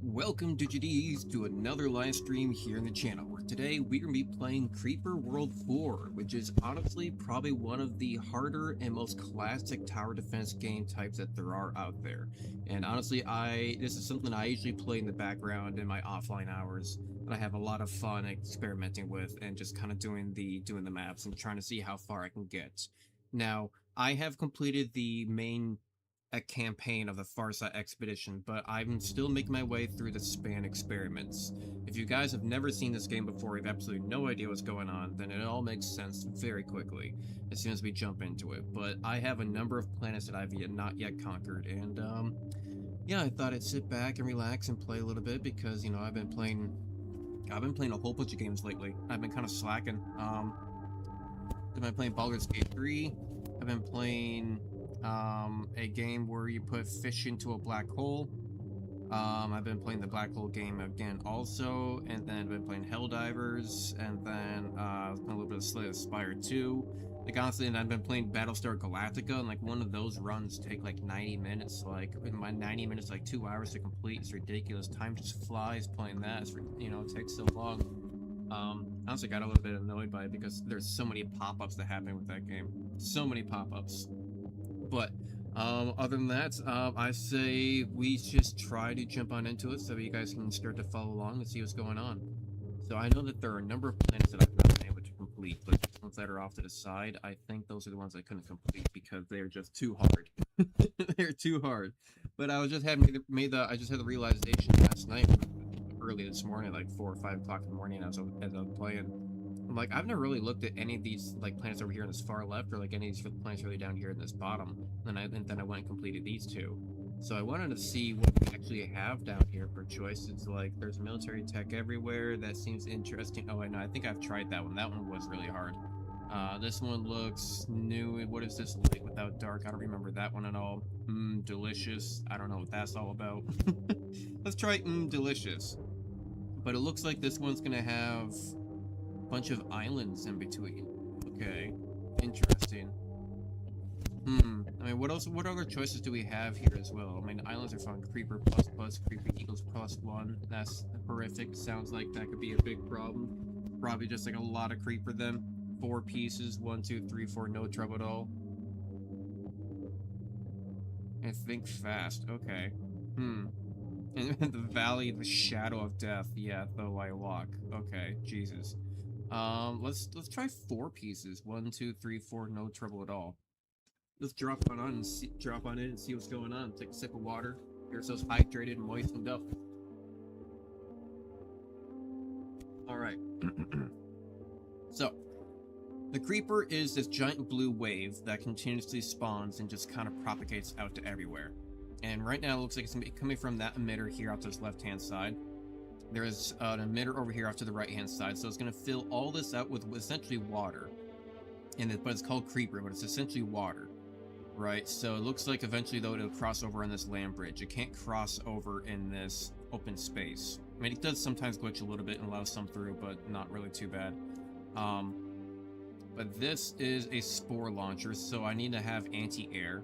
Welcome DigiDs to another live stream here in the channel, where today we're going to be playing Creeper World 4, which is honestly probably one of the harder and most classic tower defense game types that there are out there. And honestly, this is something I usually play in the background in my offline hours that I have a lot of fun experimenting with and just kind of doing the maps and trying to see how far I can get. Now, I have completed the main a campaign of the Farsight Expedition, but I'm still making my way through the Span experiments. If you guys have never seen this game before, you have absolutely no idea what's going on, then it all makes sense very quickly as soon as we jump into it. But I have a number of planets that I've not yet conquered, and yeah, I thought I'd sit back and relax and play a little bit because I've been playing a whole bunch of games lately. I've been kind of slacking. I've been playing Baldur's Gate 3. I've been playing a game where you put fish into a black hole. I've been playing the black hole game again also, and then I've been playing Helldivers, and then a little bit of Slay the Spire 2. Like honestly, and I've been playing Battlestar Galactica, and like one of those runs take like 90 minutes. Like in my 90 minutes, like 2 hours to complete. It's ridiculous. Time just flies playing that. It takes so long. I also got a little bit annoyed by it because there's so many pop-ups that happen with that game. So many pop-ups. But other than that, I say we just try to jump on into it so you guys can start to follow along and see what's going on. So I know that there are a number of planets that I've not been able to complete, but the ones that are off to the side, I think those are the ones I couldn't complete because they're just too hard. They're too hard. But I was just having I just had the realization last night, early this morning, like 4 or 5 o'clock in the morning, as I was playing. I'm like, I've never really looked at any of these like planets over here in this far left, or like any of these planets really down here in this bottom. And then I went and completed these two. So I wanted to see what we actually have down here for choice. It's like there's military tech everywhere. That seems interesting. Oh, I know. I think I've tried that one. That one was really hard. This one looks new. What is this like without dark? I don't remember that one at all. Delicious. I don't know what that's all about. Let's try delicious. But it looks like this one's gonna have bunch of islands in between. Okay, interesting. I mean, what other choices do we have here as well? I mean, islands are fun. Creeper plus, Creeper equals +1. That's horrific. Sounds like that could be a big problem. Probably just like a lot of creeper then. 4 pieces, 1, 2, 3, 4, no trouble at all. And think fast. Okay. And the Valley, the Shadow of Death. Yeah, though I walk. Okay, Jesus. Let's try 4 pieces. 1, 2, 3, 4, no trouble at all. Let's drop on in and see what's going on. Take a sip of water. Get ourselves hydrated and moistened up. Alright. So, the Creeper is this giant blue wave that continuously spawns and just kind of propagates out to everywhere. And right now it looks like it's coming from that emitter here out to this left-hand side. There's an emitter over here off to the right-hand side, so it's going to fill all this out with essentially water. But it's called Creeper, but it's essentially water, right? So it looks like eventually, though, it'll cross over on this land bridge. It can't cross over in this open space. I mean, it does sometimes glitch a little bit and allow some through, but not really too bad. But this is a spore launcher, so I need to have anti-air,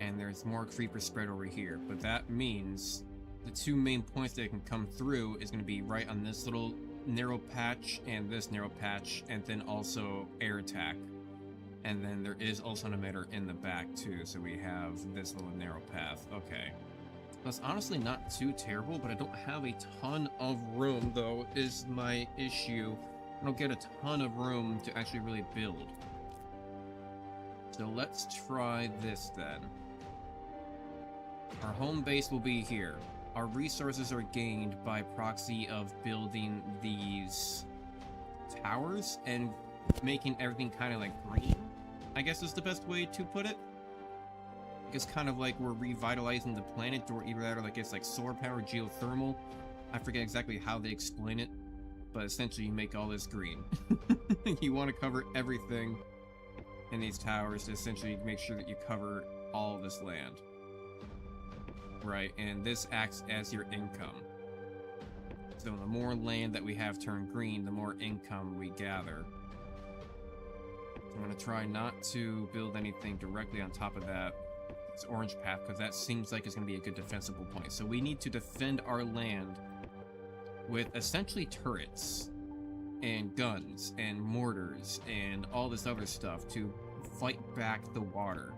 and there's more Creeper spread over here. But that means the 2 main points that can come through is going to be right on this little narrow patch and this narrow patch, and then also air attack. And then there is also an emitter in the back too, so we have this little narrow path. Okay. That's honestly not too terrible, but I don't have a ton of room, though, is my issue. I don't get a ton of room to actually really build. So let's try this then. Our home base will be here. Our resources are gained by proxy of building these towers and making everything kind of like green, I guess is the best way to put it. It's kind of like we're revitalizing the planet, or either that or like it's like solar power, geothermal. I forget exactly how they explain it, but essentially you make all this green. You want to cover everything in these towers to essentially make sure that you cover all of this land. Right, and this acts as your income. So the more land that we have turned green, the more income we gather. I'm going to try not to build anything directly on top of that. this orange path, because that seems like it's going to be a good defensible point. So we need to defend our land with essentially turrets and guns and mortars and all this other stuff to fight back the water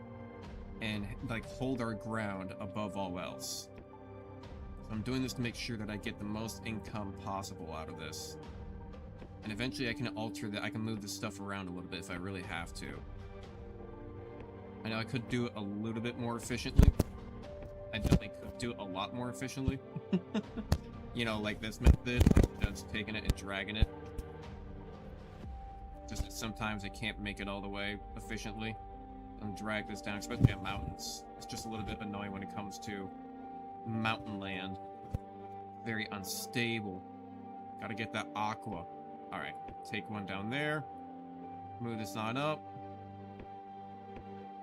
and like hold our ground above all else. So I'm doing this to make sure that I get the most income possible out of this. And eventually I can alter that. I can move this stuff around a little bit if I really have to. I know I could do it a little bit more efficiently. I definitely could do it a lot more efficiently. You know, like this method, just taking it and dragging it. Just that sometimes I can't make it all the way efficiently and drag this down, especially at mountains. It's just a little bit annoying when it comes to mountain land. Very unstable. Gotta get that aqua. Alright, take one down there. Move this on up.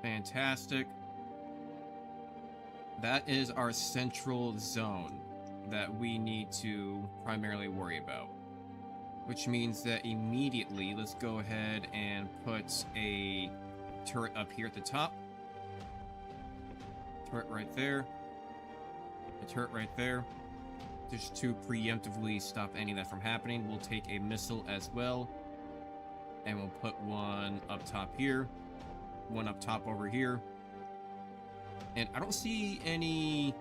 Fantastic. That is our central zone that we need to primarily worry about. Which means that immediately, let's go ahead and put a turret up here at the top. Turret right there. A turret right there. Just to preemptively stop any of that from happening. We'll take a missile as well. And we'll put one up top here. One up top over here. And I don't see any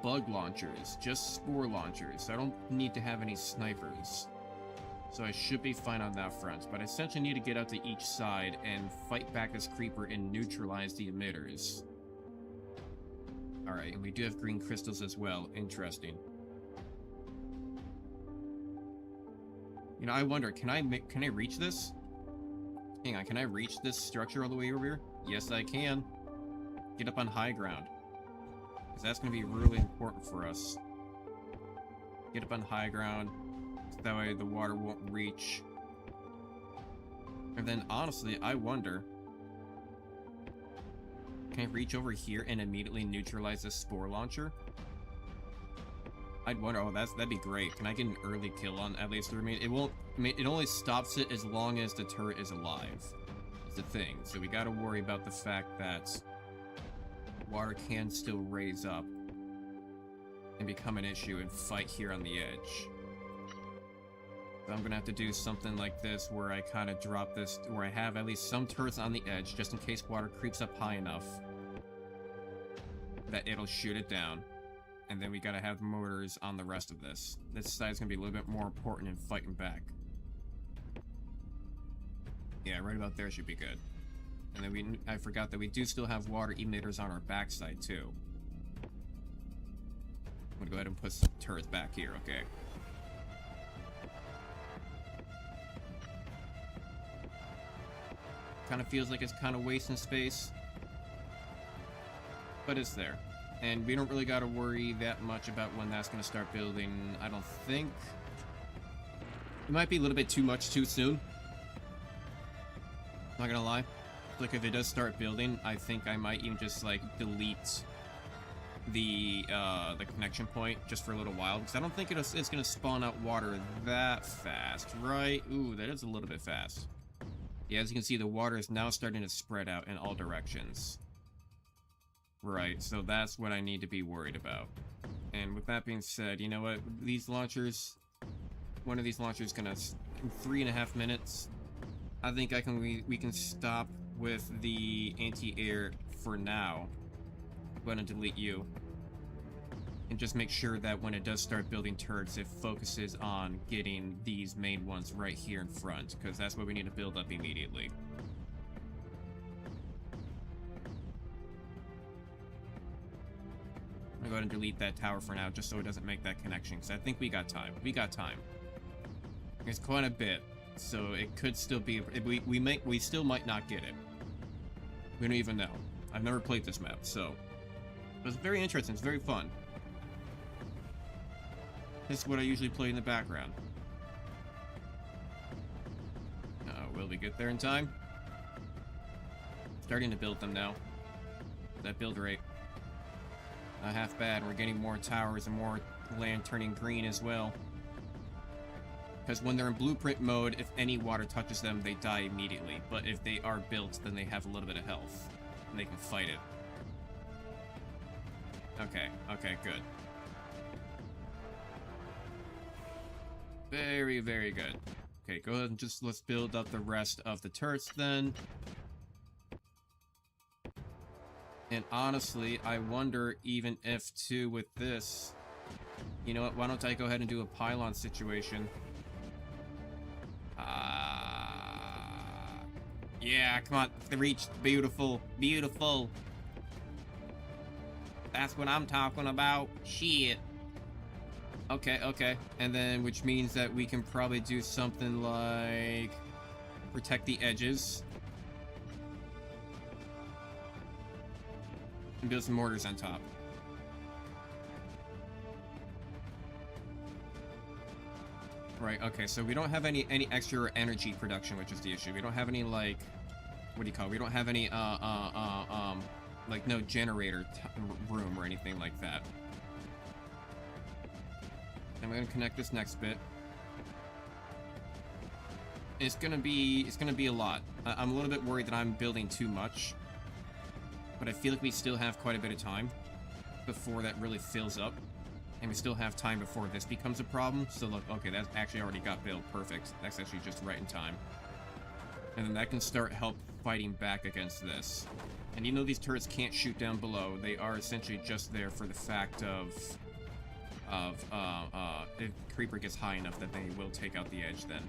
bug launchers, just spore launchers. So I don't need to have any snipers. So I should be fine on that front. But I essentially need to get out to each side and fight back this creeper and neutralize the emitters. Alright, and we do have green crystals as well. Interesting. You know, I wonder, can I reach this? Hang on, can I reach this structure all the way over here? Yes, I can. Get up on high ground. Because that's going to be really important for us. Get up on high ground. So that way the water won't reach. And then, honestly, I wonder... Can I reach over here and immediately neutralize this spore launcher? I'd wonder. Oh, that'd be great. Can I get an early kill on at least? I mean, it won't. I mean, it only stops it as long as the turret is alive. Is the thing. So we got to worry about the fact that water can still raise up and become an issue and fight here on the edge. So I'm gonna have to do something like this where I kind of drop this, where I have at least some turrets on the edge, just in case water creeps up high enough that it'll shoot it down. And then we gotta have mortars on the rest of this. This side's gonna be a little bit more important in fighting back. Yeah, right about there should be good. And then I forgot that we do still have water emitters on our backside too. I'm gonna go ahead and put some turrets back here, okay. Kind of feels like it's kind of wasting space. But it's there. And we don't really got to worry that much about when that's going to start building, I don't think. It might be a little bit too much too soon. Not gonna lie. Like, if it does start building, I think I might even just, like, delete the connection point just for a little while. Because I don't think it's going to spawn out water that fast, right? Ooh, that is a little bit fast. Yeah, as you can see, the water is now starting to spread out in all directions. Right, so that's what I need to be worried about. And with that being said, you know what? These launchers... One of these launchers is gonna... In 3.5 minutes, I think we can stop with the anti-air for now. Go ahead and delete you. And just make sure that when it does start building turrets, it focuses on getting these main ones right here in front, because that's what we need to build up immediately. I'm gonna go ahead and delete that tower for now, just so it doesn't make that connection, because I think we got time. We got time. It's quite a bit, so it could still be... We still might not get it. We don't even know. I've never played this map, so... It's very interesting, it's very fun. This is what I usually play in the background. Will we get there in time? Starting to build them now. That build rate. Not half bad. We're getting more towers and more land turning green as well. Because when they're in blueprint mode, if any water touches them, they die immediately. But if they are built, then they have a little bit of health. And they can fight it. Okay, okay, good. Very, very good. Okay, go ahead and just let's build up the rest of the turrets then. And honestly, I wonder even if too with this, you know what, why don't I go ahead and do a pylon situation? Yeah, come on, the reach, beautiful, beautiful. That's what I'm talking about, shit. Okay, okay, and then, which means that we can probably do something like protect the edges. And build some mortars on top. Right, okay, so we don't have any extra energy production, which is the issue. We don't have any, like, what do you call it? We don't have any, like, no generator room or anything like that. And we're gonna connect this next bit. It's gonna be a lot. I'm a little bit worried that I'm building too much. But I feel like we still have quite a bit of time before that really fills up. And we still have time before this becomes a problem. So look, okay, that actually already got built. Perfect. That's actually just right in time. And then that can start help fighting back against this. And even though these turrets can't shoot down below, they are essentially just there for the fact of if Creeper gets high enough that they will take out the edge then.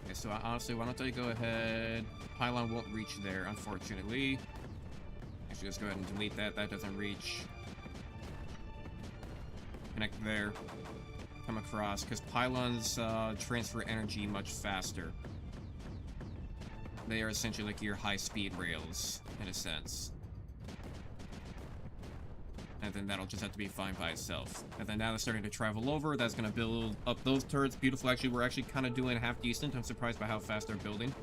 Okay, so honestly, why don't I go ahead... Pylon won't reach there, unfortunately. Actually, let's go ahead and delete that. That doesn't reach. Connect there. Come across, because pylons transfer energy much faster. They are essentially like your high-speed rails, in a sense. And then that'll just have to be fine by itself. And then now they're starting to travel over. That's going to build up those turrets. Beautiful. Actually, we're actually kind of doing half decent. I'm surprised by how fast they're building.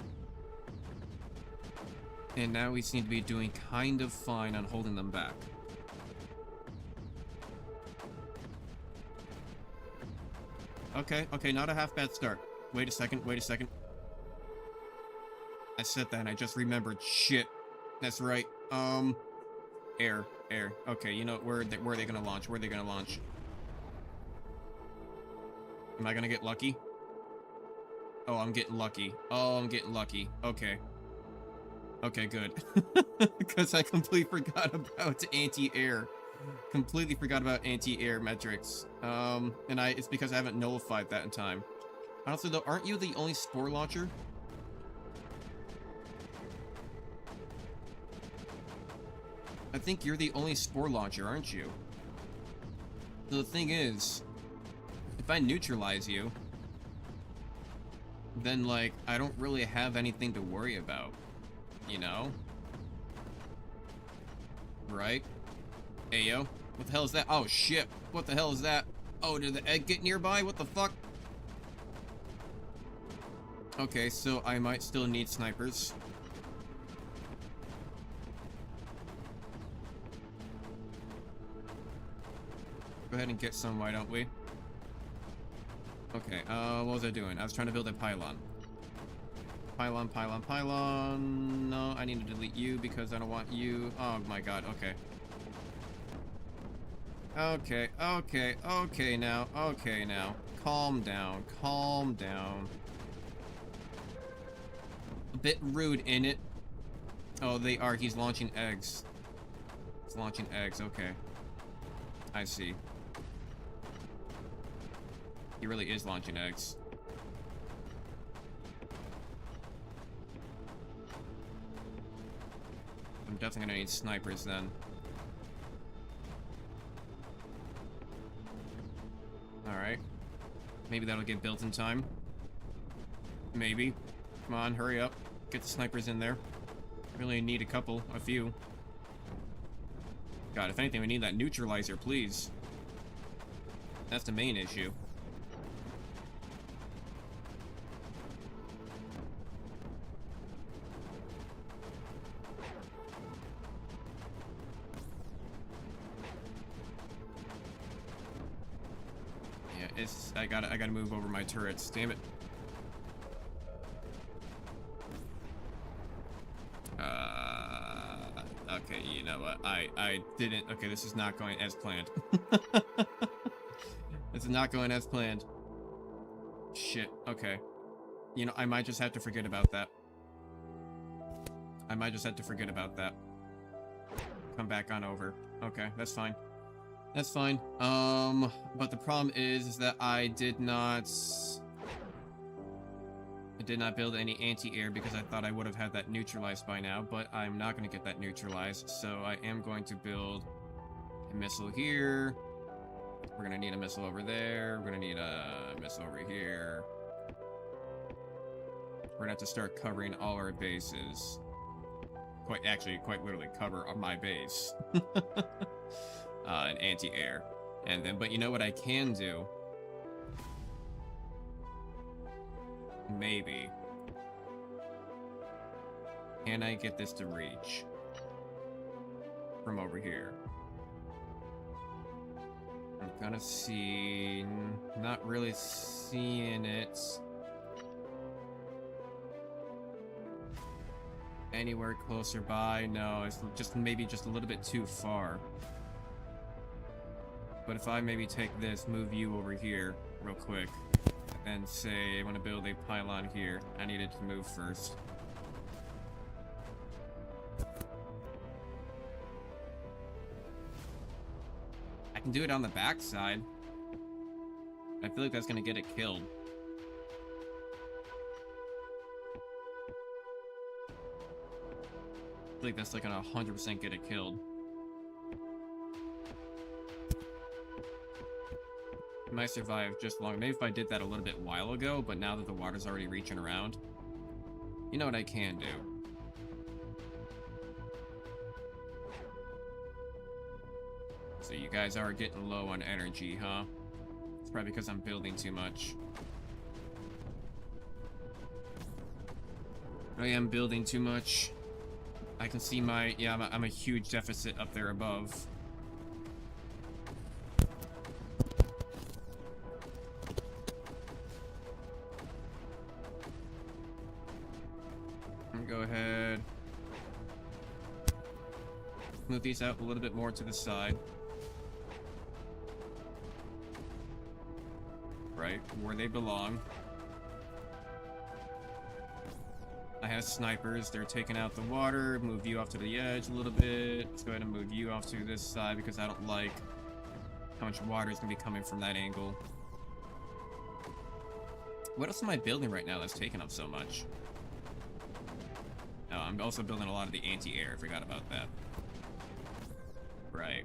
And now we seem to be doing kind of fine on holding them back. Okay, okay, not a half bad start. Wait a second, wait a second. I said that and I just remembered. Shit. That's right. Air. Okay, you know, where are they gonna launch? Where are they gonna launch? Am I gonna get lucky? Oh, I'm getting lucky. Oh, I'm getting lucky. Okay. Okay, good. Because I completely forgot about anti-air. Completely forgot about anti-air metrics. And it's because I haven't nullified that in time. Honestly, though, aren't you the only spore launcher? I think you're the only spore launcher, aren't you? So the thing is, if I neutralize you, then, like, I don't really have anything to worry about. You know? Right? Ayo. What the hell is that? Oh, shit. What the hell is that? Oh, did the egg get nearby? What the fuck? Okay, so I might still need snipers. Go ahead and get some, why don't we? Okay, what was I doing? I was trying to build a pylon. Pylon. No, I need to delete you because I don't want you. Oh my god, okay. Okay now. Calm down. A bit rude, in it. Oh, they are. He's launching eggs. He's launching eggs, okay. I see. He really is launching eggs. I'm definitely gonna need snipers then. Alright. Maybe that'll get built in time. Maybe. Come on, hurry up. Get the snipers in there. Really need a few. God, if anything, we need that neutralizer, please. That's the main issue. I gotta move over my turrets. Damn it. Okay, you know what? I I didn't. Okay, this is not going as planned. This is not going as planned. Shit. Okay. You know, I might just have to forget about that. I might just have to forget about that. Come back on over. Okay, that's fine. That's fine. But the problem is that I did not build any anti-air because I thought I would have had that neutralized by now, but I'm not going to get that neutralized, so I am going to build a missile here. We're going to need a missile over there. We're going to need a missile over here. We're going to have to start covering all our bases. Quite literally cover my base. An anti-air. And then, but you know what I can do? Maybe. Can I get this to reach? From over here. I'm gonna see... Not really seeing it. Anywhere closer by? No, it's just maybe just a little bit too far. But if I maybe take this, move you over here real quick, and say I want to build a pylon here, I need it to move first. I can do it on the back side. I feel like that's going to get it killed. I feel like that's like gonna 100% get it killed. It might survive just long. Maybe if I did that a little bit while ago, but now that the water's already reaching around, you know what I can do? So you guys are getting low on energy, huh? It's probably because I'm building too much. I am building too much. I can see my... Yeah, I'm a huge deficit up there above. Go ahead. Move these out a little bit more to the side. Right, where they belong. I have snipers, they're taking out the water, move you off to the edge a little bit. Let's go ahead and move you off to this side because I don't like how much water is going to be coming from that angle. What else am I building right now that's taking up so much? Oh, I'm also building a lot of the anti-air, I forgot about that. Right.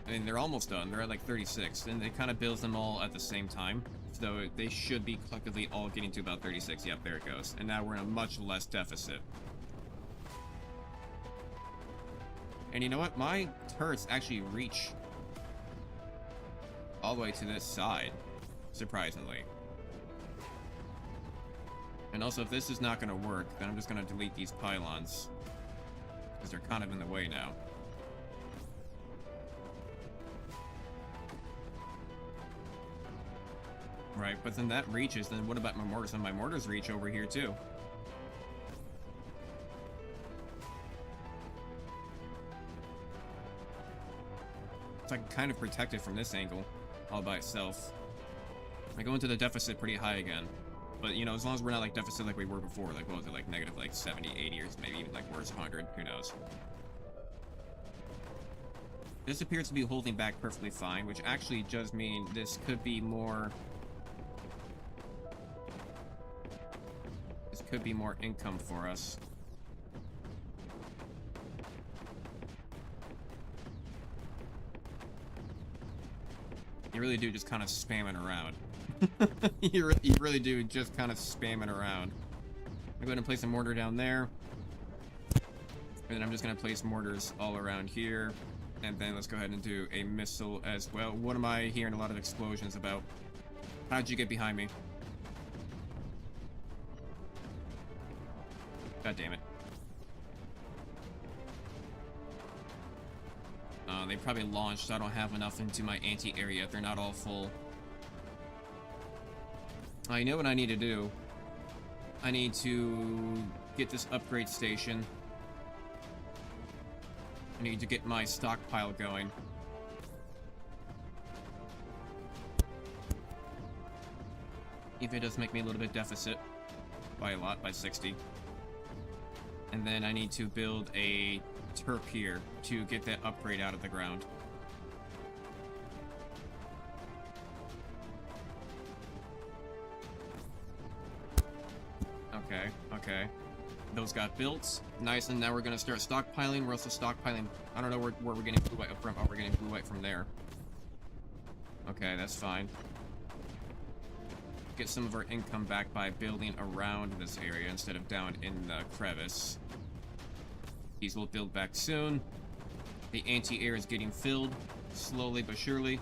I mean, they're almost done, they're at like 36, and it kind of builds them all at the same time. So they should be collectively all getting to about 36. Yep, there it goes. And now we're in a much less deficit. And you know what? My turrets actually reach all the way to this side, surprisingly. And also, if this is not going to work, then I'm just going to delete these pylons, because they're kind of in the way now. Right, but then that reaches, then what about my mortars? And my mortars reach over here too. It's like kind of protected from this angle, all by itself. I go into the deficit pretty high again. But, you know, as long as we're not like deficit like we were before, like what was it, like negative like 70, 80, or maybe even like worse, 100, who knows. This appears to be holding back perfectly fine, which actually does mean this could be more... This could be more income for us. You really do just kind of spamming around. you really do just kind of spamming around. I'm going to place a mortar down there. And then I'm just going to place mortars all around here. And then let's go ahead and do a missile as well. What am I hearing a lot of explosions about? How'd you get behind me? God damn it. They probably launched, so I don't have enough into my anti-air yet. They're not all full. I know what I need to do. I need to get this upgrade station. I need to get my stockpile going. Even it does make me a little bit deficit. By a lot, by 60. And then I need to build a terp here to get that upgrade out of the ground. Okay, okay. Those got built. Nice, and now we're gonna start stockpiling. We're also stockpiling. I don't know where we're getting blue white from. Oh, we're getting blue white from there. Okay, that's fine. Get some of our income back by building around this area instead of down in the crevice. These will build back soon. The anti-air is getting filled, slowly but surely.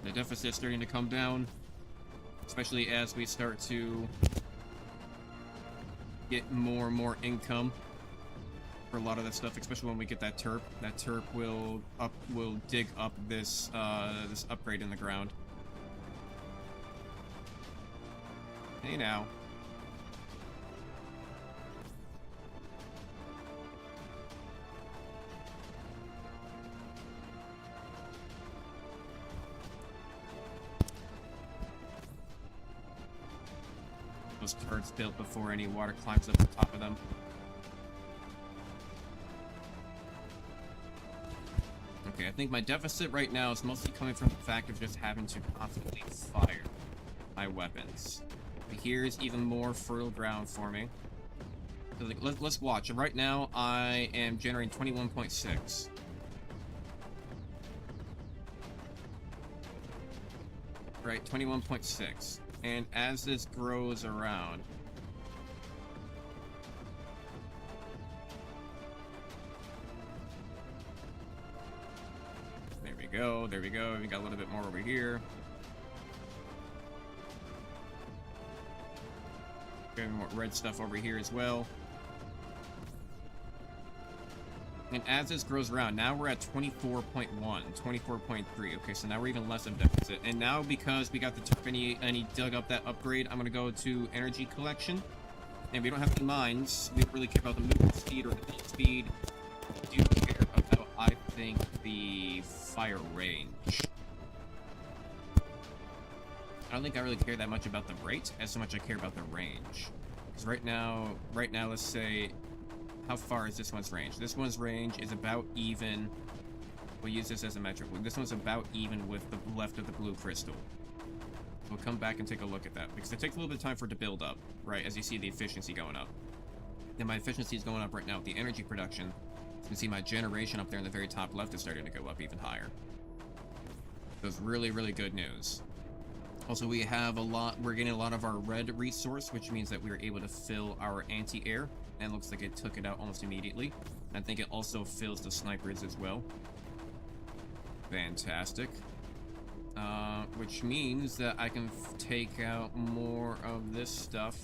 The deficit's starting to come down, especially as we start to get more and more income for a lot of that stuff, especially when we get that terp. That terp will dig up this this upgrade in the ground. Hey now. Those turrets built before any water climbs up the top of them. Okay, I think my deficit right now is mostly coming from the fact of just having to constantly fire my weapons. But here's even more fertile ground for me. So let's watch. Right now, I am generating 21.6. Right, 21.6. And as this grows around, there we go, there we go. We got a little bit more over here. Getting more red stuff over here as well. And as this grows around, now we're at 24.1, 24.3. Okay, so now we're even less of deficit. And now because we got the turp and he dug up that upgrade, I'm going to go to energy collection. And we don't have any mines. We don't really care about the movement speed or the build speed. We do care about, I think, the fire range. I don't think I really care that much about the rate as so much I care about the range. Because right now, let's say... How far is this one's range? This one's range is about even. We'll use this as a metric. This one's about even with the left of the blue crystal. We'll come back and take a look at that, because it takes a little bit of time for it to build up, right, as you see the efficiency going up. And my efficiency is going up right now with the energy production. You can see my generation up there in the very top left is starting to go up even higher. So it's really, really good news. Also, we're getting a lot of our red resource, which means that we were able to fill our anti-air. And looks like it took it out almost immediately. I think it also fills the snipers as well. Fantastic. Which means that I can take out more of this stuff.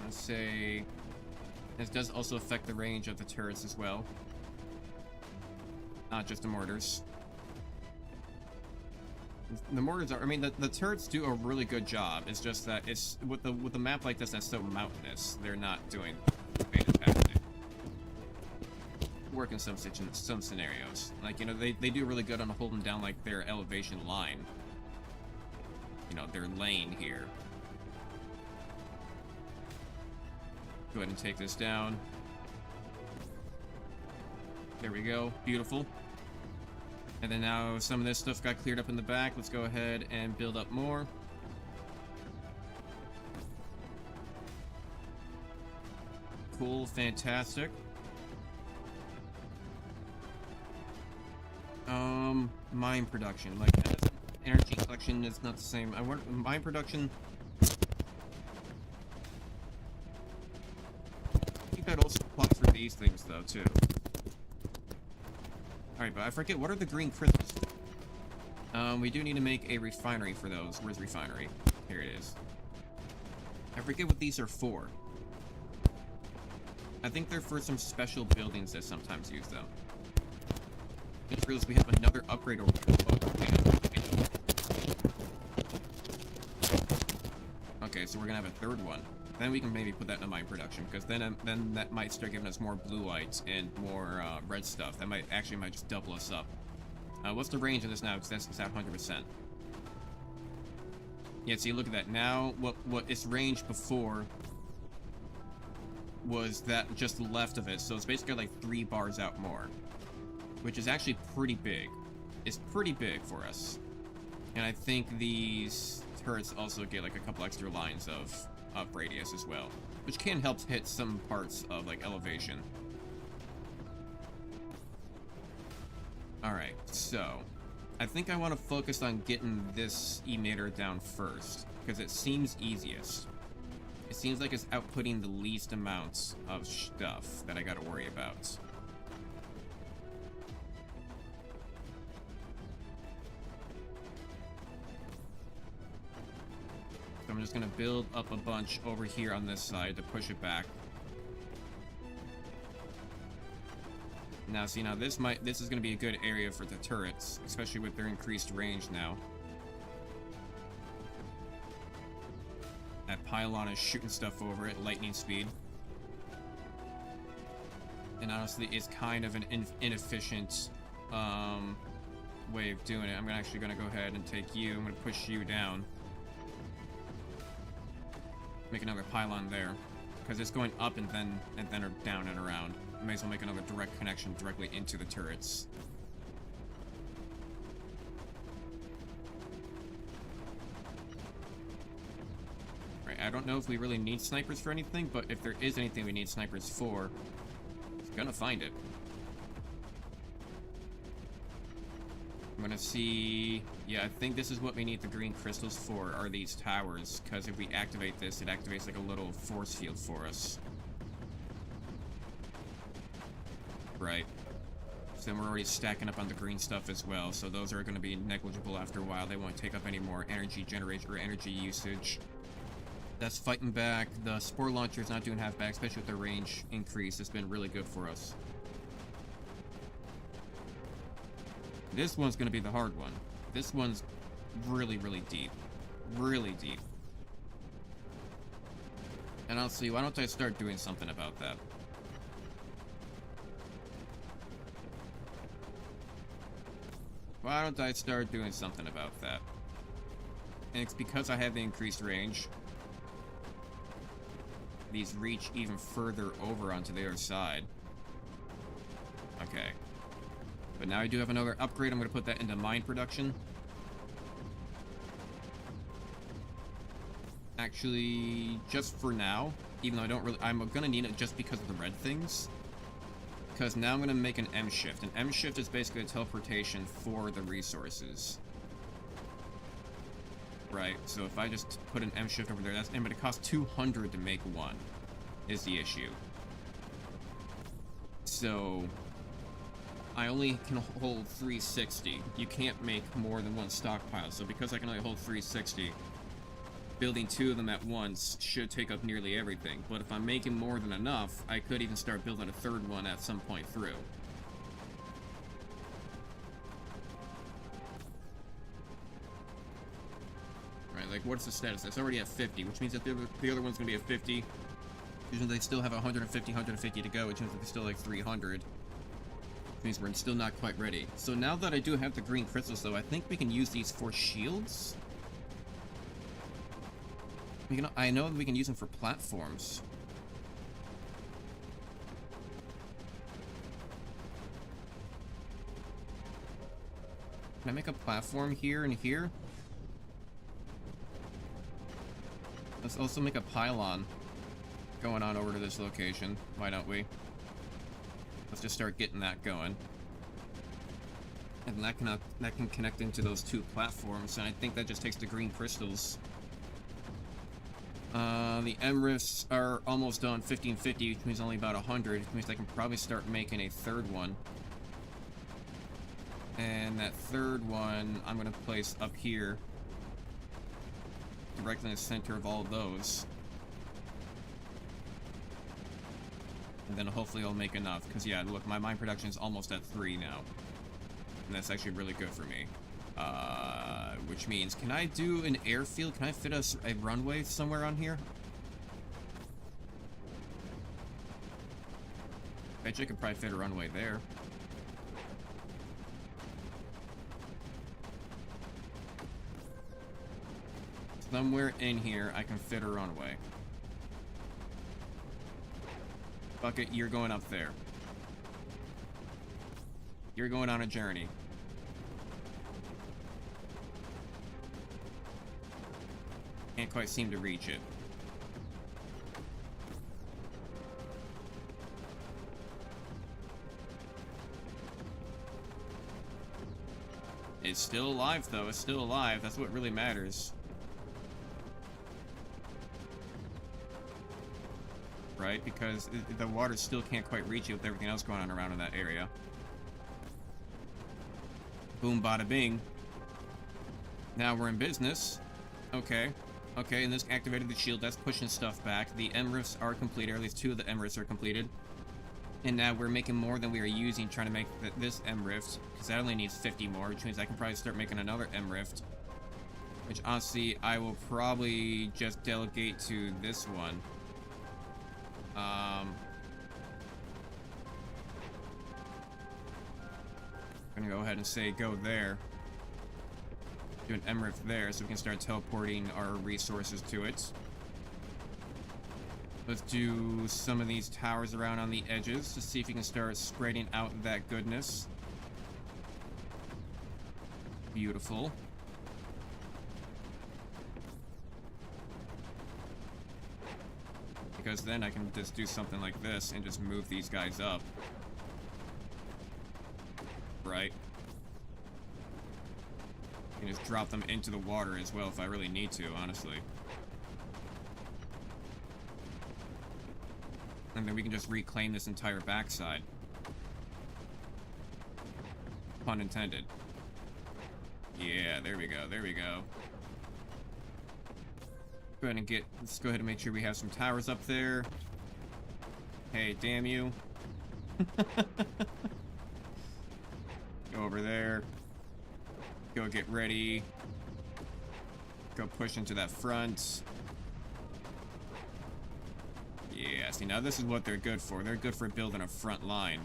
Let's say this does also affect the range of the turrets as well. Not just the mortars. The mortars are, I mean, the turrets do a really good job. It's just that it's, with a map like this that's so mountainous, they're not doing fantastic. Work in some scenarios. Like, you know, they do really good on holding down, like, their elevation line. You know, their lane here. Go ahead and take this down. There we go. Beautiful. And then now some of this stuff got cleared up in the back. Let's go ahead and build up more. Cool, fantastic. Mine production. Like, energy collection is not the same. I want mine production. I think that also applies for these things, though, too. Alright, but I forget, what are the green crystals? We do need to make a refinery for those. Where's refinery? Here it is. I forget what these are for. I think they're for some special buildings that sometimes use them. I just realized we have another upgrade over here. so we're gonna have a third one. Then we can maybe put that in a mine production, because then that might start giving us more blue lights and more red stuff. That might just double us up. What's the range of this now? Because that's at 100%. Yeah, see, look at that. Now, what its range before was that just left of it, so it's basically like 3 bars out more, which is actually pretty big. It's pretty big for us. And I think these turrets also get like a couple extra lines of radius as well, which can help hit some parts of like elevation. Alright, so I think I want to focus on getting this emitter down first, because it seems easiest. It seems like it's outputting the least amounts of stuff that I gotta worry about. So I'm just gonna build up a bunch over here on this side to push it back. Now, see, now this is gonna be a good area for the turrets, especially with their increased range now. That pylon is shooting stuff over at lightning speed. And honestly, it's kind of an inefficient way of doing it. I'm actually gonna go ahead and take you. I'm gonna push you down. Make another pylon there, because it's going up and then or down and around. I may as well make another direct connection directly into the turrets. Right, I don't know if we really need snipers for anything, but if there is anything we need snipers for, it's gonna find it. I'm gonna see... Yeah, I think this is what we need the green crystals for, are these towers, because if we activate this, it activates like a little force field for us. Right. So then we're already stacking up on the green stuff as well, so those are going to be negligible after a while. They won't take up any more energy generation or energy usage. That's fighting back. The spore launcher is not doing half back, especially with the range increase. It's been really good for us. This one's going to be the hard one. This one's really, really deep. Really deep. And honestly, why don't I start doing something about that? Why don't I start doing something about that? And it's because I have the increased range. These reach even further over onto the other side. Okay. But now I do have another upgrade. I'm going to put that into mine production. Actually, just for now, even though I don't really... I'm going to need it just because of the red things. Because now I'm going to make an M shift. An M shift is basically a teleportation for the resources. Right, so if I just put an M shift over there, but it costs 200 to make one, is the issue. So, I only can hold 360. You can't make more than one stockpile, so because I can only hold 360, building 2 of them at once should take up nearly everything. But if I'm making more than enough, I could even start building a third one at some point through. Right, like what's the status? It's already at 50, which means that the other one's gonna be at 50. Which means they still have 150 to go, which means that they're still like 300. Which means we're still not quite ready. So now that I do have the green crystals though, I think we can use these for shields. I know that we can use them for platforms. Can I make a platform here and here? Let's also make a pylon going on over to this location. Why don't we? Let's just start getting that going. And that can connect into those 2 platforms, and I think that just takes the green crystals. The M rifts are almost done, 1550, which means only about 100, which means I can probably start making a third one. And that third one, I'm going to place up here, directly in the center of all of those. And then hopefully I'll make enough, because yeah, look, my mine production is almost at 3 now. And that's actually really good for me. Which means, can I do an airfield? Can I fit a runway somewhere on here? Bet you I could probably fit a runway there. Somewhere in here, I can fit a runway. Bucket, you're going up there. You're going on a journey. Can't quite seem to reach it. It's still alive, though. It's still alive. That's what really matters. Right? Because the water still can't quite reach it with everything else going on around in that area. Boom, bada bing. Now we're in business. Okay. Okay, and this activated the shield. That's pushing stuff back. The MRIFs are completed, or at least 2 of the MRIFs are completed. And now we're making more than we are using trying to make this MRIFT, because that only needs 50 more, which means I can probably start making another MRIFT. Which, honestly, I will probably just delegate to this one. I'm gonna go ahead and say go there. Do an MRIFT there so we can start teleporting our resources to it. Let's do some of these towers around on the edges to see if we can start spreading out that goodness. Beautiful. Because then I can just do something like this and just move these guys up. Right? I can just drop them into the water as well if I really need to, honestly. And then we can just reclaim this entire backside. Pun intended. Yeah, there we go, there we go. Go ahead and let's go ahead and make sure we have some towers up there. Hey, damn you. Go over there. Go get ready. Go push into that front. Yeah, see, now this is what they're good for. They're good for building a front line.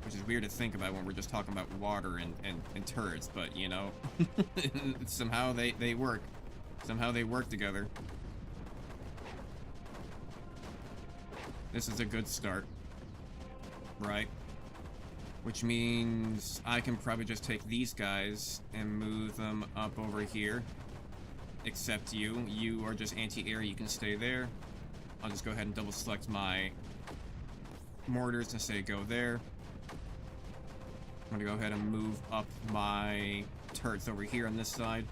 Which is weird to think about when we're just talking about water and turrets, but, you know, somehow they work. Somehow they work together. This is a good start. Right? Which means I can probably just take these guys and move them up over here. Except you. You are just anti-air. You can stay there. I'll just go ahead and double select my mortars and say go there. I'm gonna go ahead and move up my turrets over here on this side.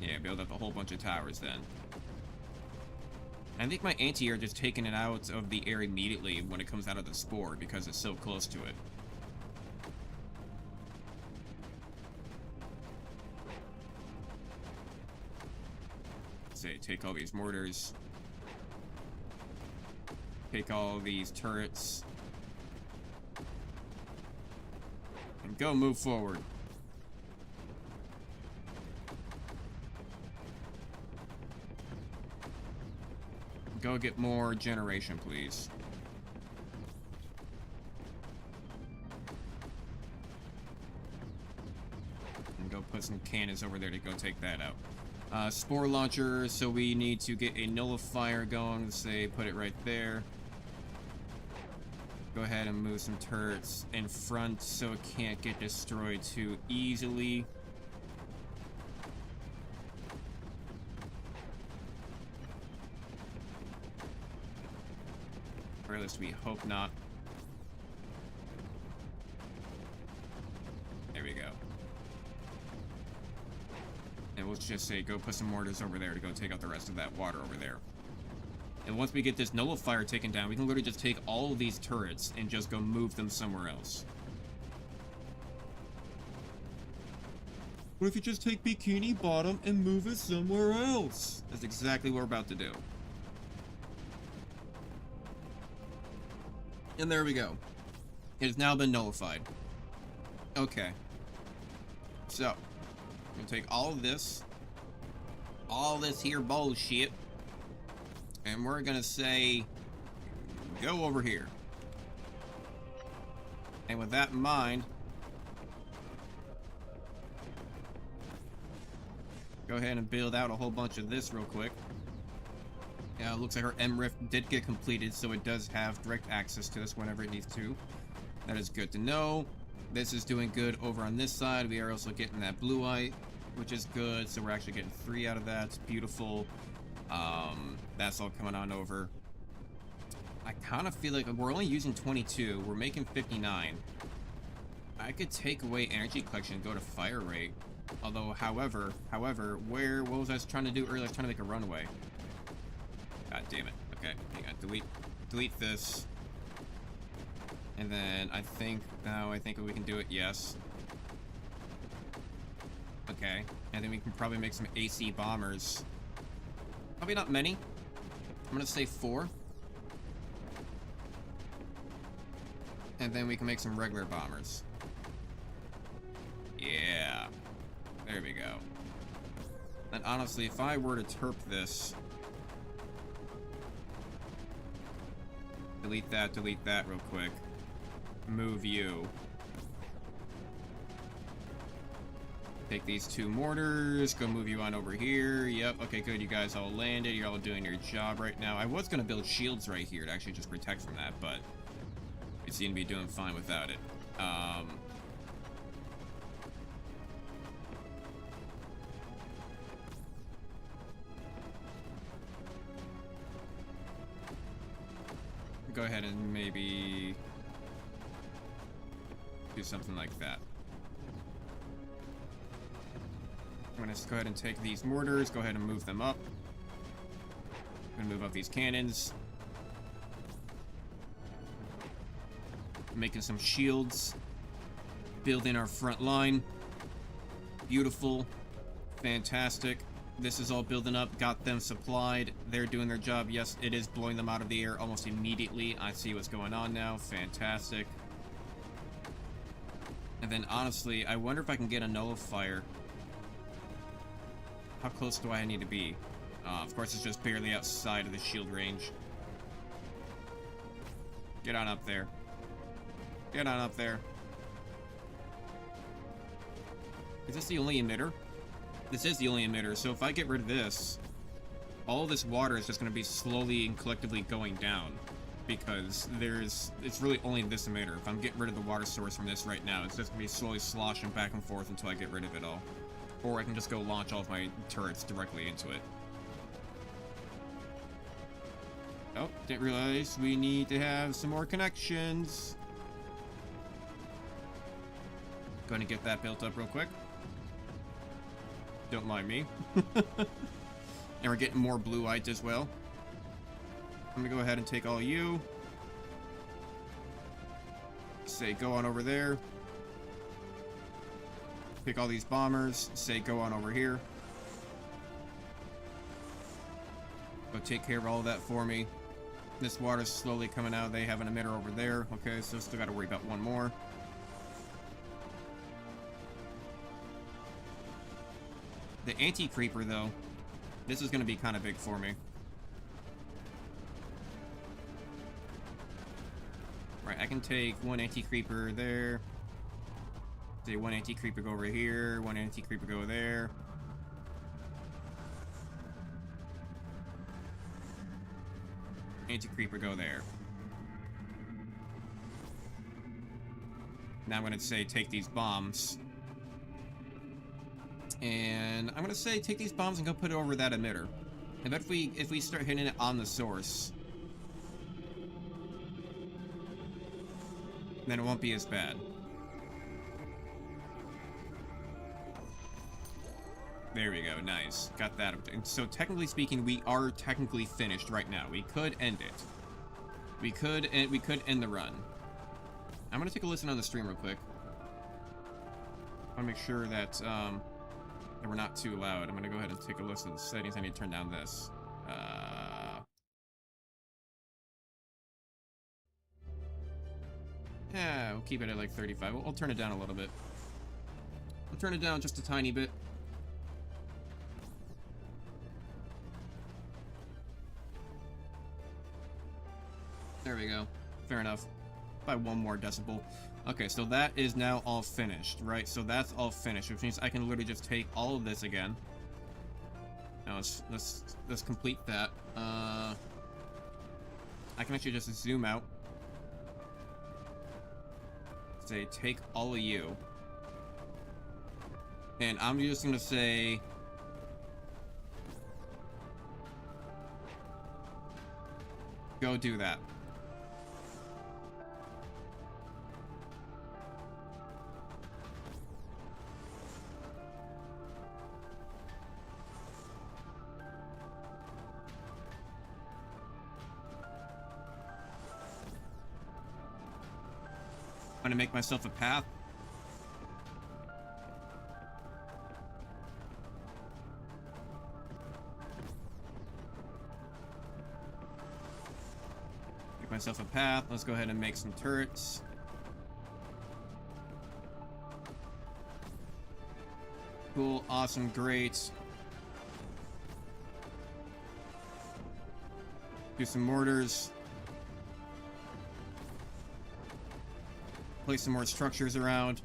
Yeah, build up a whole bunch of towers then. I think my anti-air just taking it out of the air immediately when it comes out of the spore because it's so close to it. Say, take all these mortars. Take all these turrets. And go move forward. Go get more generation, please. And go put some cannons over there to go take that out. Spore launcher, so we need to get a nullifier going. Say, put it right there. Go ahead and move some turrets in front so it can't get destroyed too easily. Or at least we hope not. There we go. And we'll just say go put some mortars over there to go take out the rest of that water over there. And once we get this nullifier taken down, we can literally just take all of these turrets and just go move them somewhere else. What if you just take Bikini Bottom and move it somewhere else? That's exactly what we're about to do. And there we go. It has now been nullified. Okay. So, I'm gonna take all this here bullshit, and we're gonna say, go over here. And with that in mind, go ahead and build out a whole bunch of this real quick. Yeah, it looks like our MRIF did get completed, so it does have direct access to this whenever it needs to. That is good to know. This is doing good over on this side. We are also getting that blue eye, which is good. So we're actually getting 3 out of that. It's beautiful. That's all coming on over. I kind of feel like we're only using 22. We're making 59. I could take away energy collection and go to fire rate. Although, however, what was I trying to do earlier? I was trying to make a runway. God damn it. Okay, hang on. Delete this. And then I think we can do it, yes. Okay, and then we can probably make some AC bombers. Probably not many. I'm gonna say 4. And then we can make some regular bombers. Yeah. There we go. And honestly, if I were to terp this... delete that real quick. Move you. Take these 2 mortars, go move you on over here. Yep, okay, good, you guys all landed. You're all doing your job right now. I was gonna build shields right here to actually just protect from that, but it seemed to be doing fine without it. Go ahead and maybe do something like that. I'm gonna just go ahead and take these mortars, go ahead and move them up. I'm gonna move up these cannons. Making some shields. Building our front line. Beautiful. Fantastic. This is all building up. Got them supplied. They're doing their job. Yes, it is blowing them out of the air almost immediately. I see what's going on now. Fantastic. And then, honestly, I wonder if I can get a nullifier. How close do I need to be? Of course, it's just barely outside of the shield range. Get on up there. Get on up there. Is this the only emitter? This is the only emitter, so if I get rid of this, all this water is just going to be slowly and collectively going down. Because it's really only this emitter. If I'm getting rid of the water source from this right now, it's just going to be slowly sloshing back and forth until I get rid of it all. Or I can just go launch all of my turrets directly into it. Oh, didn't realize we need to have some more connections. Going to get that built up real quick. Don't mind me. And we're getting more blue-eyed as well. I'm gonna go ahead and take all you. Say go on over there. Pick all these bombers. Say go on over here. Go take care of all of that for me. This water's slowly coming out. They have an emitter over there. Okay, so still gotta worry about one more. The anti-creeper, though, this is gonna be kind of big for me. Right, I can take one anti-creeper there. Say one anti-creeper go over here, one anti-creeper go there. Anti-creeper go there. Now I'm gonna say take these bombs. And I'm gonna say take these bombs and go put it over that emitter. I bet if we start hitting it on the source, then it won't be as bad. There we go, nice. Got that. And so technically speaking, we are technically finished right now. We could end it. We could end the run. I'm gonna take a listen on the stream real quick. I wanna make sure that we're not too loud. I'm gonna go ahead and take a listen to the settings. I need to turn down this. Yeah, we'll keep it at like 35. I'll turn it down a little bit. I'll turn it down just a tiny bit. There we go. Fair enough. By 1 more decibel. Okay, so that is now all finished, right? So that's all finished, which means I can literally just take all of this again. Now let's complete that. I can actually just zoom out. Say, take all of you. And I'm just gonna say... go do that. I'm gonna make myself a path. Make myself a path. Let's go ahead and make some turrets. Cool, awesome, great. Do some mortars. Place some more structures around.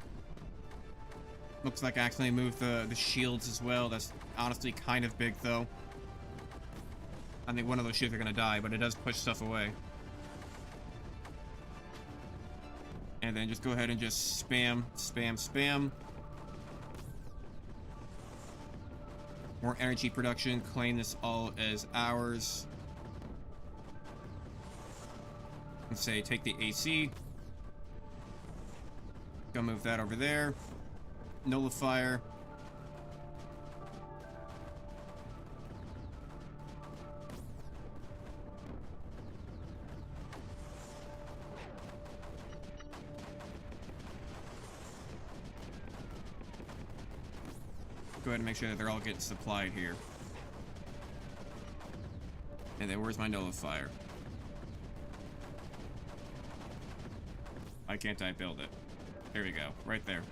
Looks like I accidentally moved the shields as well. That's honestly kind of big, though. I think one of those shields are gonna die, but it does push stuff away. And then just go ahead and just spam, spam, spam. More energy production. Claim this all as ours. And say, take the AC. Go move that over there. Nullifier. Go ahead and make sure that they're all getting supplied here. And then where's my nullifier? Why can't I build it? There we go. Right there.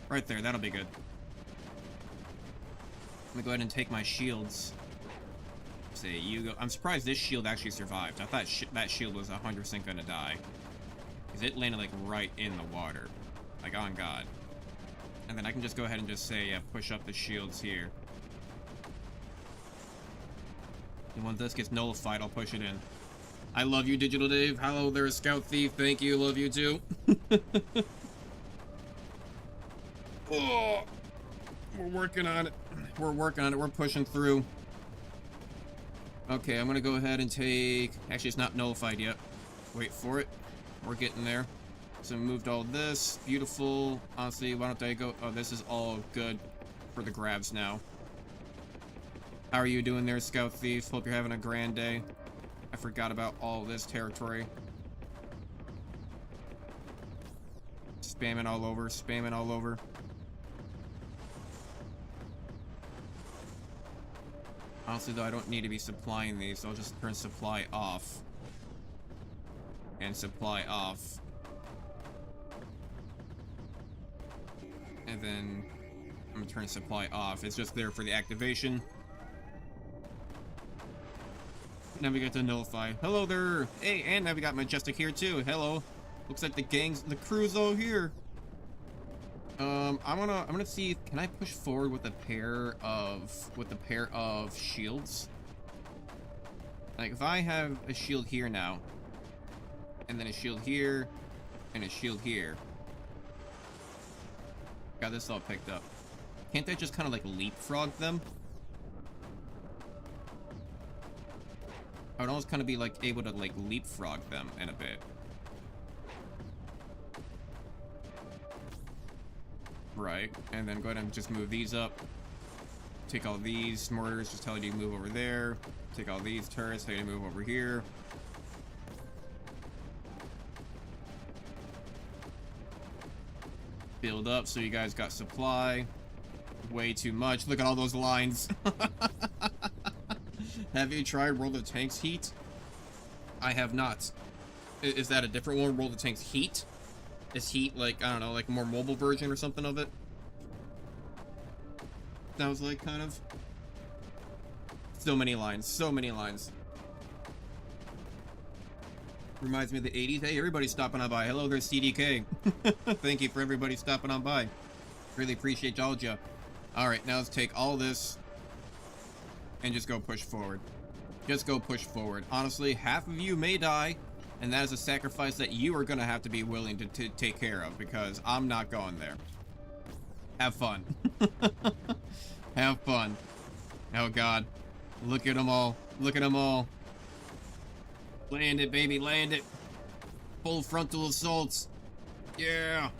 Right there. That'll be good. I'm gonna go ahead and take my shields. Say, you go. I'm surprised this shield actually survived. I thought that shield was 100% gonna die. Because it landed, like, right in the water. Like, on God. And then I can just go ahead and just say, yeah, push up the shields here. And when this gets nullified, I'll push it in. I love you, Digital Dave. Hello there, Scout Thief. Thank you. Love you too. Oh, we're working on it. We're working on it. We're pushing through. Okay, I'm gonna go ahead and take... Actually, it's not nullified yet. Wait for it. We're getting there. So I moved all this. Beautiful. Honestly, why don't I go... Oh, this is all good for the grabs now. How are you doing there, Scout Thief? Hope you're having a grand day. I forgot about all this territory. Spamming all over, spamming all over. Honestly, though, I don't need to be supplying these, so I'll just turn supply off. And supply off. And then I'm gonna turn supply off. It's just there for the activation. Now we get to nullify. Hello there. Hey, and now we got Majestic here too. Hello. Looks like the crew's all here. I'm gonna see. Can I push forward with a pair of shields? Like if I have a shield here now, and then a shield here, and a shield here. Got this all picked up. Can't I just kind of like leapfrog them? I would almost kind of be like able to like leapfrog them in a bit. Right, and then go ahead and just move these up. Take all these mortars, just tell you to move over there. Take all these turrets, tell you to move over here. Build up so you guys got supply. Way too much. Look at all those lines. Have you tried World of Tanks Heat? I have not. Is that a different one? World of Tanks Heat? Is Heat like, I don't know, like a more mobile version or something of it? Sounds like, kind of. So many lines, so many lines. Reminds me of the 80s. Hey, everybody's stopping on by. Hello there, CDK. Thank you for everybody stopping on by. Really appreciate y'all. Alright, now let's take all this and just go push forward. Just go push forward. Honestly, half of you may die, and that is a sacrifice that you are going to have to be willing to take care of, because I'm not going there. Have fun. Have fun. Oh, God. Look at them all. Look at them all. Land it, baby. Land it. Full frontal assaults. Yeah.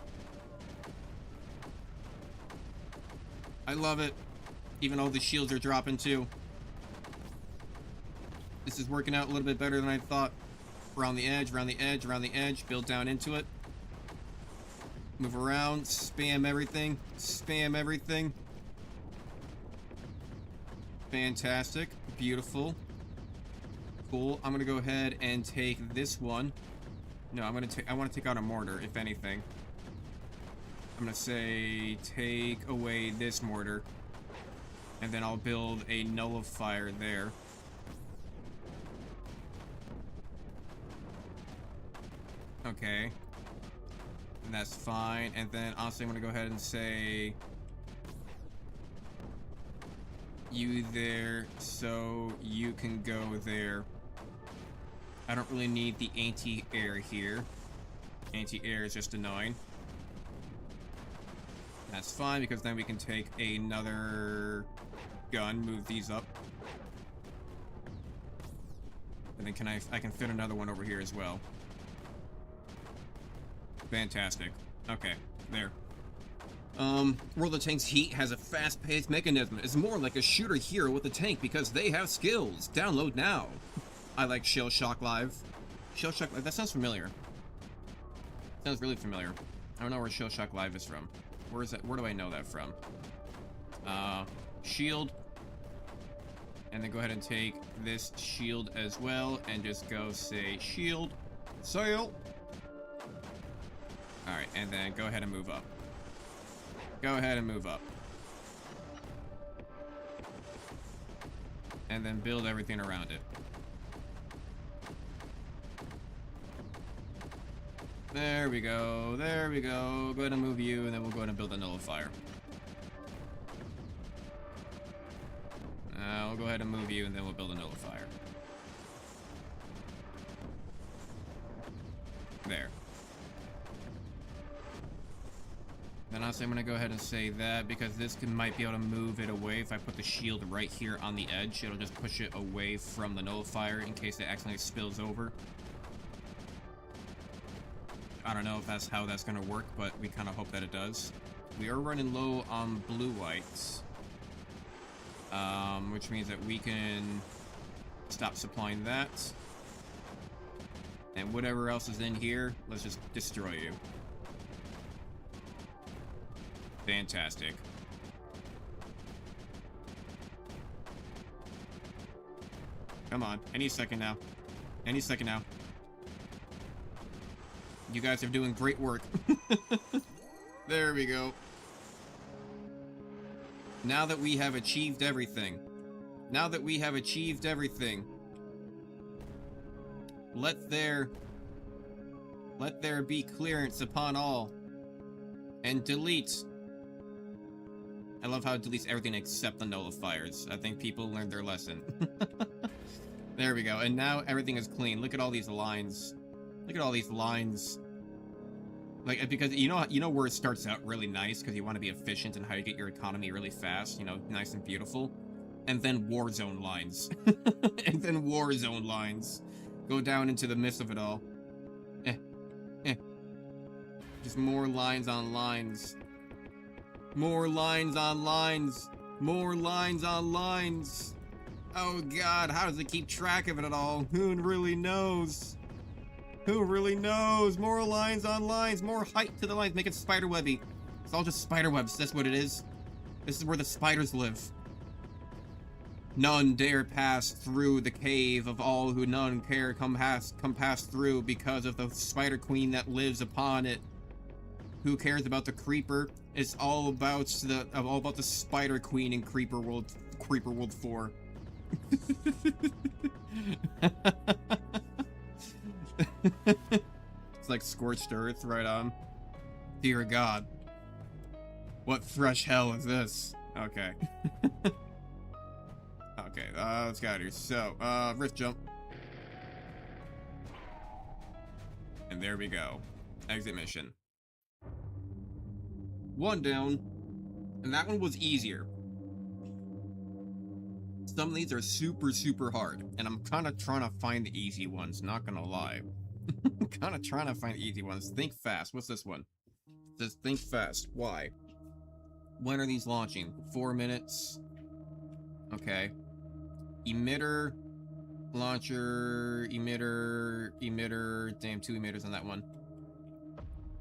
I love it. Even though the shields are dropping, too. This is working out a little bit better than I thought. Around the edge, around the edge, around the edge. Build down into it. Move around. Spam everything. Spam everything. Fantastic. Beautiful. Cool. I'm gonna go ahead and take this one. No, I want to take out a mortar, if anything. I'm gonna say take away this mortar, and then I'll build a nullifier there. Okay. And that's fine. And then honestly, I'm gonna go ahead and say you there, so you can go there. I don't really need the anti-air here. Anti-air is just annoying. That's fine, because then we can take another gun, move these up. And then I can fit another one over here as well. Fantastic. Okay, there. World of Tanks Heat has a fast-paced mechanism. It's more like a shooter hero with a tank because they have skills. Download now. I like Shell Shock Live. Shell Shock Live, that sounds familiar. Sounds really familiar. I don't know where Shell Shock Live is from. Where is that? Where do I know that from? Shield. And then go ahead and take this shield as well and just go say shield. Sail. Alright, and then go ahead and move up. Go ahead and move up. And then build everything around it. There we go. There we go. Go ahead and move you, and then we'll go ahead and build a nullifier. We'll go ahead and move you, and then we'll build a nullifier. There. Then honestly, I'm going to go ahead and say that, because this might be able to move it away. If I put the shield right here on the edge, it'll just push it away from the nullifier in case it accidentally spills over. I don't know if that's how that's going to work, but we kind of hope that it does. We are running low on blue whites, which means that we can stop supplying that. And whatever else is in here, let's just destroy you. Fantastic. Come on, any second now. Any second now. You guys are doing great work. There we go. Now that we have achieved everything. Now that we have achieved everything. Let there be clearance upon all. And delete. I love how it deletes everything except the nullifiers. I think people learned their lesson. There we go. And now everything is clean. Look at all these lines. Look at all these lines. Like, because you know where it starts out really nice, because you want to be efficient in how you get your economy really fast, you know, nice and beautiful. And then war zone lines. And then war zone lines. Go down into the midst of it all. Just more lines on lines. More lines on lines. More lines on lines. Oh god, how does it keep track of it at all? Who really knows? Who really knows? More lines on lines. More height to the lines. Make it spiderwebby. It's all just spiderwebs. That's what it is. This is where the spiders live. None dare pass through the cave of all who none care come pass through because of the Spider Queen that lives upon it. Who cares about the creeper? It's all about the Spider Queen in Creeper World 4. It's like scorched earth, right on. Dear God. What fresh hell is this? Okay. Okay, let's get out of here. So, rift jump. And there we go. Exit mission. One down. And that one was easier. Some of these are super, super hard. And I'm kind of trying to find the easy ones, not gonna lie. I'm kind of trying to find the easy ones. Think fast. What's this one? It says think fast. Why? When are these launching? 4 minutes. Okay. Emitter. Launcher. Emitter. Damn, 2 emitters on that one.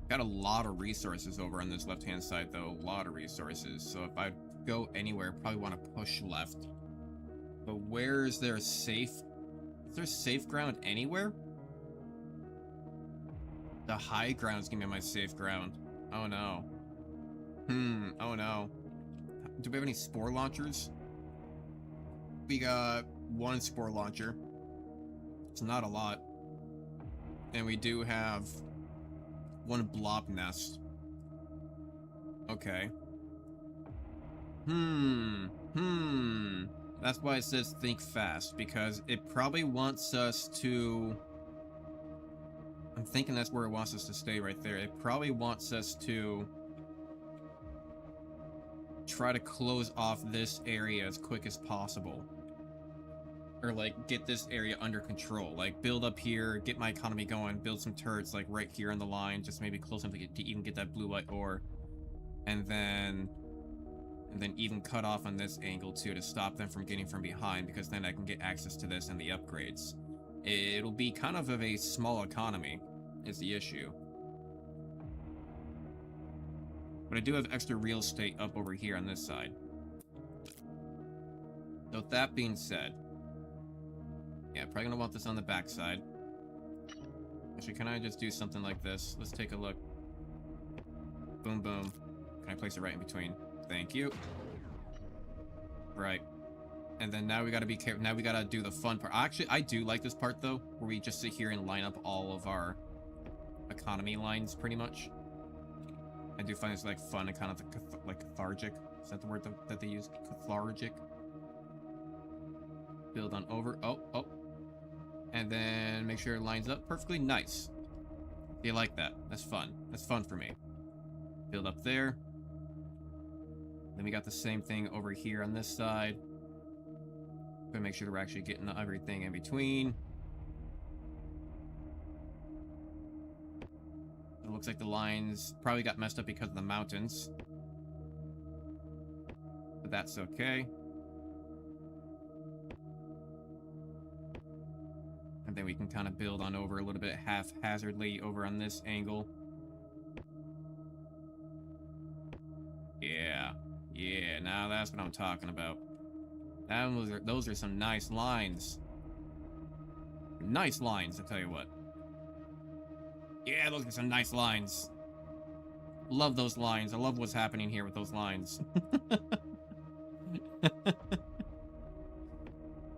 Got a lot of resources over on this left-hand side, though. A lot of resources. So if I go anywhere, I probably want to push left. But where is there a safe? Is there safe ground anywhere? The high ground is gonna be my safe ground. Oh no. Oh no. Do we have any spore launchers? We got 1 spore launcher. It's not a lot. And we do have 1 blob nest. Okay. That's why it says think fast, because it probably wants us to... I'm thinking that's where it wants us to stay right there. It probably wants us to try to close off this area as quick as possible. Or, like, get this area under control. Like, build up here, get my economy going, build some turrets, like, right here on the line, just maybe close enough to even get that blue white ore. And then even cut off on this angle, too, to stop them from getting from behind, because then I can get access to this and the upgrades. It'll be kind of a small economy, is the issue. But I do have extra real estate up over here on this side. So with that being said, yeah, probably gonna want this on the back side. Actually, can I just do something like this? Let's take a look. Boom, boom. Can I place it right in between? Thank you. Right. And then now we gotta be careful. Now we gotta do the fun part. Actually, I do like this part, though, where we just sit here and line up all of our economy lines, pretty much. I do find this, like, fun and kind of, like, cathartic. Is that the word that they use? Cathartic. Build on over. Oh. And then make sure it lines up perfectly. Nice. You like that. That's fun. That's fun for me. Build up there. Then we got the same thing over here on this side. Gonna make sure that we're actually getting everything in between. It looks like the lines probably got messed up because of the mountains. But that's okay. And then we can kind of build on over a little bit haphazardly over on this angle. Yeah, now that's what I'm talking about. Those are some nice lines. Nice lines, I'll tell you what. Yeah, those are some nice lines. Love those lines. I love what's happening here with those lines.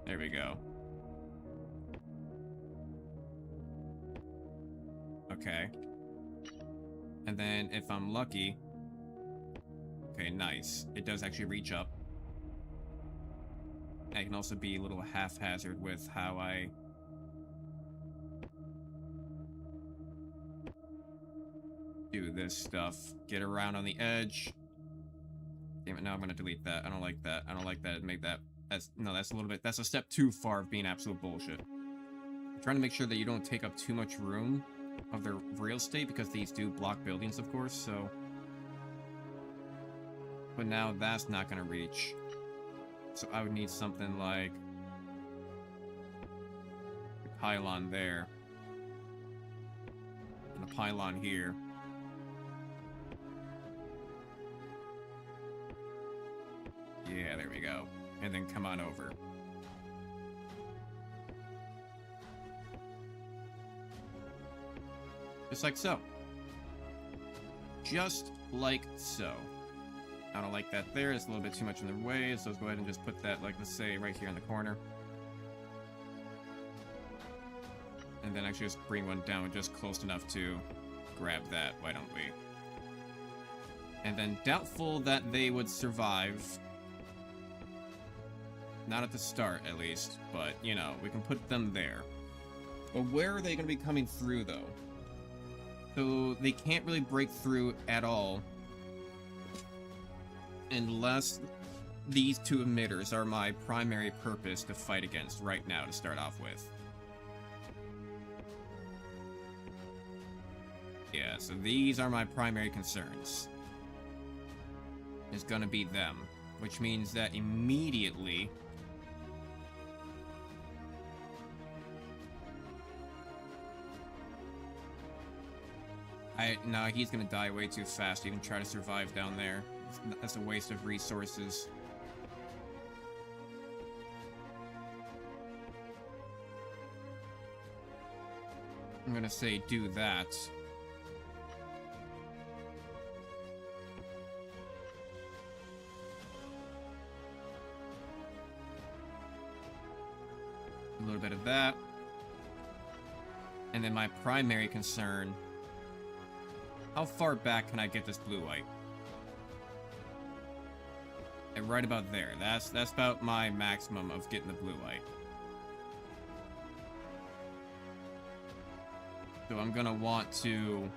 There we go. Okay. And then if I'm lucky... Okay, nice. It does actually reach up. I can also be a little haphazard with how I... do this stuff. Get around on the edge. Damn it, now I'm gonna delete that. I don't like that. I don't like that. Make that... That's a little bit... That's a step too far of being absolute bullshit. I'm trying to make sure that you don't take up too much room of their real estate, because these do block buildings, of course, so... But now that's not gonna reach. So I would need something like... a pylon there. And a pylon here. Yeah, there we go. And then come on over. Just like so. Just like so. I don't like that there. It's a little bit too much in their way, so let's go ahead and just put that, like, let's say, right here in the corner. And then actually just bring one down just close enough to grab that. Why don't we? And then doubtful that they would survive. Not at the start, at least. But, you know, we can put them there. But where are they going to be coming through, though? So they can't really break through at all. Unless these two emitters are my primary purpose to fight against right now to start off with. Yeah, so these are my primary concerns. It's gonna be them. Which means that immediately... No, he's gonna die way too fast to even try to survive down there. That's a waste of resources. I'm gonna say do that. A little bit of that. And then my primary concern... How far back can I get this blue white? And right about there. That's about my maximum of getting the blue white. So I'm gonna want to...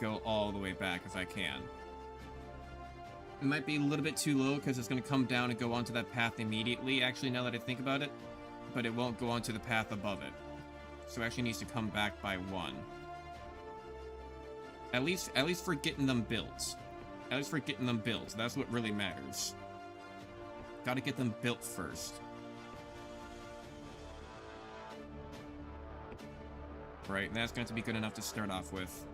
go all the way back if I can. It might be a little bit too low because it's gonna come down and go onto that path immediately, actually, now that I think about it. But it won't go onto the path above it. So it actually needs to come back by one. At least for getting them built. At least for getting them built. That's what really matters. Gotta get them built first. Right, and that's going to be good enough to start off with.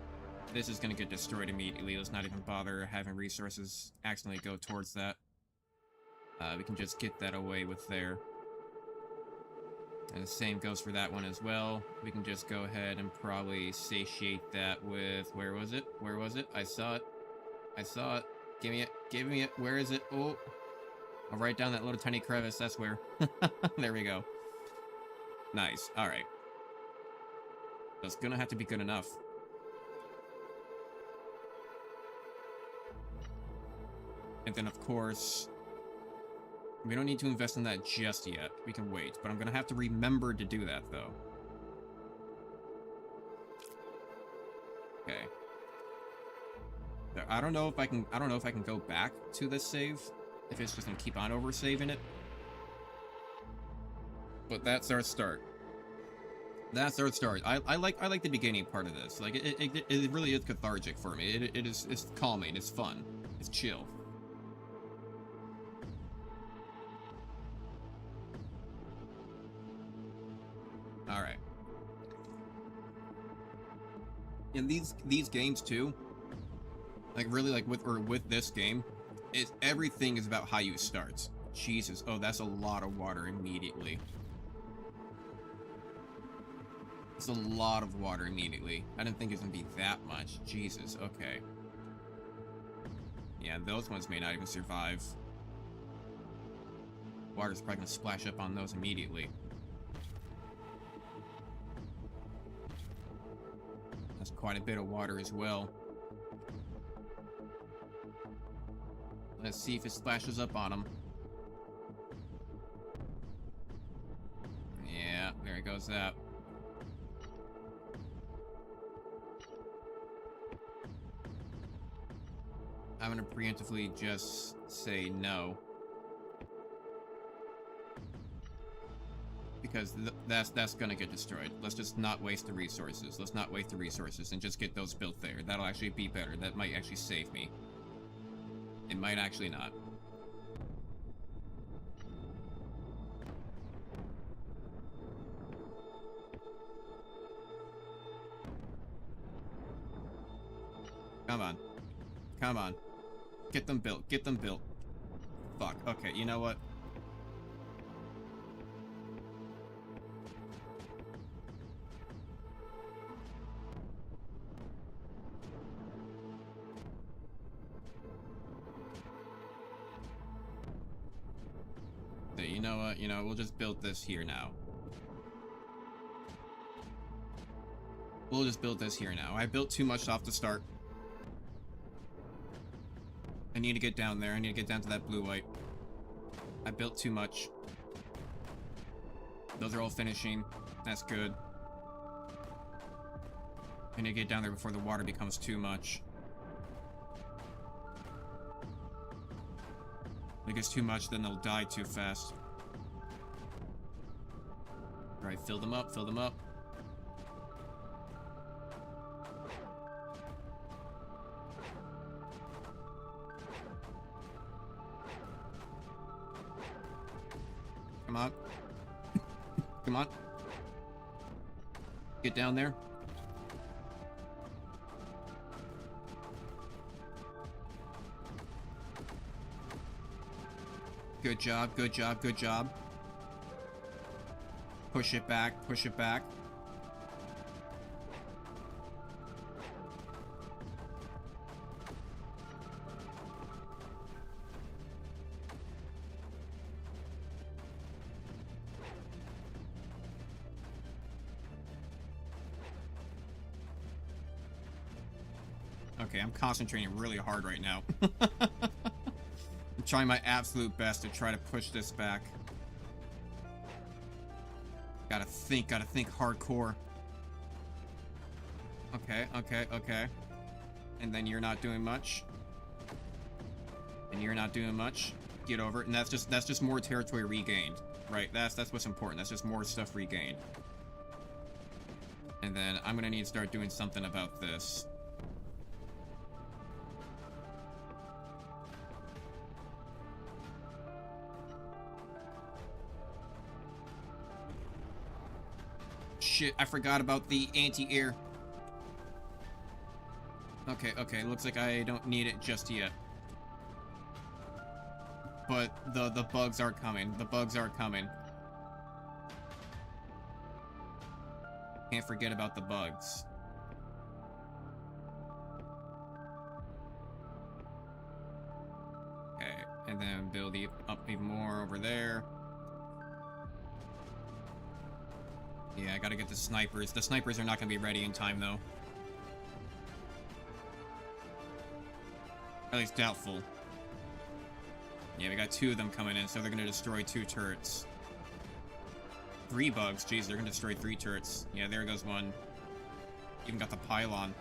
This is going to get destroyed immediately. Let's not even bother having resources accidentally go towards that. We can just get that away with there. And the same goes for that one as well. We can just go ahead and probably satiate that with... Where was it? Where was it? I saw it. I saw it. Give me it. Give me it. Where is it? Oh. I'll write down that little tiny crevice. That's where. There we go. Nice. Alright. That's gonna have to be good enough. And then, of course... We don't need to invest in that just yet. We can wait, but I'm gonna have to remember to do that, though. Okay. I don't know if I can go back to this save. If it's just gonna keep on over-saving it. But that's our start. That's our start. I like the beginning part of this. Like, it really is cathartic for me. It's calming, it's fun, it's chill. Alright. In these games too, like really like with this game, everything is about how you start. Jesus, oh, that's a lot of water immediately. It's a lot of water immediately. I didn't think it was gonna be that much. Jesus, okay. Yeah, those ones may not even survive. Water's probably gonna splash up on those immediately. That's quite a bit of water as well. Let's see if it splashes up on them. Yeah, there goes that. I'm gonna preemptively just say no. Because that's gonna get destroyed. Let's just not waste the resources. Let's not waste the resources and just get those built there. That'll actually be better. That might actually save me. It might actually not. Come on. Come on. Get them built. Get them built. Fuck. Okay, you know what? Hey, you know what? You know, we'll just build this here now. We'll just build this here now. I built too much off the start. I need to get down there. I need to get down to that blue-white. I built too much. Those are all finishing. That's good. I need to get down there before the water becomes too much. If it gets too much, then they'll die too fast. Alright, fill them up, fill them up. Come on. Come on. Get down there. Good job, good job, good job. Push it back, push it back. Okay, I'm concentrating really hard right now. I'm trying my absolute best to try to push this back. Gotta think hardcore. Okay, okay, okay. And then you're not doing much. And you're not doing much. Get over it. And that's just more territory regained. Right? That's what's important. That's just more stuff regained. And then I'm gonna need to start doing something about this. Shit, I forgot about the anti-air. Okay, okay, looks like I don't need it just yet. But the bugs are coming. The bugs are coming. Can't forget about the bugs. Okay, and then build up even more over there. Yeah, I gotta get the snipers. The snipers are not gonna be ready in time, though. At least doubtful. Yeah, we got 2 of them coming in, so they're gonna destroy 2 turrets. 3 bugs. Jeez, they're gonna destroy 3 turrets. Yeah, there goes one. Even got the pylon.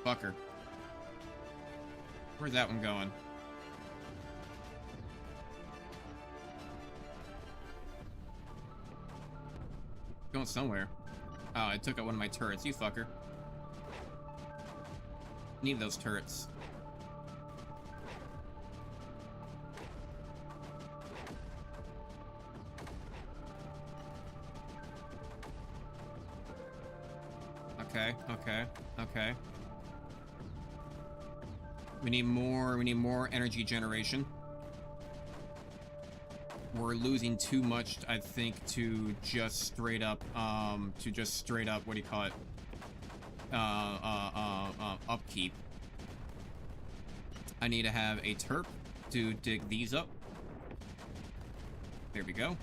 Fucker. Where's that one going? Going somewhere. Oh, I took out one of my turrets, you fucker. Need those turrets. Okay, okay, okay. We need more energy generation. We're losing too much, I think, to just straight up, what do you call it? Upkeep. I need to have a terp to dig these up. There we go.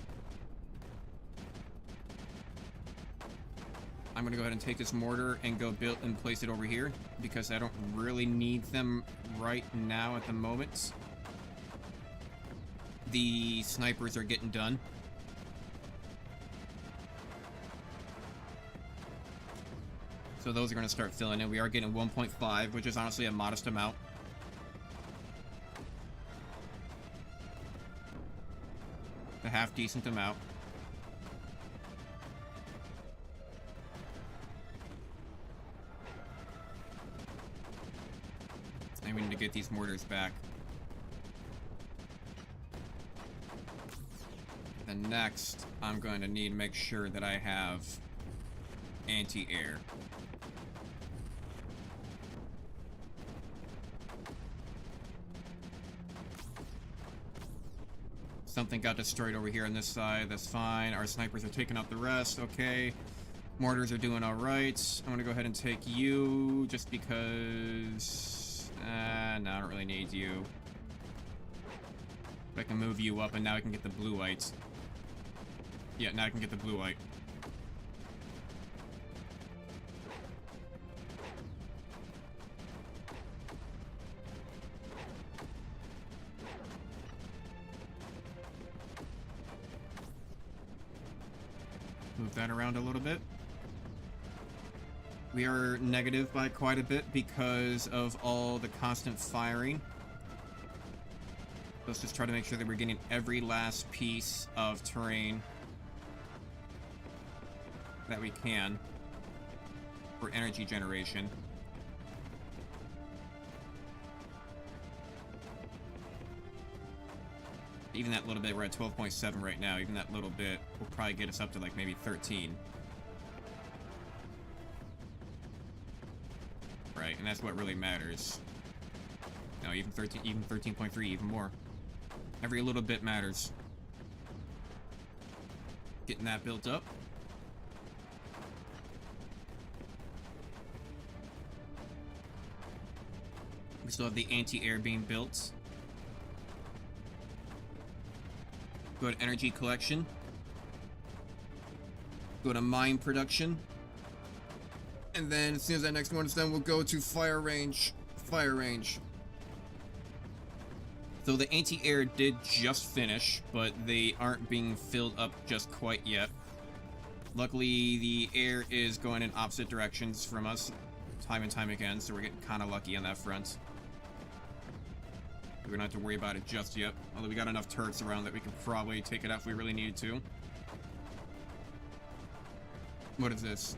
I'm gonna go ahead and take this mortar and go build and place it over here because I don't really need them right now at the moment. The snipers are getting done. So those are going to start filling in. We are getting 1.5, which is honestly a modest amount. A half-decent amount. And we need to get these mortars back. And next, I'm going to need to make sure that I have anti-air. Something got destroyed over here on this side. That's fine. Our snipers are taking out the rest. Okay. Mortars are doing alright. I'm gonna go ahead and take you just because... no, I don't really need you. I can move you up, and now I can get the blue lights. Yeah, now I can get the blue light. Move that around a little bit. We are negative by quite a bit because of all the constant firing. Let's just try to make sure that we're getting every last piece of terrain that we can for energy generation. Even that little bit, we're at 12.7 right now, even that little bit will probably get us up to like maybe 13. Right, and that's what really matters. No, even 13, even 13.3, even more. Every little bit matters. Getting that built up. We still have the anti-air being built. Go to energy collection. Go to mine production. And then as soon as that next one is done, we'll go to fire range. Fire range. So the anti-air did just finish, but they aren't being filled up just quite yet. Luckily, the air is going in opposite directions from us time and time again, so we're getting kind of lucky on that front. We don't have to worry about it just yet, although we got enough turrets around that we could probably take it out if we really needed to. What is this?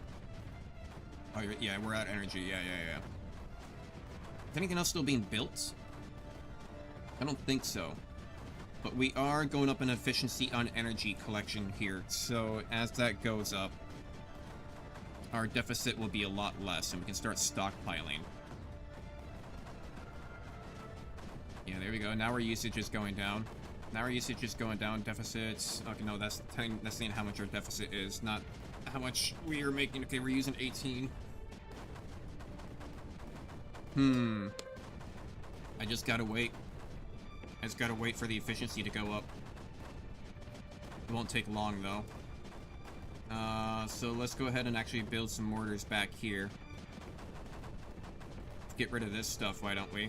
Oh, yeah, we're out of energy. Yeah. Is anything else still being built? I don't think so. But we are going up in efficiency on energy collection here, so as that goes up, our deficit will be a lot less, and we can start stockpiling. Yeah, there we go. Now our usage is going down. Deficits. Okay, no, that's saying how much our deficit is, not how much we are making. Okay, we're using 18. I just gotta wait. I just gotta wait for the efficiency to go up. It won't take long, though. So let's go ahead and actually build some mortars back here. Get rid of this stuff, why don't we?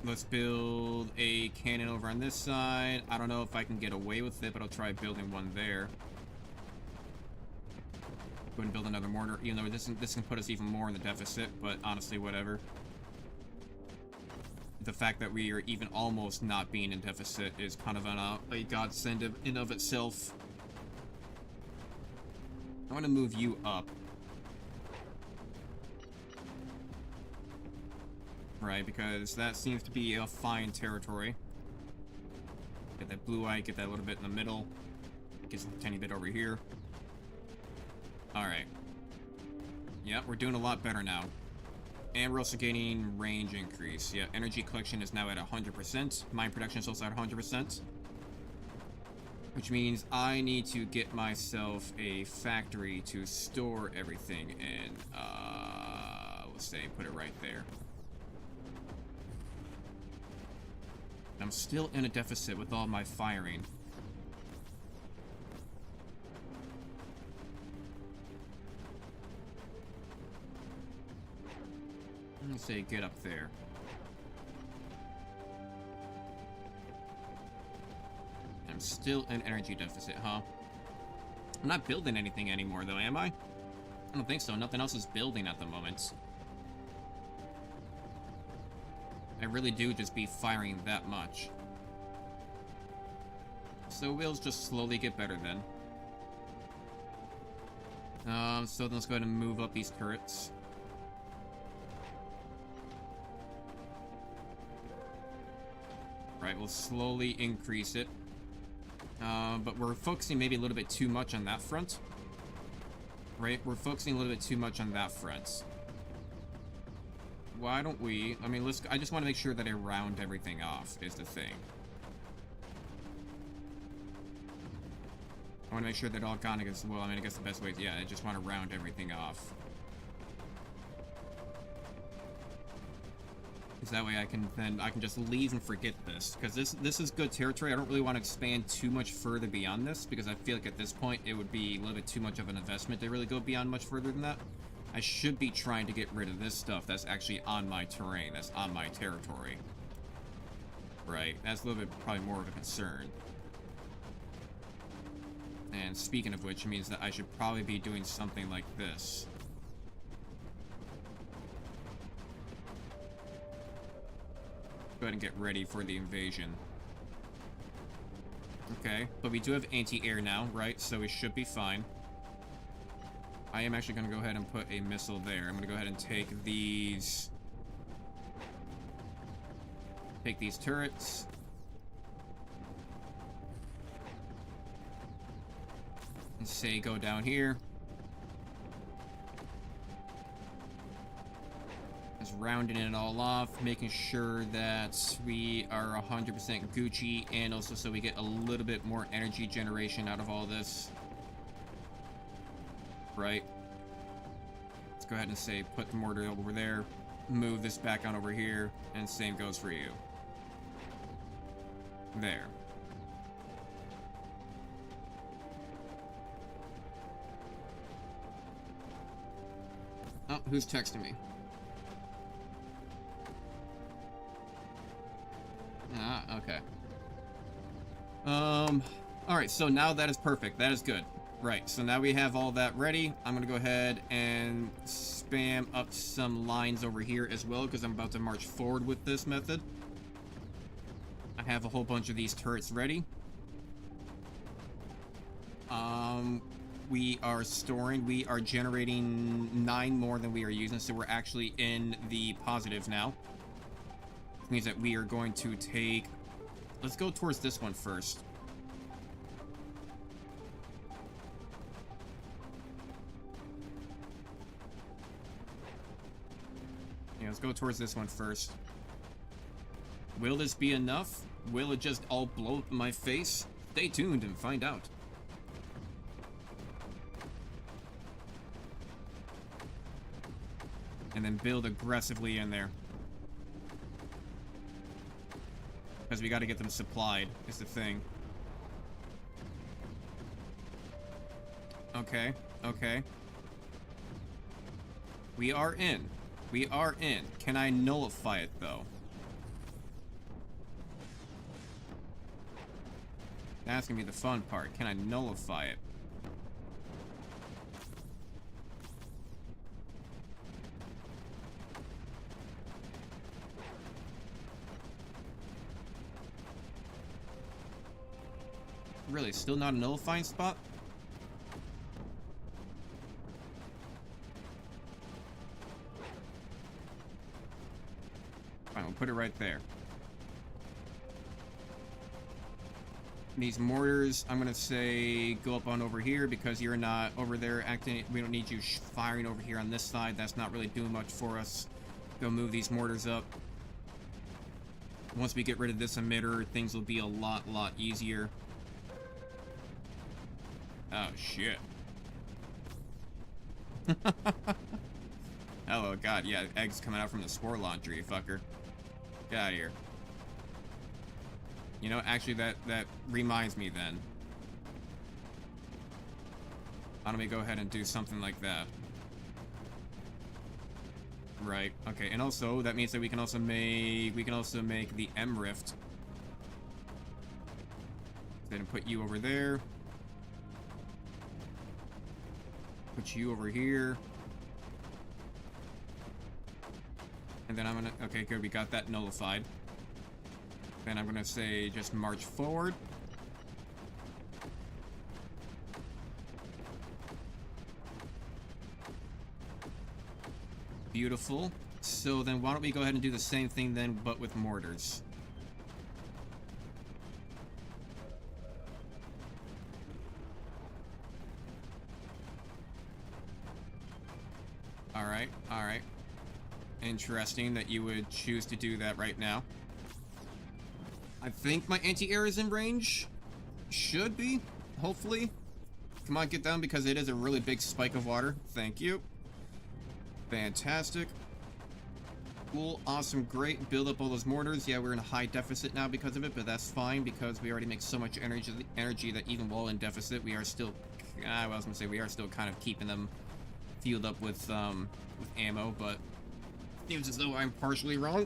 Let's build a cannon over on this side. I don't know if I can get away with it, but I'll try building one there. Go ahead and build another mortar, even though this can put us even more in the deficit, but honestly, whatever. The fact that we are even almost not being in deficit is kind of a godsend in of itself. I want to move you up. Right, because that seems to be a fine territory. Get that blue eye, get that little bit in the middle. Get a tiny bit over here. Alright. Yeah, we're doing a lot better now. And we're also gaining range increase. Yeah, energy collection is now at 100%. Mine production is also at 100%. Which means I need to get myself a factory to store everything in. Let's say, put it right there. I'm still in a deficit with all my firing. Let's say get up there. I'm still in energy deficit, huh? I'm not building anything anymore, though, am I? I don't think so. Nothing else is building at the moment. I really do just be firing that much. So we'll just slowly get better then. So then let's go ahead and move up these turrets. Right, we'll slowly increase it. But we're focusing maybe a little bit too much on that front. Right, we're focusing a little bit too much on that front. Why don't we... I mean, I just want to make sure that I round everything off, is the thing. I want to make sure that all gone as well. I mean, I guess the best way is... Yeah, I just want to round everything off. because that way I can just leave and forget this, because this is good territory. I don't really want to expand too much further beyond this, because I feel like at this point it would be a little bit too much of an investment to really go beyond much further than that. I should be trying to get rid of this stuff that's actually on my terrain, that's on my territory. Right, that's a little bit probably more of a concern. And speaking of which, it means that I should probably be doing something like this. Go ahead and get ready for the invasion. Okay, but we do have anti-air now, right? So we should be fine. I am actually going to go ahead and put a missile there. I'm going to go ahead and take these... Take these turrets. And say go down here. Just rounding it all off, making sure that we are 100% Gucci, and also so we get a little bit more energy generation out of all this. Right. Let's go ahead and say put the mortar over there, move this back on over here, and same goes for you. There. Oh, who's texting me? Ah, okay. Alright, so now that is perfect. That is good. Right, so now we have all that ready. I'm gonna go ahead and spam up some lines over here as well, because I'm about to march forward with this method. I have a whole bunch of these turrets ready. We are storing, we are generating 9 more than we are using, so we're actually in the positive now. Which means that we are going to take... Let's go towards this one first. Yeah, let's go towards this one first. Will this be enough? Will it just all blow up in my face? Stay tuned and find out. And then build aggressively in there. Because we got to get them supplied, is the thing. Okay, okay. We are in. We are in. Can I nullify it, though? That's gonna be the fun part. Can I nullify it? Really, still not a nullifying spot? Fine, we'll put it right there. These mortars, I'm gonna say go up on over here because you're not over there acting. We don't need you firing over here on this side. That's not really doing much for us. Go move these mortars up. Once we get rid of this emitter, things will be a lot easier. Oh, shit. Oh, God, yeah, eggs coming out from the spore launcher, you fucker. Get out of here. You know, actually, that reminds me then. Why don't we go ahead and do something like that? Right, okay, and also, that means that we can also make the M Rift. Then put you over there. Put you over here. And then I'm gonna... Okay, good, we got that nullified. Then I'm gonna say just march forward. Beautiful. So then why don't we go ahead and do the same thing then, but with mortars. Alright, alright. Interesting that you would choose to do that right now. I think my anti-air is in range. Should be, hopefully. Come on, get down because it is a really big spike of water. Thank you. Fantastic. Cool, awesome, great. Build up all those mortars. Yeah, we're in a high deficit now because of it, but that's fine because we already make so much energy that even while in deficit, we are still, I was gonna say, we are still kind of keeping them fueled up with ammo, but seems as though I'm partially wrong.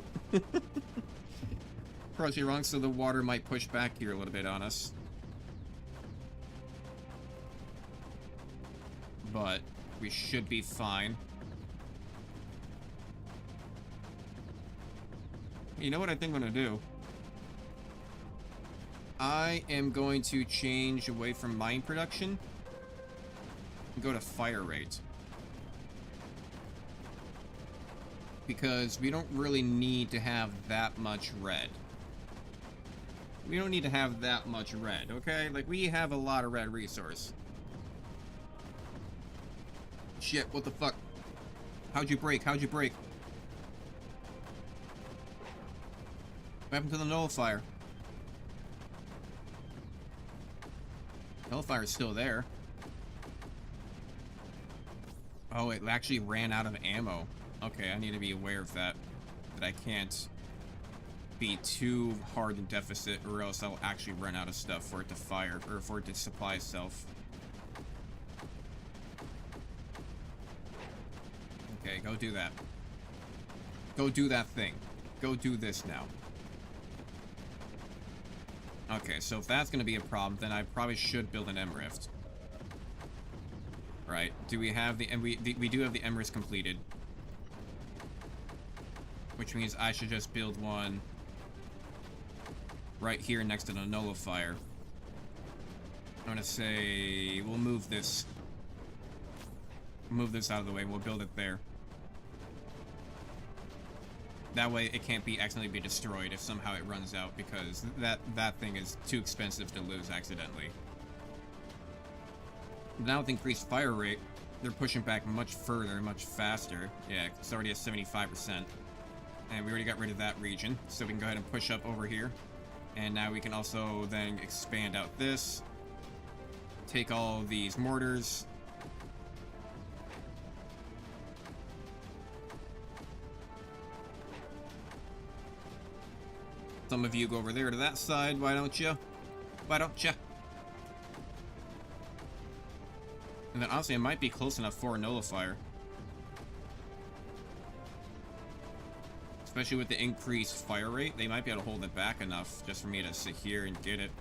Partially wrong, so the water might push back here a little bit on us. But we should be fine. You know what I think I'm going to do? I am going to change away from mine production and go to fire rate. Because we don't really need to have that much red. We don't need to have that much red, okay? Like, we have a lot of red resource. Shit, what the fuck? How'd you break? How'd you break? What happened to the nullifier? Nullifier's still there. Oh, it actually ran out of ammo. Okay, I need to be aware of that. That I can't be too hard in deficit, or else I'll actually run out of stuff for it to fire, or for it to supply itself. Okay, go do that. Go do that thing. Go do this now. Okay, so if that's going to be a problem, then I probably should build an M-Rift. Right, do we have the... And we do have the M-Rift completed. Which means I should just build one right here next to the nullifier. I'm going to say... We'll move this. Move this out of the way. We'll build it there. That way it can't be accidentally be destroyed if somehow it runs out, because that thing is too expensive to lose accidentally. Now with increased fire rate, they're pushing back much further, much faster. Yeah, it's already at 75%. And we already got rid of that region, so we can go ahead and push up over here. And now we can also then expand out this. Take all these mortars. Some of you go over there to that side, why don't you? Why don't you? And then honestly, it might be close enough for a nullifier. Especially with the increased fire rate, they might be able to hold it back enough just for me to sit here and get it.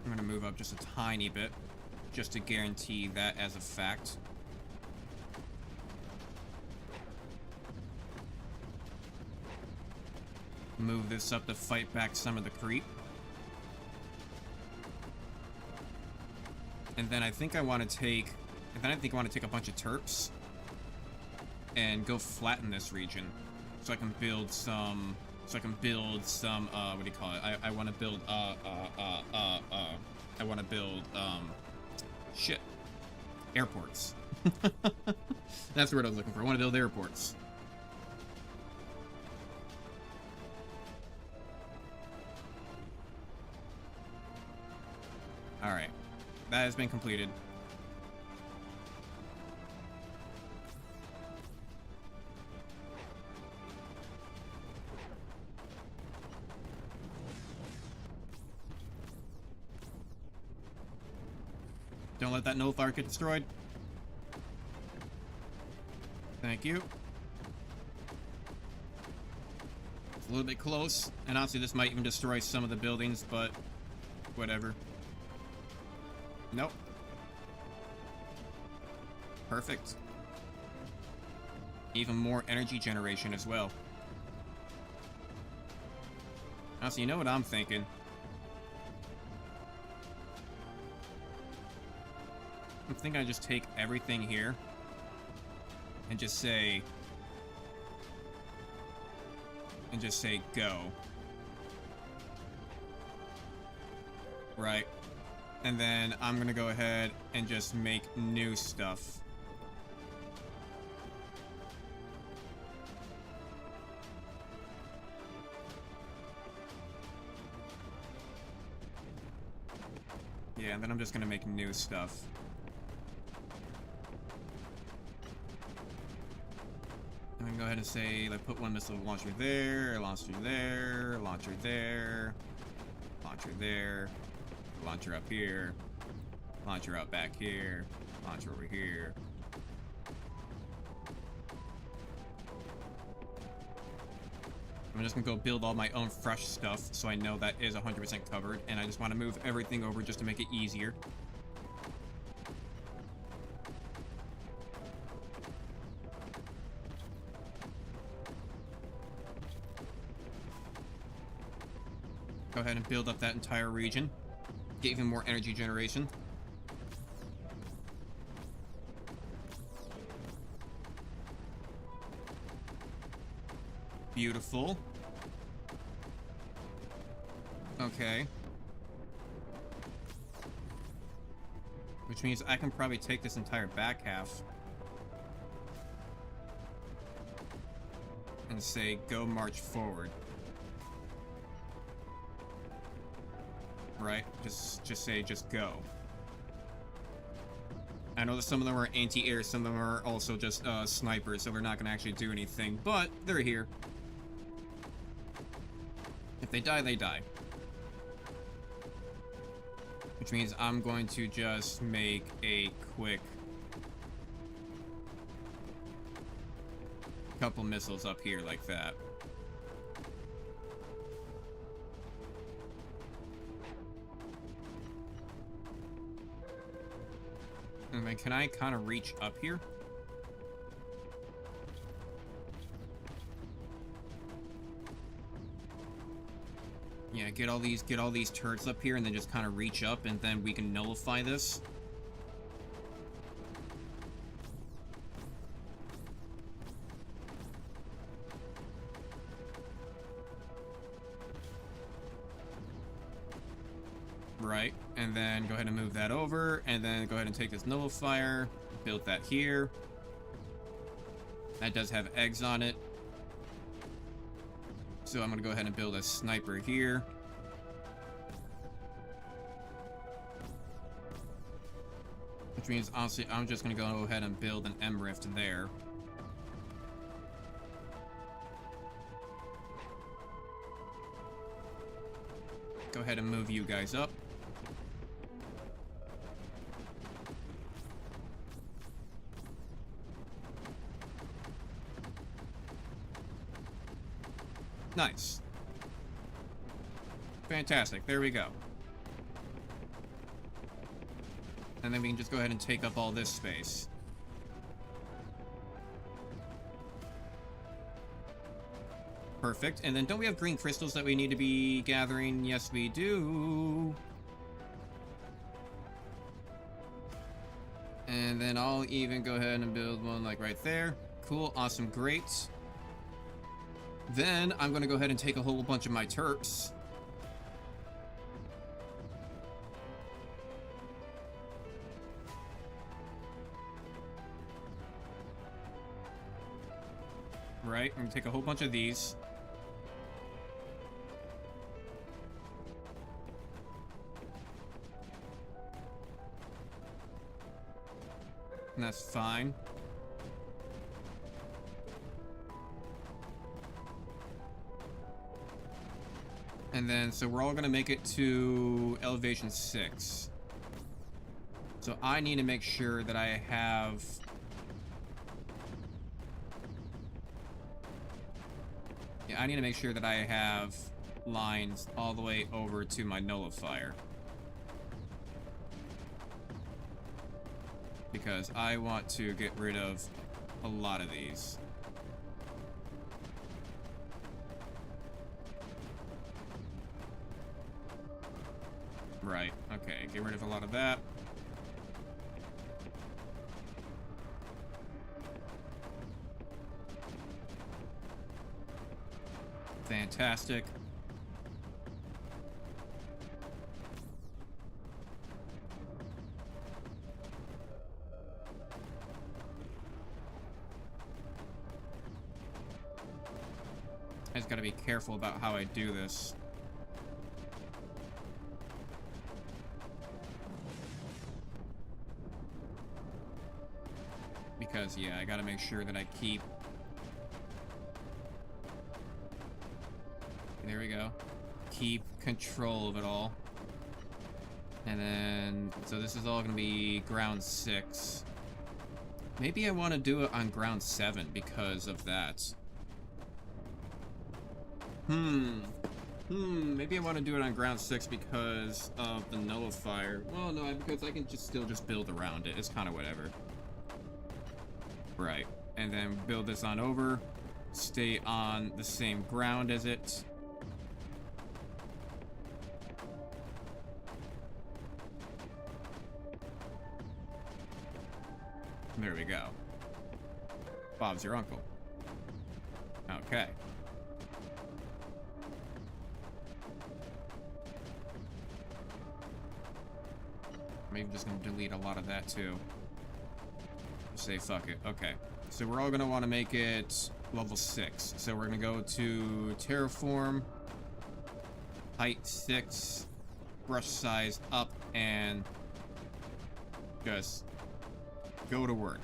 I'm gonna move up just a tiny bit, just to guarantee that as a fact. Move this up to fight back some of the creep. And then I think I want to take... And then I think I want to take a bunch of terps and go flatten this region, so I can build some... what do you call it? I want to build, I want to build, shit. Airports. That's the word I was looking for. I want to build airports. Alright. That has been completed. Don't let that nullifier get destroyed. Thank you. It's a little bit close, and honestly this might even destroy some of the buildings, but whatever. Nope. Perfect. Even more energy generation as well. Honestly, you know what I'm thinking? I'm thinking I just take everything here and just say go. Right. And then I'm gonna go ahead and just make new stuff. Yeah, and then I'm just gonna make new stuff. I'm gonna go ahead and say, like, put one missile launcher there, launcher there, launcher there, launcher there, launcher up here, launcher out back here, launcher over here. I'm just gonna go build all my own fresh stuff so I know that is 100% covered, and I just want to move everything over just to make it easier. Go ahead and build up that entire region. Get even more energy generation. Beautiful. Okay. Which means I can probably take this entire back half and say, go march forward. Right? Just say, just go. I know that some of them are anti-air, some of them are also just snipers, so they're not going to actually do anything, but they're here. If they die, they die. Which means I'm going to just make a quick couple missiles up here like that. And then can I kind of reach up here? Yeah, get all these turrets up here and then just kind of reach up and then we can nullify this. Right, and then go ahead and move that over, and then go ahead and take this nullifier, build that here. That does have eggs on it. So I'm gonna go ahead and build a sniper here. Which means, honestly, I'm just gonna go ahead and build an M-Rift there. Go ahead and move you guys up. Nice. Fantastic. There we go. And then we can just go ahead and take up all this space. Perfect. And then don't we have green crystals that we need to be gathering? Yes, we do. And then I'll even go ahead and build one like right there. Cool. Awesome. Great. Then I'm going to go ahead and take a whole bunch of my Terps. Right, I'm going to take a whole bunch of these. And that's fine. And then, so we're all going to make it to elevation 6. So I need to make sure that I have... Yeah, I need to make sure that I have lines all the way over to my nullifier. Because I want to get rid of a lot of these. Right, okay, get rid of a lot of that. Fantastic. I just gotta be careful about how I do this. because, yeah, I gotta make sure that I keep... There we go. Keep control of it all. And then, so this is all gonna be ground 6. Maybe I want to do it on ground 7 because of that. Maybe I want to do it on ground 6 because of the nullifier. Well, no, because I can still just build around it. It's kind of whatever. Right. And then build this on over. Stay on the same ground as it. There we go. Bob's your uncle. Okay. Maybe just gonna delete a lot of that too. Say fuck it. Okay. So we're all gonna want to make it level 6. So we're gonna go to terraform, height 6, brush size up, and just go to work.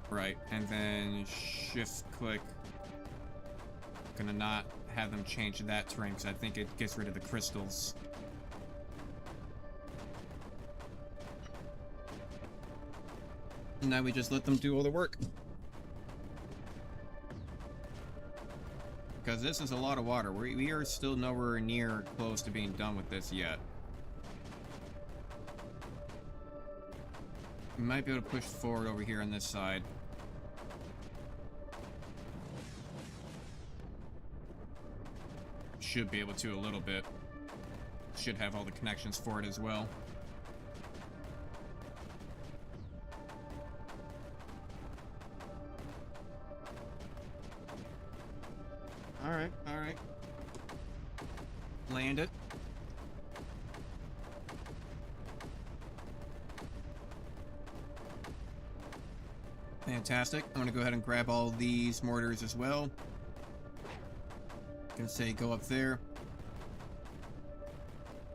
Right, and then shift click. Gonna not have them change that terrain because I think it gets rid of the crystals. And now we just let them do all the work. Because this is a lot of water. We are still nowhere near close to being done with this yet. We might be able to push forward over here on this side. Should be able to a little bit. Should have all the connections for it as well. Alright, alright. Land it. Fantastic. I'm gonna go ahead and grab all these mortars as well. Gonna say go up there.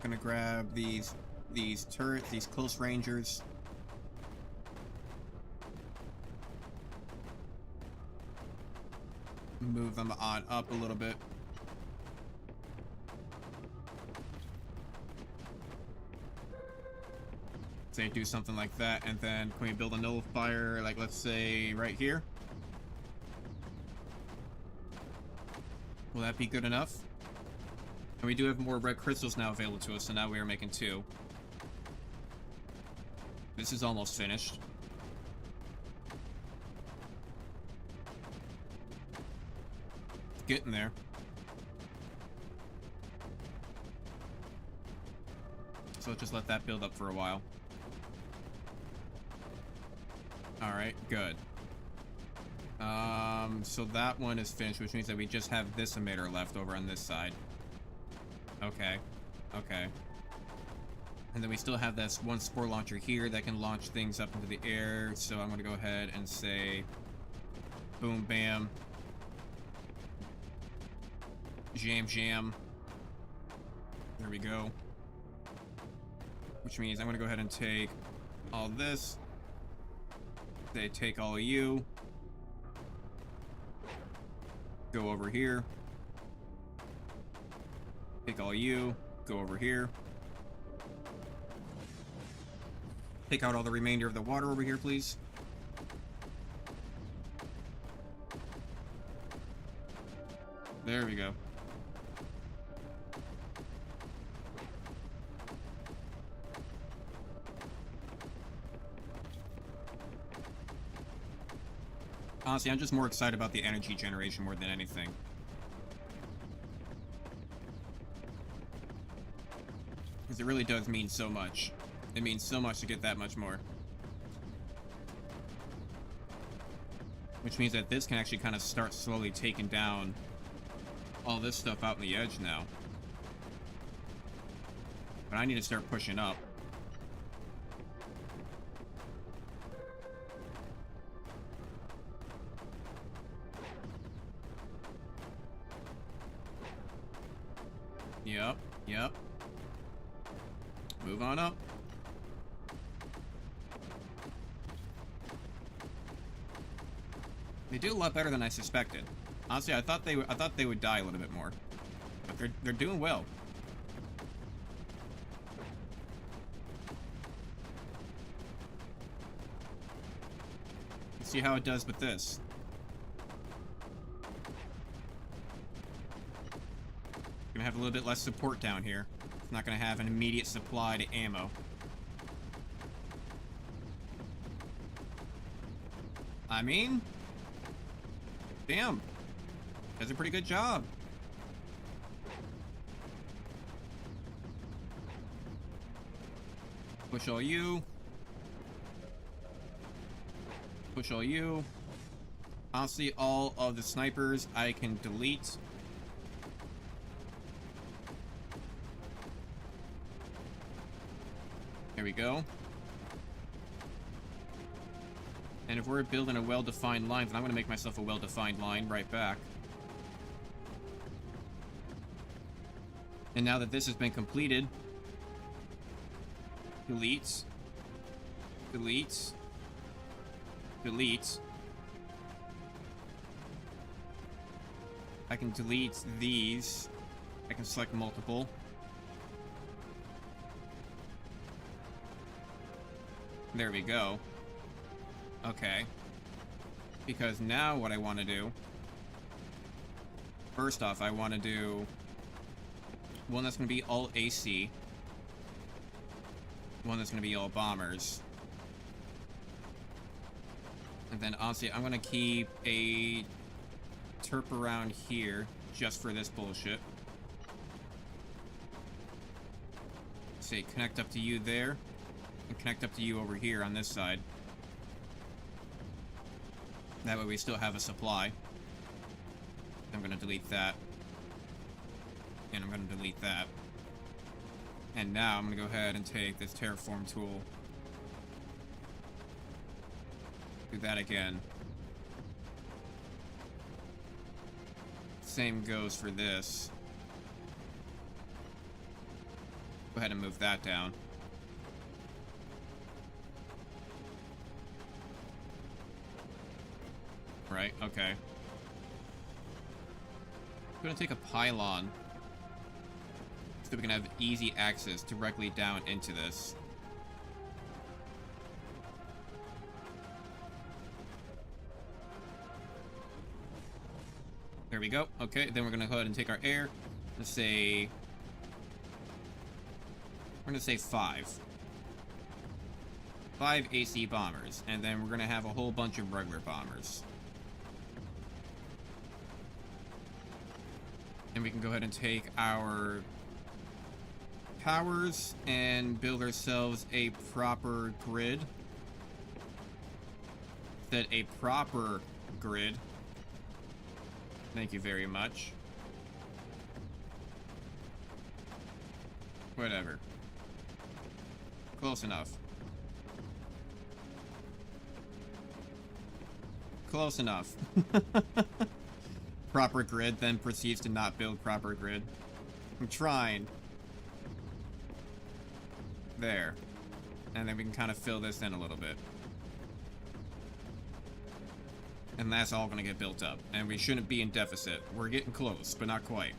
Gonna grab these turrets, these close rangers. Move them on up a little bit. Say do something like that, and then can we build a nullifier, like let's say right here? Will that be good enough? And we do have more red crystals now available to us, so now we are making 2. This is almost finished. Getting there. So just let that build up for a while. Alright, good. So that one is finished, which means that we just have this emitter left over on this side. Okay. Okay. And then we still have this one spore launcher here that can launch things up into the air, so I'm gonna go ahead and say boom, bam. Jam, jam. There we go. Which means I'm gonna go ahead and take all this. They take all of you. Go over here. Take all you. Go over here. Take out all the remainder of the water over here, please. There we go. Honestly, I'm just more excited about the energy generation more than anything. Because it really does mean so much. It means so much to get that much more. Which means that this can actually kind of start slowly taking down all this stuff out in the edge now. But I need to start pushing up. Yep, yep. Move on up. They do a lot better than I suspected. Honestly, I thought they would die a little bit more. But they're doing well. Let's see how it does with this. Gonna have a little bit less support down here. It's not gonna have an immediate supply to ammo. I mean, damn, does a pretty good job. Push all you. Push all you. Honestly, all of the snipers I can delete. There we go. And if we're building a well-defined line, then I'm going to make myself a well-defined line right back. And now that this has been completed, delete, delete, delete. I can delete these. I can select multiple. There we go. Okay. Because now what I want to do... First off, I want to do... one that's going to be all AC. One that's going to be all bombers. And then, honestly, I'm going to keep a terp around here just for this bullshit. Say, connect up to you there. And connect up to you over here on this side. That way we still have a supply. I'm going to delete that. And I'm going to delete that. And now I'm going to go ahead and take this terraform tool. Do that again. Same goes for this. Go ahead and move that down. Right, okay. I'm gonna take a pylon so we can have easy access directly down into this. There we go. Okay, then we're gonna go ahead and take our air. Let's say... we're gonna say 5. 5 AC bombers, and then we're gonna have a whole bunch of regular bombers. And we can go ahead and take our powers and build ourselves a proper grid. Set a proper grid. Thank you very much. Whatever. Close enough. Close enough. Proper grid, then proceeds to not build proper grid. I'm trying. There. And then we can kind of fill this in a little bit. And that's all going to get built up. And we shouldn't be in deficit. We're getting close, but not quite.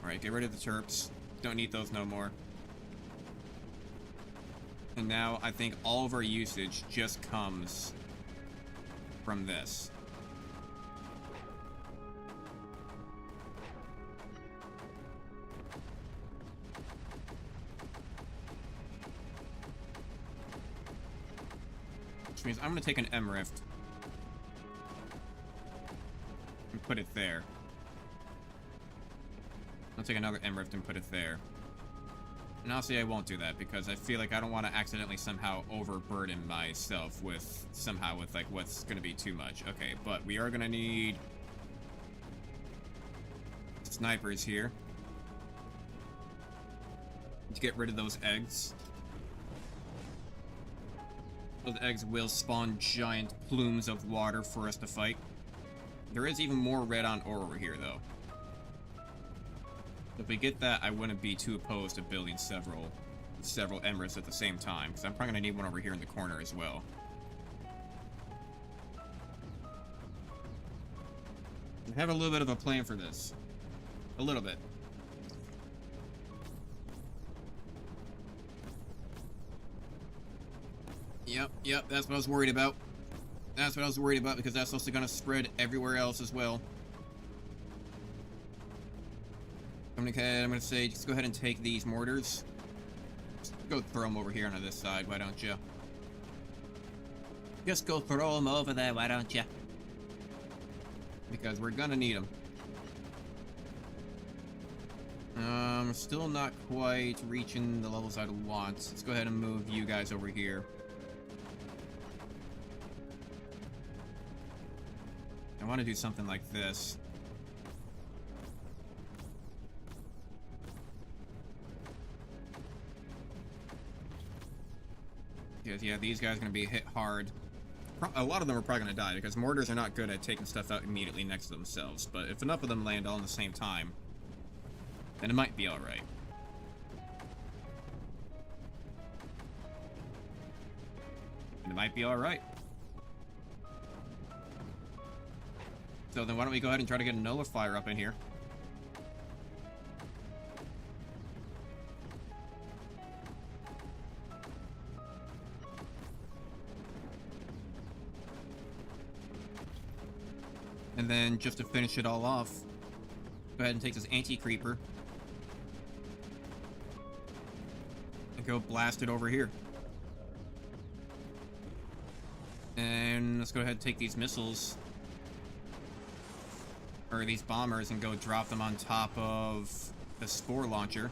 Alright, get rid of the terps. Don't need those no more. And now I think all of our usage just comes from this. Which means I'm going to take an M-Rift and put it there. I'll take another M-Rift and put it there. And honestly, I won't do that because I feel like I don't want to accidentally somehow overburden myself with like what's going to be too much. Okay, but we are going to need snipers here to get rid of those eggs. Those eggs will spawn giant plumes of water for us to fight. There is even more red on ore over here, though. If we get that, I wouldn't be too opposed to building several emeralds at the same time, because I'm probably going to need one over here in the corner as well. I have a little bit of a plan for this. A little bit. Yep, that's what I was worried about. That's what I was worried about, because that's also going to spread everywhere else as well. I'm gonna say, just go ahead and take these mortars. Just go throw them over here onto this side, why don't you? Just go throw them over there, why don't you? Because we're gonna need them. Still not quite reaching the levels I'd want. Let's go ahead and move you guys over here. I want to do something like this. Because, yeah, these guys are going to be hit hard. A lot of them are probably going to die, because mortars are not good at taking stuff out immediately next to themselves. But if enough of them land all at the same time, then it might be alright. It might be alright. So then why don't we go ahead and try to get a nullifier up in here. And then, just to finish it all off, go ahead and take this anti-creeper and go blast it over here. And let's go ahead and take these missiles, or these bombers, and go drop them on top of the spore launcher.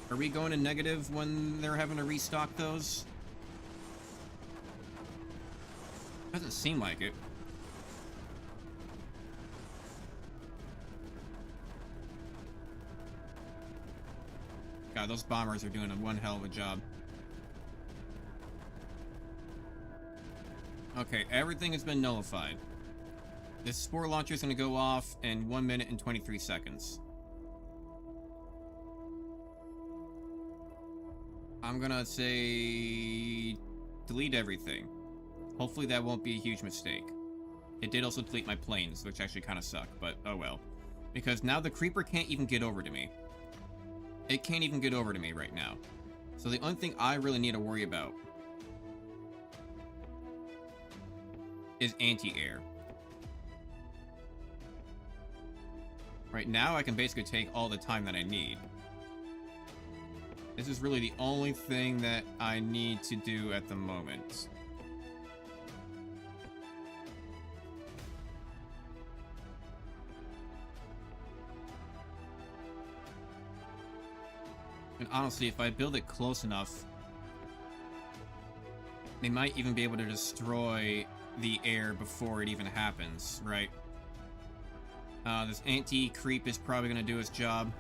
Are we going to negative when they're having to restock those? Doesn't seem like it. God, those bombers are doing one hell of a job. Okay, everything has been nullified. This spore launcher is going to go off in 1 minute and 23 seconds. I'm gonna say delete everything. Hopefully that won't be a huge mistake. It did also delete my planes, which actually kind of suck, but oh well. Because now the creeper can't even get over to me. It can't even get over to me right now. So the only thing I really need to worry about is anti-air. Right now I can basically take all the time that I need. This is really the only thing that I need to do at the moment. And honestly, if I build it close enough, they might even be able to destroy the air before it even happens, right? This anti-creep is probably going to do its job.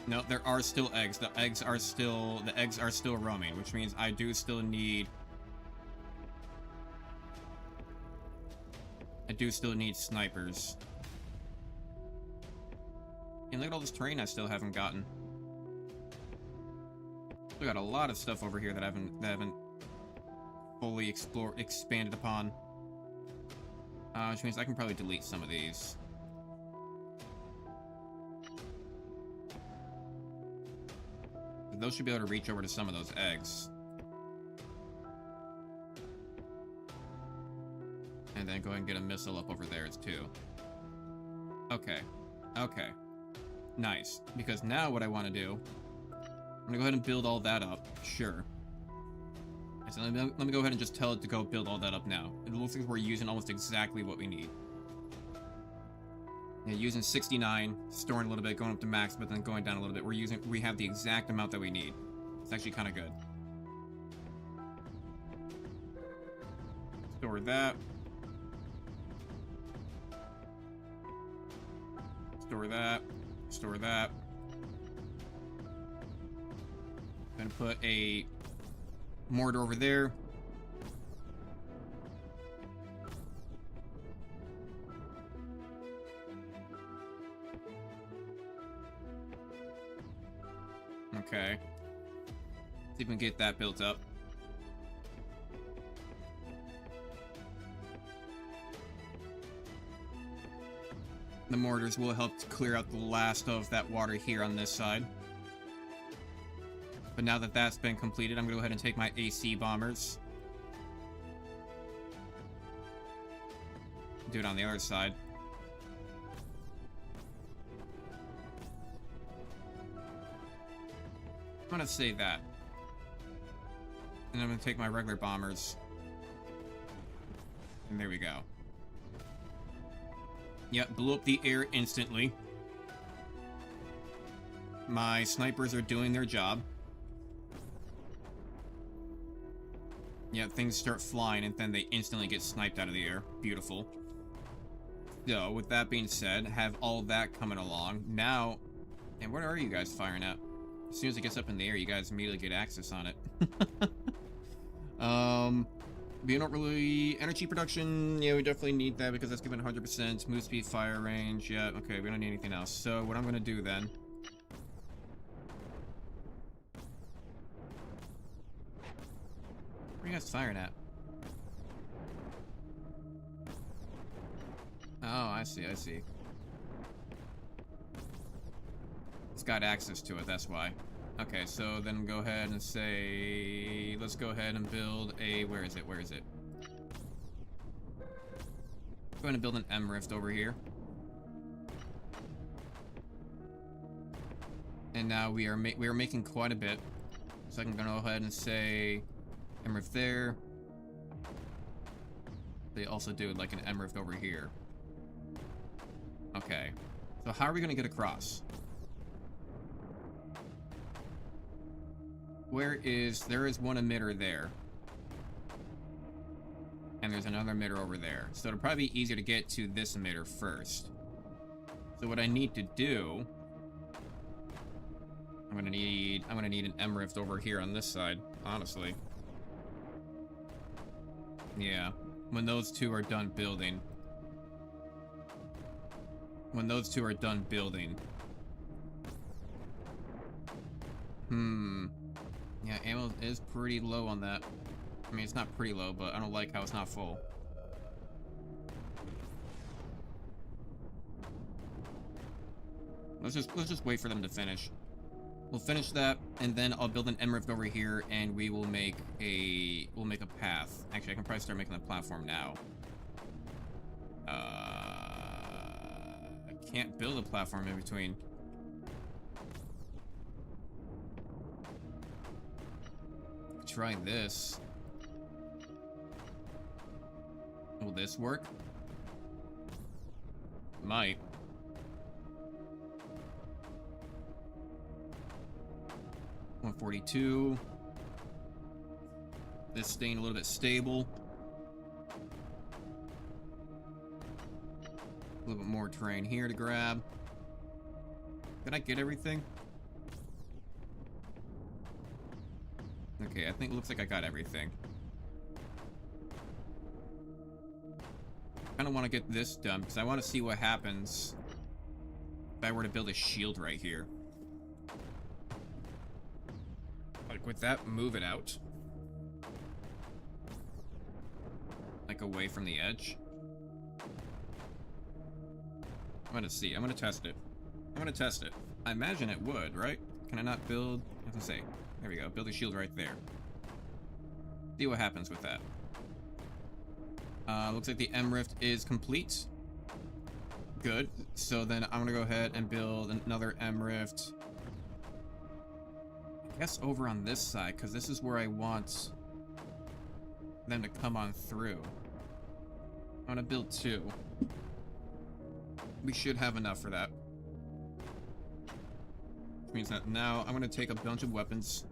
No, there are still eggs. The eggs are still roaming, which means I do still need... snipers. And look at all this terrain I still haven't gotten. We got a lot of stuff over here that I haven't fully expanded upon. Which means I can probably delete some of these. Those should be able to reach over to some of those eggs. And then go ahead and get a missile up over there too. Okay. Okay. Nice. Because now what I want to do... I'm going to go ahead and build all that up. Sure. So let me go ahead and just tell it to go build all that up now. It looks like we're using almost exactly what we need. Yeah, using 69, storing a little bit, going up to max, but then going down a little bit. We have the exact amount that we need. It's actually kind of good. Store that. Store that. Store that. Gonna put a mortar over there. Okay. See if we can get that built up. The mortars will help to clear out the last of that water here on this side. But now that that's been completed, I'm going to go ahead and take my AC bombers. Do it on the other side. I'm going to save that. And I'm going to take my regular bombers. And there we go. Yep, blew up the air instantly. My snipers are doing their job. Yeah, things start flying and then they instantly get sniped out of the air. Beautiful. So, with that being said, have all that coming along. Now, and what are you guys firing at? As soon as it gets up in the air, you guys immediately get access on it. We don't really... Energy production, yeah, we definitely need that because that's given 100%. Move speed, fire range, yeah, okay, we don't need anything else. So, what I'm gonna do then... What are you guys firing at? Oh, I see, I see. It's got access to it, that's why. Okay, so then go ahead and say... Let's go ahead and build a... Where is it? Where is it? I'm going to build an M rift over here. And now we are making quite a bit. So I can go ahead and say... M rift there. They also do like an M rift over here. Okay. So how are we going to get across? There is one emitter there. And there's another emitter over there. So it'll probably be easier to get to this emitter first. So what I need to do... I'm gonna need an M rift over here on this side, honestly. Yeah. When those two are done building. Yeah, ammo is pretty low on that. I mean, it's not pretty low, but I don't like how it's not full. Let's just wait for them to finish. We'll finish that, and then I'll build an M rift over here, and we'll make a path. Actually, I can probably start making the platform now. I can't build a platform in between. Try this. Will this work? Might. $142. This staying a little bit stable. A little bit more terrain here to grab. Did I get everything? Okay, I think it looks like I got everything. I kind of want to get this done because I want to see what happens if I were to build a shield right here. Like with that, move it out. Like away from the edge. I'm gonna see. I'm gonna test it. I imagine it would, right? Can I not build? I have to say. There we go. Build a shield right there. See what happens with that. Looks like the M rift is complete. Good. So then I'm gonna go ahead and build another M rift. I guess over on this side, because this is where I want them to come on through. I'm gonna build two. We should have enough for that. Which means that now I'm gonna take a bunch of weapons.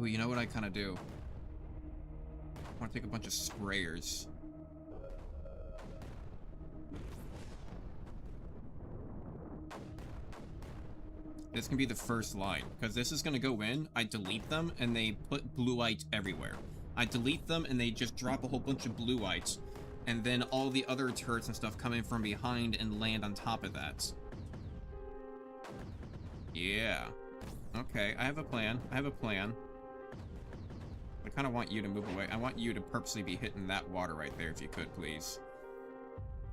Ooh, you know what I kind of do? I want to take a bunch of sprayers. This can be the first line, because this is going to go in, I delete them, and they put bluite everywhere. I delete them, and they just drop a whole bunch of bluites, and then all the other turrets and stuff come in from behind and land on top of that. Yeah. Okay, I have a plan. I have a plan. I kind of want you to move away. I want you to purposely be hitting that water right there, if you could, please.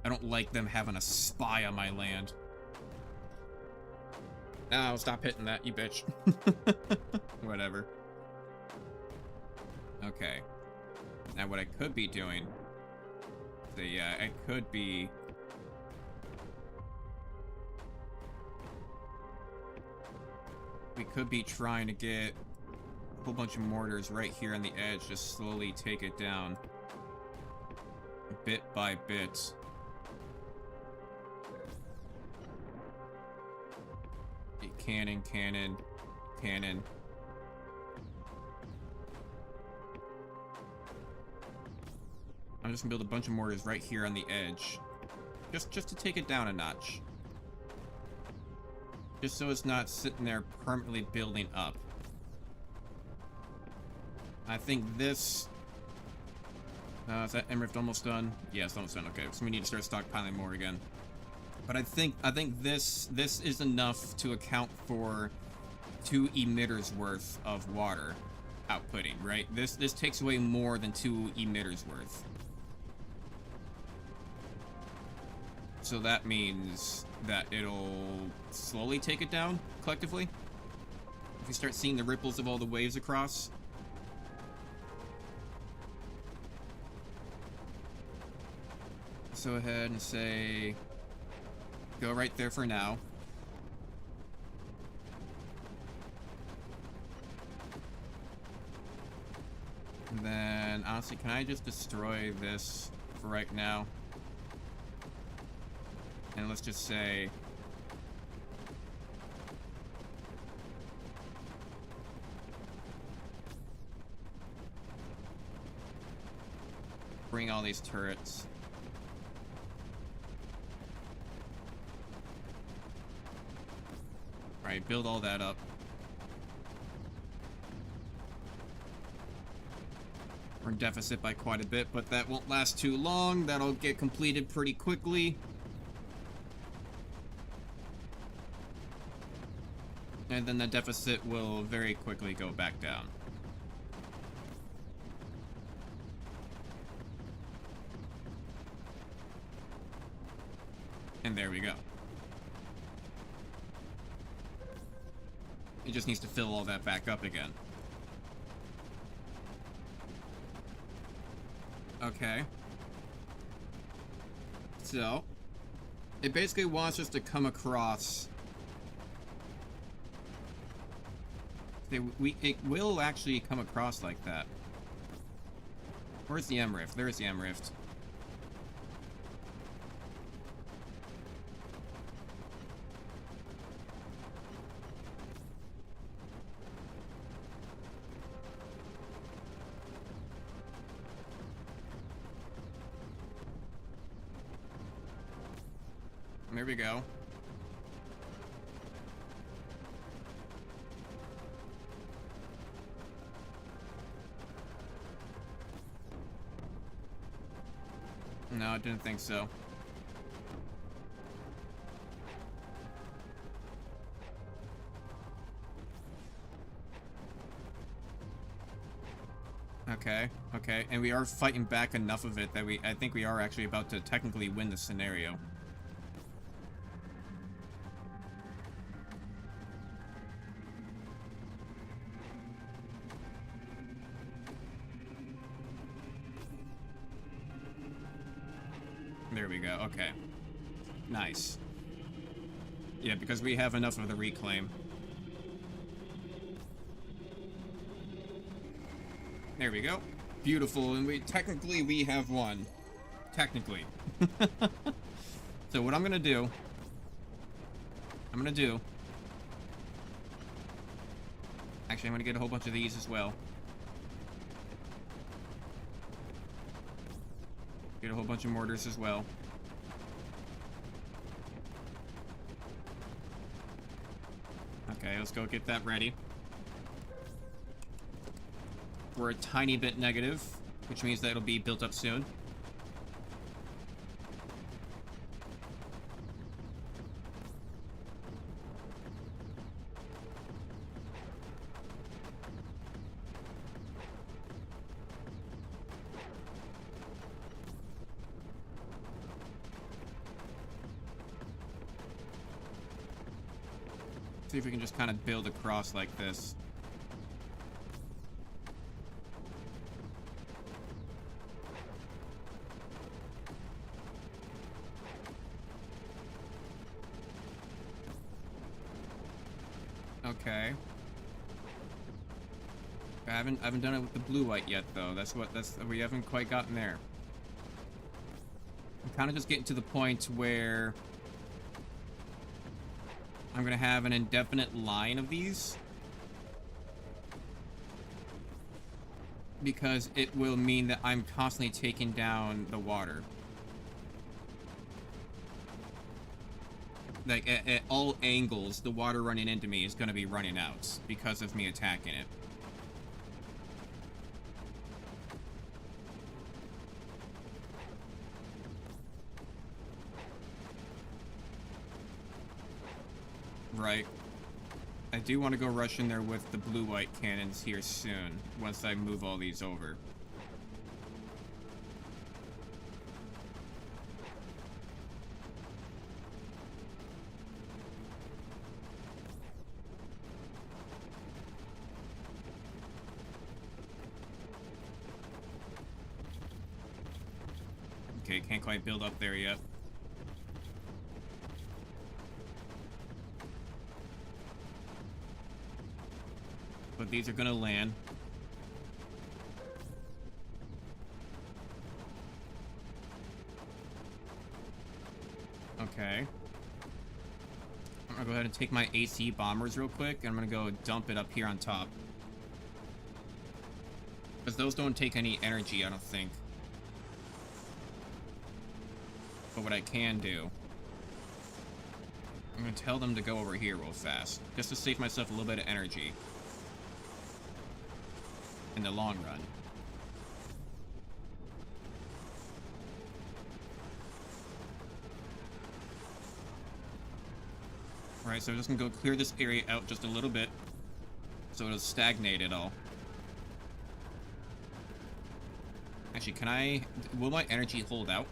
I don't like them having a spy on my land. Oh, stop hitting that, you bitch. Whatever. Okay. Now what I could be doing... So yeah, I could be... We could be trying to get a whole bunch of mortars right here on the edge, just slowly take it down. Bit by bit. Cannon, cannon, cannon. I'm just gonna build a bunch of mortars right here on the edge. Just to take it down a notch. Just so it's not sitting there permanently building up. I think this... is that Emrift almost done? Yeah, it's almost done. Okay, so we need to start stockpiling more again. But I think this is enough to account for 2 emitters worth of water outputting, right? This takes away more than 2 emitters worth. So that means that it'll slowly take it down collectively. If you start seeing the ripples of all the waves across. Let's go ahead and say... Go right there for now. And then, honestly, can I just destroy this for right now? And let's just say... Bring all these turrets. Alright, build all that up. We're in deficit by quite a bit, but that won't last too long. That'll get completed pretty quickly. And then the deficit will very quickly go back down. And there we go. It just needs to fill all that back up again. Okay. So, it basically wants us to come across... It will actually come across like that. Where's the M-Rift? There's the M-Rift. There we go. No, I didn't think so. Okay, okay, and we are fighting back enough of it that I think we are actually about to technically win the scenario. There we go, okay. Nice. Yeah, because we have enough of the reclaim. There we go. Beautiful, and we have won. Technically. So what I'm gonna do... Actually, I'm gonna get a whole bunch of these as well. Get a whole bunch of mortars as well. Okay, let's go get that ready. We're a tiny bit negative, which means that it'll be built up soon. See if we can just kind of build across like this. Okay. I haven't done it with the blue white yet though. We haven't quite gotten there. I'm kind of just getting to the point where I'm gonna have an indefinite line of these, because it will mean that I'm constantly taking down the water. Like, at all angles, the water running into me is gonna be running out because of me attacking it. Right. I do want to go rush in there with the blue-white cannons here soon, once I move all these over. Okay, can't quite build up there yet. But these are gonna land. Okay. I'm gonna go ahead and take my AC bombers real quick, and I'm gonna go dump it up here on top. Because those don't take any energy, I don't think. But what I can do, I'm gonna tell them to go over here real fast, just to save myself a little bit of energy in the long run. Alright, so I'm just gonna go clear this area out just a little bit, so it'll stagnate it all. Actually, will my energy hold out?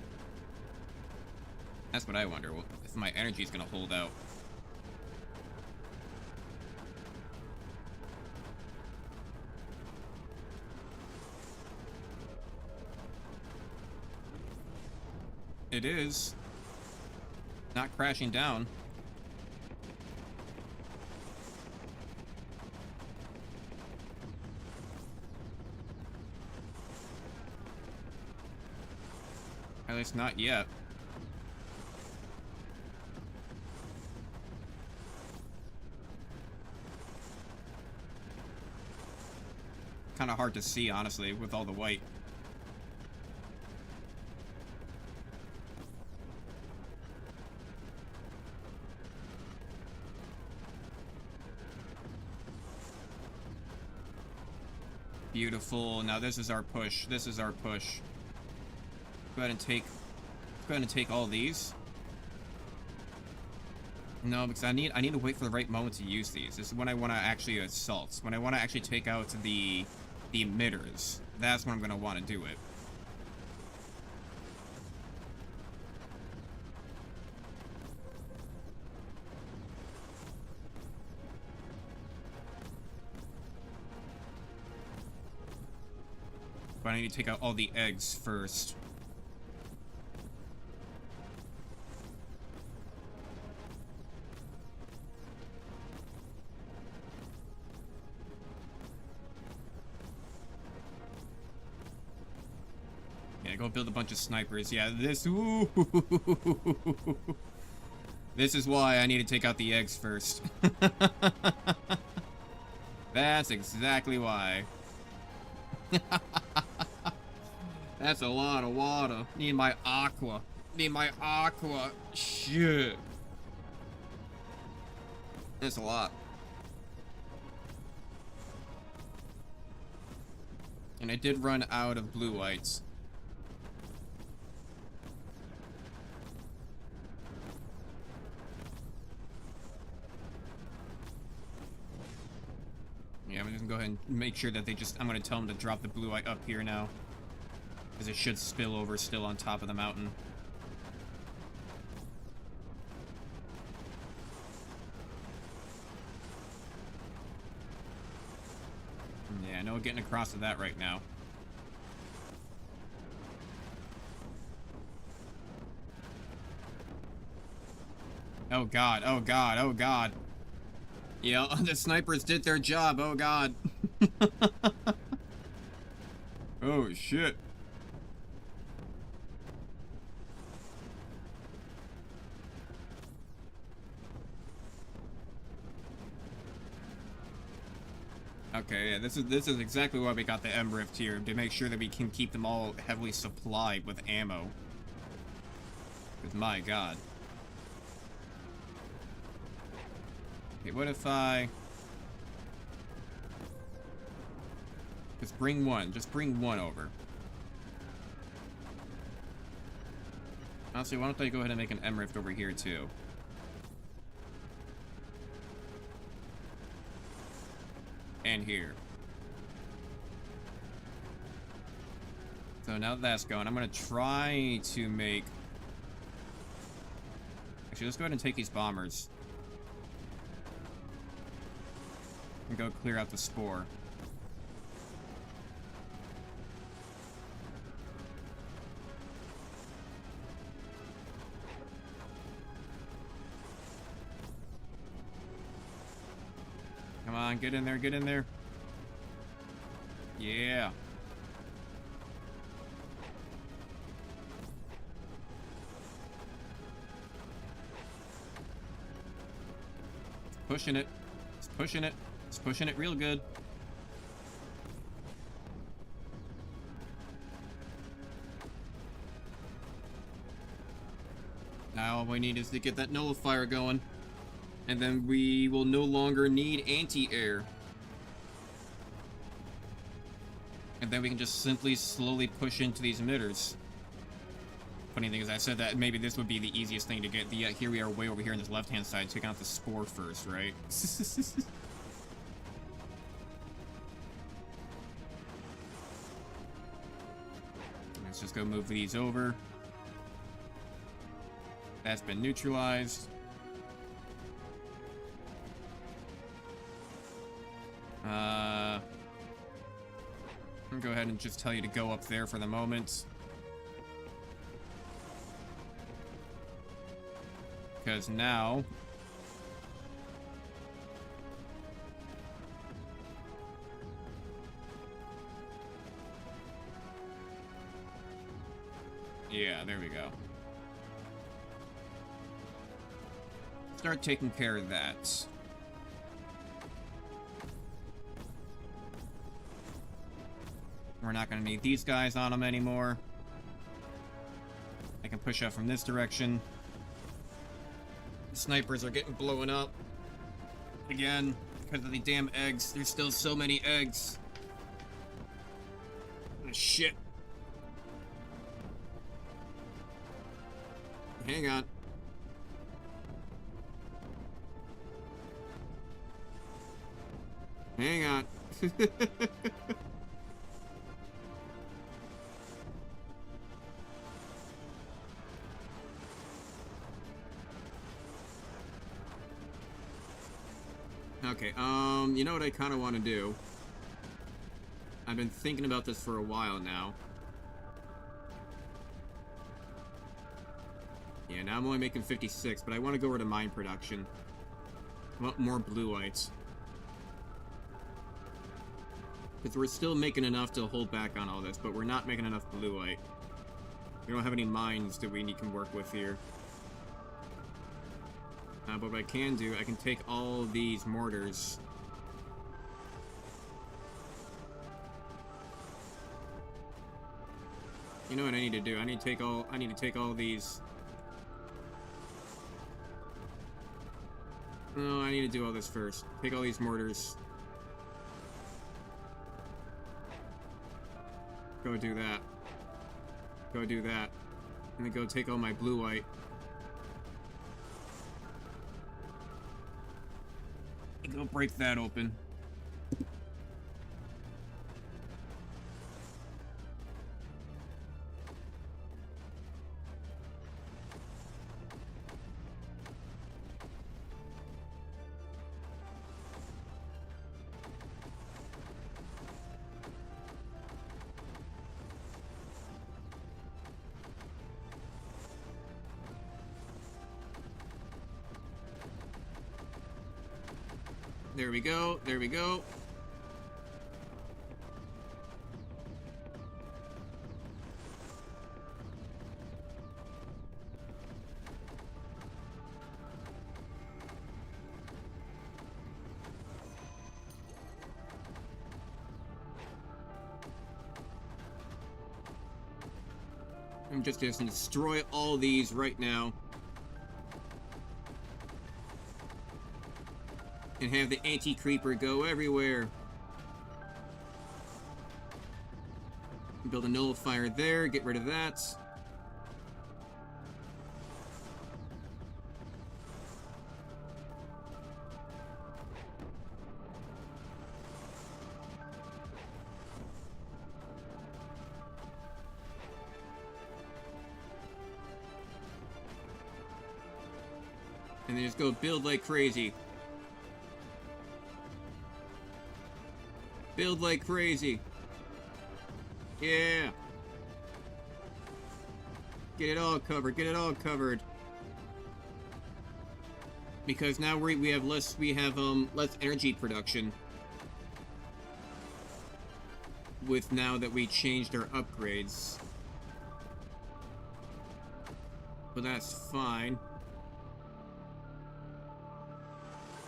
That's what I wonder, if my energy is gonna hold out. It is. Not crashing down. At least not yet. Kind of hard to see, honestly, with all the white. Beautiful. Now this is our push. This is our push. Go ahead and take all these. No, because I need to wait for the right moment to use these. This is when I want to actually assault. When I want to actually take out the emitters. That's when I'm going to want to do it. But I need to take out all the eggs first. Yeah, go build a bunch of snipers. Yeah, this... Ooh. This is why I need to take out the eggs first. That's exactly why. That's a lot of water. Need my aqua. Need my aqua. Shit. That's a lot. And I did run out of blue lights. Yeah, I'm just gonna go ahead and make sure that I'm gonna tell them to drop the blue light up here now. Because it should spill over still on top of the mountain. Yeah, no getting across to that right now. Oh god, oh god, oh god. Yeah, the snipers did their job, oh god. Oh shit. Okay, yeah, this is exactly why we got the M Rift here, to make sure that we can keep them all heavily supplied with ammo. Because my god. Okay, what if I... Just bring one over. Honestly, why don't I go ahead and make an M Rift over here too? And here. So now that that's going, I'm gonna try to make... Actually, let's go ahead and take these bombers. And go clear out the spore. Come on, get in there, get in there. Yeah. Pushing it. It's pushing it. It's pushing it real good. Now all we need is to get that nullifier going. And then we will no longer need anti-air. And then we can just simply slowly push into these emitters. Funny thing is, I said that maybe this would be the easiest thing to get. Here we are way over here on this left-hand side, taking out the spore first, right? Let's just go move these over. That's been neutralized. I'm gonna go ahead and just tell you to go up there for the moment. Because now... Yeah, there we go. Start taking care of that. We're not going to need these guys on them anymore. I can push up from this direction. The snipers are getting blown up. Again, because of the damn eggs. There's still so many eggs. Oh, shit. Hang on. Hang on. Okay, you know what I kind of want to do? I've been thinking about this for a while now. Yeah, now I'm only making 56, but I want to go over to mine production. I want more blue lights. Because we're still making enough to hold back on all this, but we're not making enough blue light. We don't have any mines that we can work with here. But what I can do, I can take all of these mortars. You know what I need to do? I need to take all these. No, I need to do all this first. Take all these mortars. Go do that. Go do that. And then go take all my blue white. Go break that open. There we go. There we go. I'm just going to destroy all these right now. And have the anti-creeper go everywhere. Build a nullifier there, get rid of that. And then just go build like crazy. Build like crazy. Yeah. Get it all covered. Get it all covered. Because now we have less energy production. With now that we changed our upgrades. But that's fine.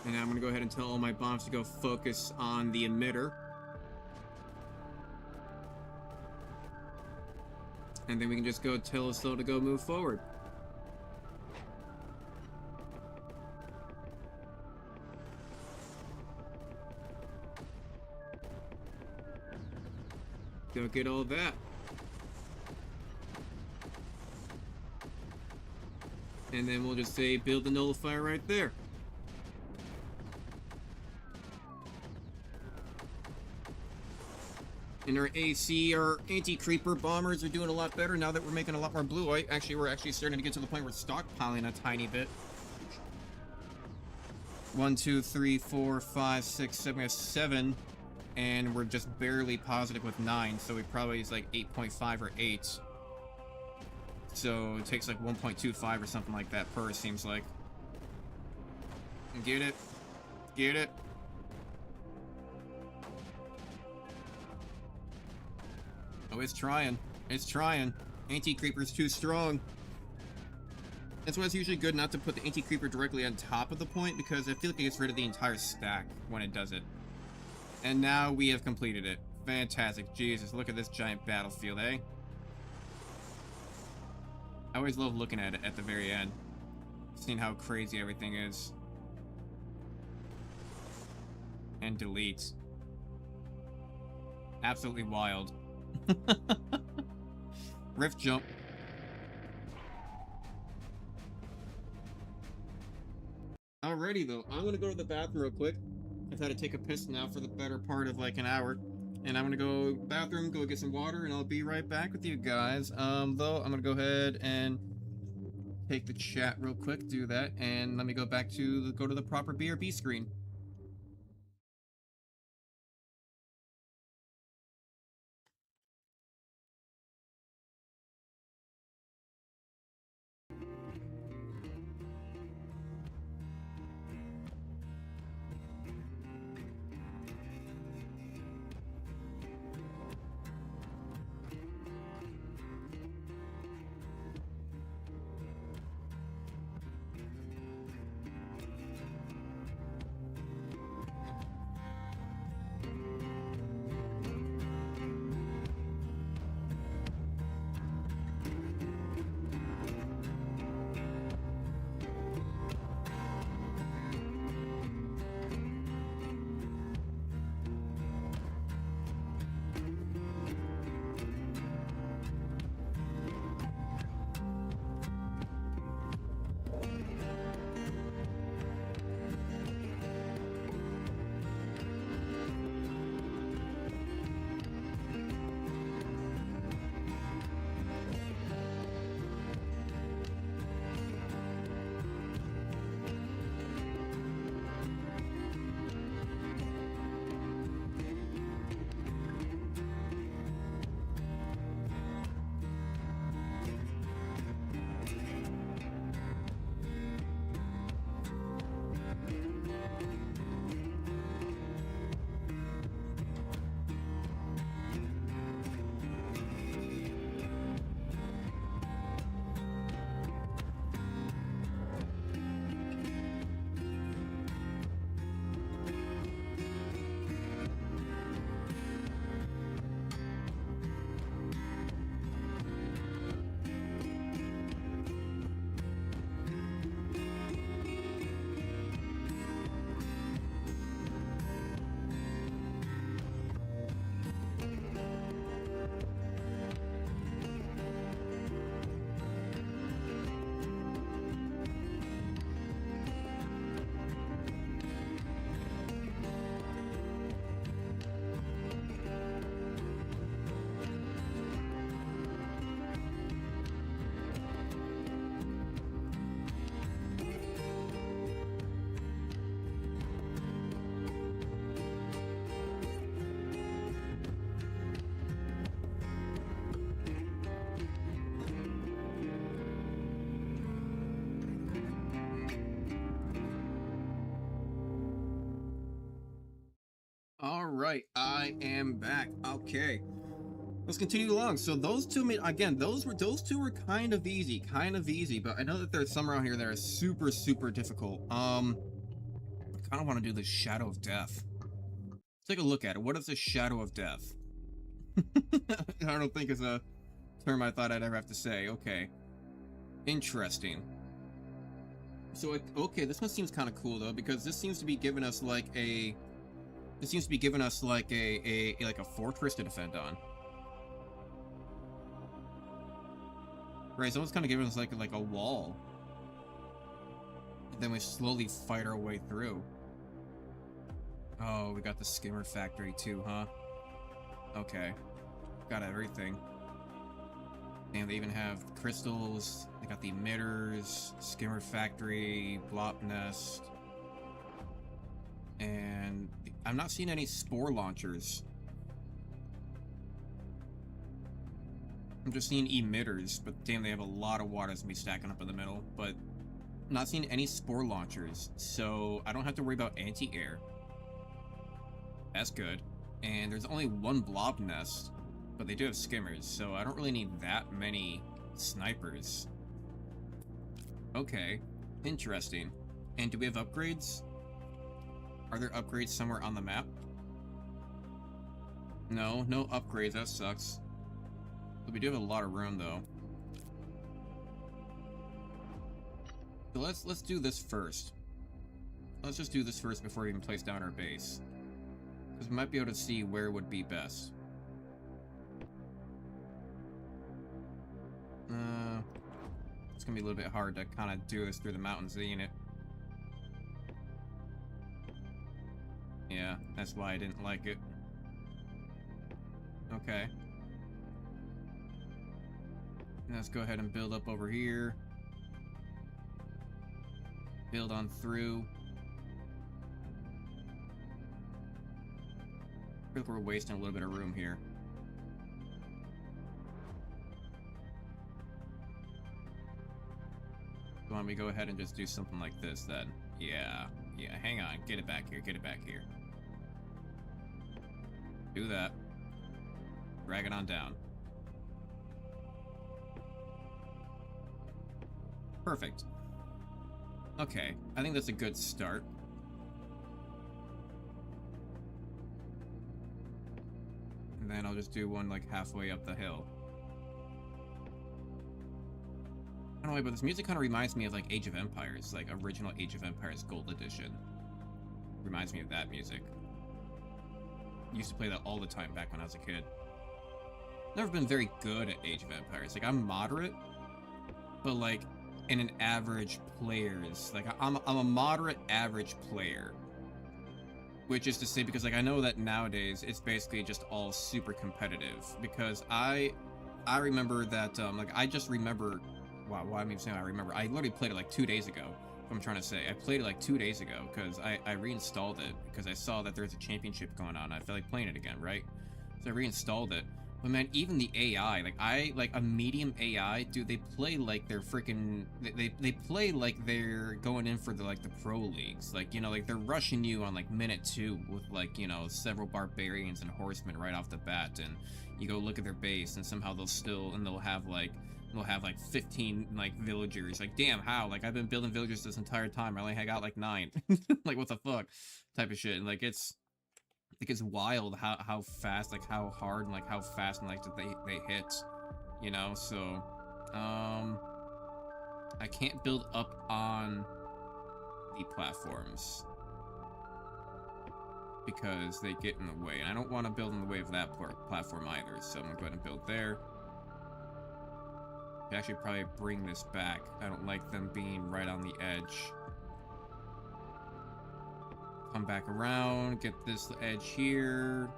And now I'm gonna go ahead and tell all my bombs to go focus on the emitter. And then we can just go tell us to go move forward. Go get all that. And then we'll just say build the nullifier right there. And our AC, our anti-creeper bombers are doing a lot better now that we're making a lot more blue white. Actually, we're starting to get to the point where we're stockpiling a tiny bit. 1, 2, 3, 4, 5, 6, 7. We have 7. And we're just barely positive with 9. So we probably is like 8.5 or 8. So it takes like 1.25 or something like that per, it seems like. Get it. Get it. Oh, it's trying. It's trying. Anti-creeper's too strong. That's why it's usually good not to put the anti-creeper directly on top of the point, because I feel like it gets rid of the entire stack when it does it. And now we have completed it. Fantastic. Jesus, look at this giant battlefield, eh? I always love looking at it at the very end. Seeing how crazy everything is. And delete. Absolutely wild. Rift jump. Alrighty though, I'm gonna go to the bathroom real quick. I've had to take a piss now for the better part of like an hour. And I'm gonna go bathroom, go get some water, and I'll be right back with you guys. Though, I'm gonna go ahead and take the chat real quick, do that, and let me go back to go to the proper BRB screen. right, I am back. Okay, let's continue along. So those two, again, those two were kind of easy, but I know that there's some around here that are super, super difficult. I kind of want to do the Shadow of Death. Take a look at it. What is the Shadow of Death? I don't think it's a term I thought I'd ever have to say. Okay, interesting. So okay, this one seems kind of cool though, because this seems to be giving us like a like a fortress to defend on. Right, so it's kind of giving us like a wall. And then we slowly fight our way through. Oh, we got the skimmer factory too, huh? Okay. Got everything. And they even have crystals. They got the emitters, skimmer factory, blop nest. And I'm not seeing any spore launchers. I'm just seeing emitters, but damn, they have a lot of water that's gonna be stacking up in the middle. But I'm not seeing any spore launchers, so I don't have to worry about anti-air. That's good. And there's only one blob nest, but they do have skimmers, so I don't really need that many snipers. Okay, interesting. And do we have upgrades? Are there upgrades somewhere on the map? No, no upgrades, that sucks. But we do have a lot of room though. So let's do this first. Let's just do this first before we even place down our base. Because we might be able to see where it would be best. It's gonna be a little bit hard to kind of do this through the mountains, ain't it? Yeah, that's why I didn't like it. Okay. Let's go ahead and build up over here. Build on through. I feel like we're wasting a little bit of room here. Why don't we go ahead and just do something like this then? Yeah, hang on. Get it back here, get it back here. Do that. Drag it on down. Perfect. Okay, I think that's a good start. And then I'll just do one like halfway up the hill. I don't know, but this music kind of reminds me of like Age of Empires, like original Age of Empires Gold Edition. Reminds me of that music. Used to play that all the time back when I was a kid. Never been very good at Age of Empires. Like, I'm moderate, but like in an average player's, like I'm a moderate average player. Which is to say, because like I know that nowadays it's basically just all super competitive. Because I remember that like I just remember. Wow, why am I even saying I remember? I literally played it like 2 days ago. What I'm trying to say, I played it like 2 days ago because I reinstalled it because I saw that there's a championship going on. I felt like playing it again, right? So I reinstalled it. But man, even the AI, like a medium AI, dude, they play like they're freaking. They play like they're going in for the pro leagues. Like, you know, like they're rushing you on like minute 2 with like, you know, several barbarians and horsemen right off the bat, and you go look at their base and somehow they'll have like 15 like villagers. Like, damn, how? Like, I've been building villagers this entire time. I only got like 9. Like, what the fuck? Type of shit. And like it's wild how fast, like how hard and like how fast and like they hit, you know. So I can't build up on the platforms because they get in the way, and I don't want to build in the way of that platform either. So I'm gonna go ahead and build there. I actually probably bring this back. I don't like them being right on the edge. Come back around, get this edge here.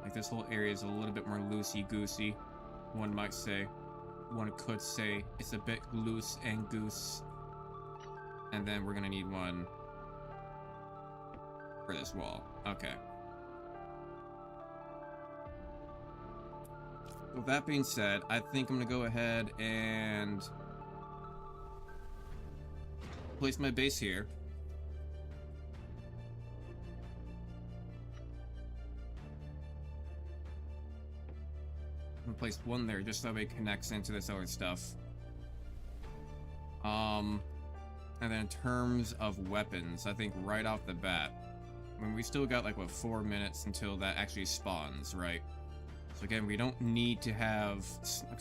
Like, this whole area is a little bit more loosey-goosey, one might say. One could say it's a bit loose and goose. And then we're gonna need one for this wall. Okay. With that being said, I think I'm gonna go ahead and place my base here. And place one there just so it connects into this other stuff. And then in terms of weapons, I think right off the bat, I mean, we still got like, what, 4 minutes until that actually spawns, right? So again, we don't need to have,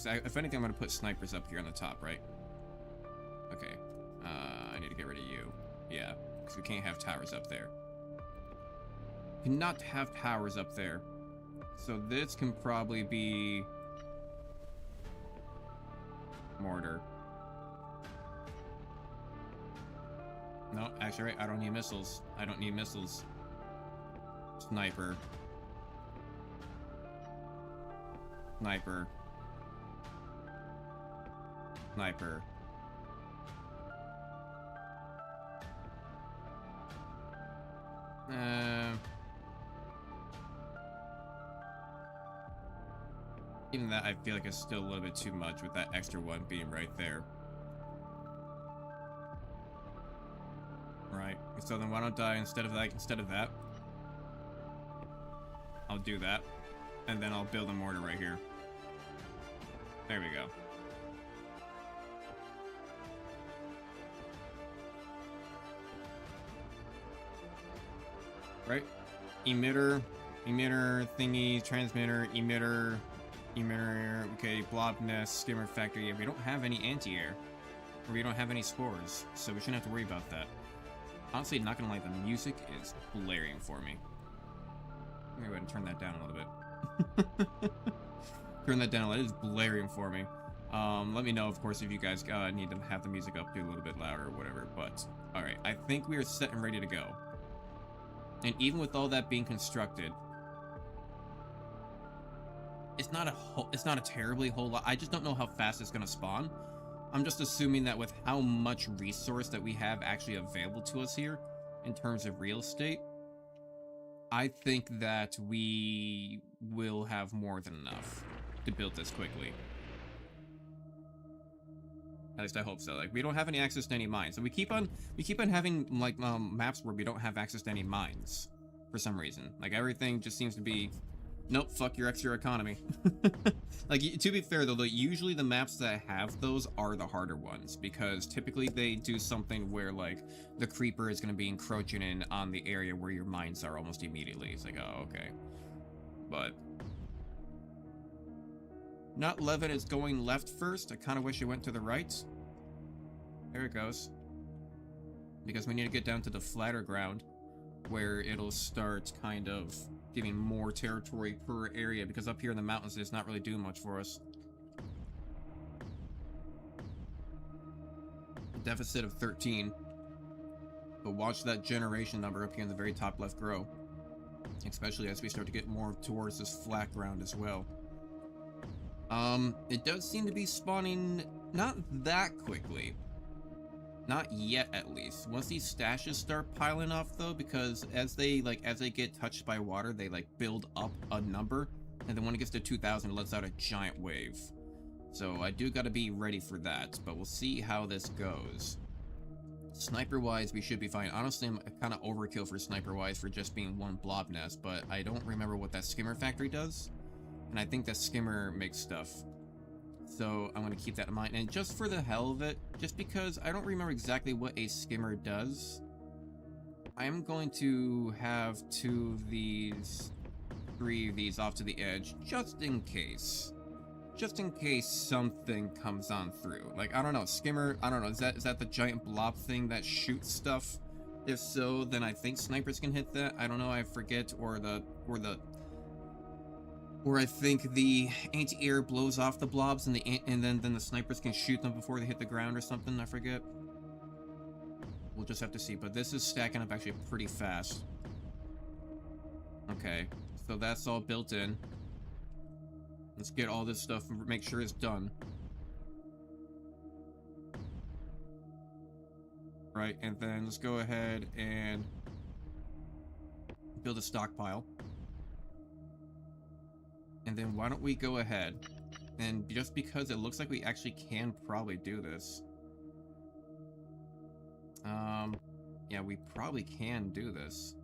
if anything, I'm going to put snipers up here on the top, right? Okay, I need to get rid of you. Yeah, because we can't have towers up there. Cannot have towers up there. So this can probably be mortar. No, actually, right, I don't need missiles. I don't need missiles. Sniper. Sniper. Sniper. Even that, I feel like it's still a little bit too much with that extra one being right there. Right. So then why don't I, instead of that, I'll do that. And then I'll build a mortar right here. There we go. Right? Emitter thingy, transmitter, emitter, okay, blob nest, skimmer factory. We don't have any anti-air. Or we don't have any spores, so we shouldn't have to worry about that. Honestly, not gonna lie, the music is blaring for me. Let me go ahead and turn that down a little bit. Turn that down, it is blaring for me. Let me know, of course, if you guys need to have the music up to a little bit louder or whatever, but alright, I think we are set and ready to go. And even with all that being constructed, it's not a terribly whole lot. I just don't know how fast it's gonna spawn. I'm just assuming that with how much resource that we have actually available to us here in terms of real estate, I think that we will have more than enough to build this quickly. At least I hope so. Like, we don't have any access to any mines, so we keep on having like maps where we don't have access to any mines for some reason. Like, everything just seems to be, nope, fuck your extra economy. Like, to be fair though, usually the maps that have those are the harder ones, because typically they do something where like the creeper is going to be encroaching in on the area where your mines are almost immediately. It's like, oh, okay. But not Levin is going left first. I kind of wish it went to the right. There it goes. Because we need to get down to the flatter ground where it'll start kind of giving more territory per area, because up here in the mountains it's not really doing much for us. A deficit of 13. But watch that generation number up here in the very top left grow. Especially as we start to get more towards this flat ground as well. It does seem to be spawning not that quickly. Not yet, at least. Once these stashes start piling up, though, because as they get touched by water, they like build up a number, and then when it gets to 2,000, it lets out a giant wave. So I do got to be ready for that, but we'll see how this goes. Sniper-wise, we should be fine. Honestly, I'm kind of overkill for sniper-wise for just being one blob nest, but I don't remember what that skimmer factory does, and I think that skimmer makes stuff. So I'm going to keep that in mind. And just for the hell of it, just because I don't remember exactly what a skimmer does, I'm going to have 2 of these, 3 of these off to the edge, just in case. Just in case something comes on through. Like, I don't know, skimmer, I don't know, is that the giant blob thing that shoots stuff? If so, then I think snipers can hit that. I don't know, I forget, or I think the anti-air blows off the blobs and then the snipers can shoot them before they hit the ground or something, I forget. We'll just have to see, but this is stacking up actually pretty fast. Okay, so that's all built in. Let's get all this stuff and make sure it's done. Right, and then let's go ahead and build a stockpile. And then why don't we go ahead, and just because it looks like we actually can probably do this. Yeah, we probably can do this.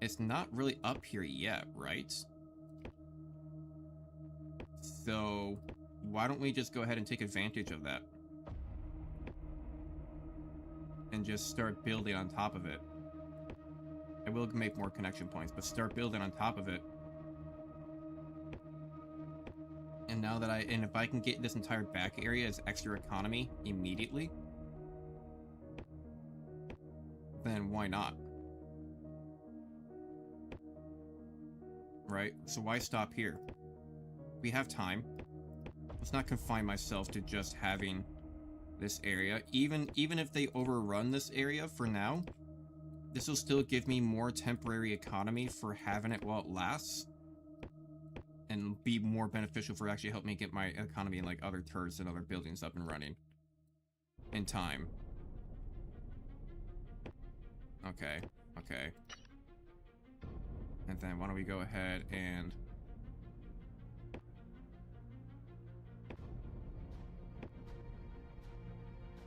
It's not really up here yet, right? So, why don't we just go ahead and take advantage of that? And just start building on top of it. I will make more connection points, but start building on top of it. And now that and if I can get this entire back area as extra economy immediately, then why not? Right? So why stop here? We have time. Let's not confine myself to just having this area. Even if they overrun this area for now, this will still give me more temporary economy for having it while it lasts. And be more beneficial for actually helping me get my economy in like other turrets and other buildings up and running. In time. Okay. Okay. And then why don't we go ahead and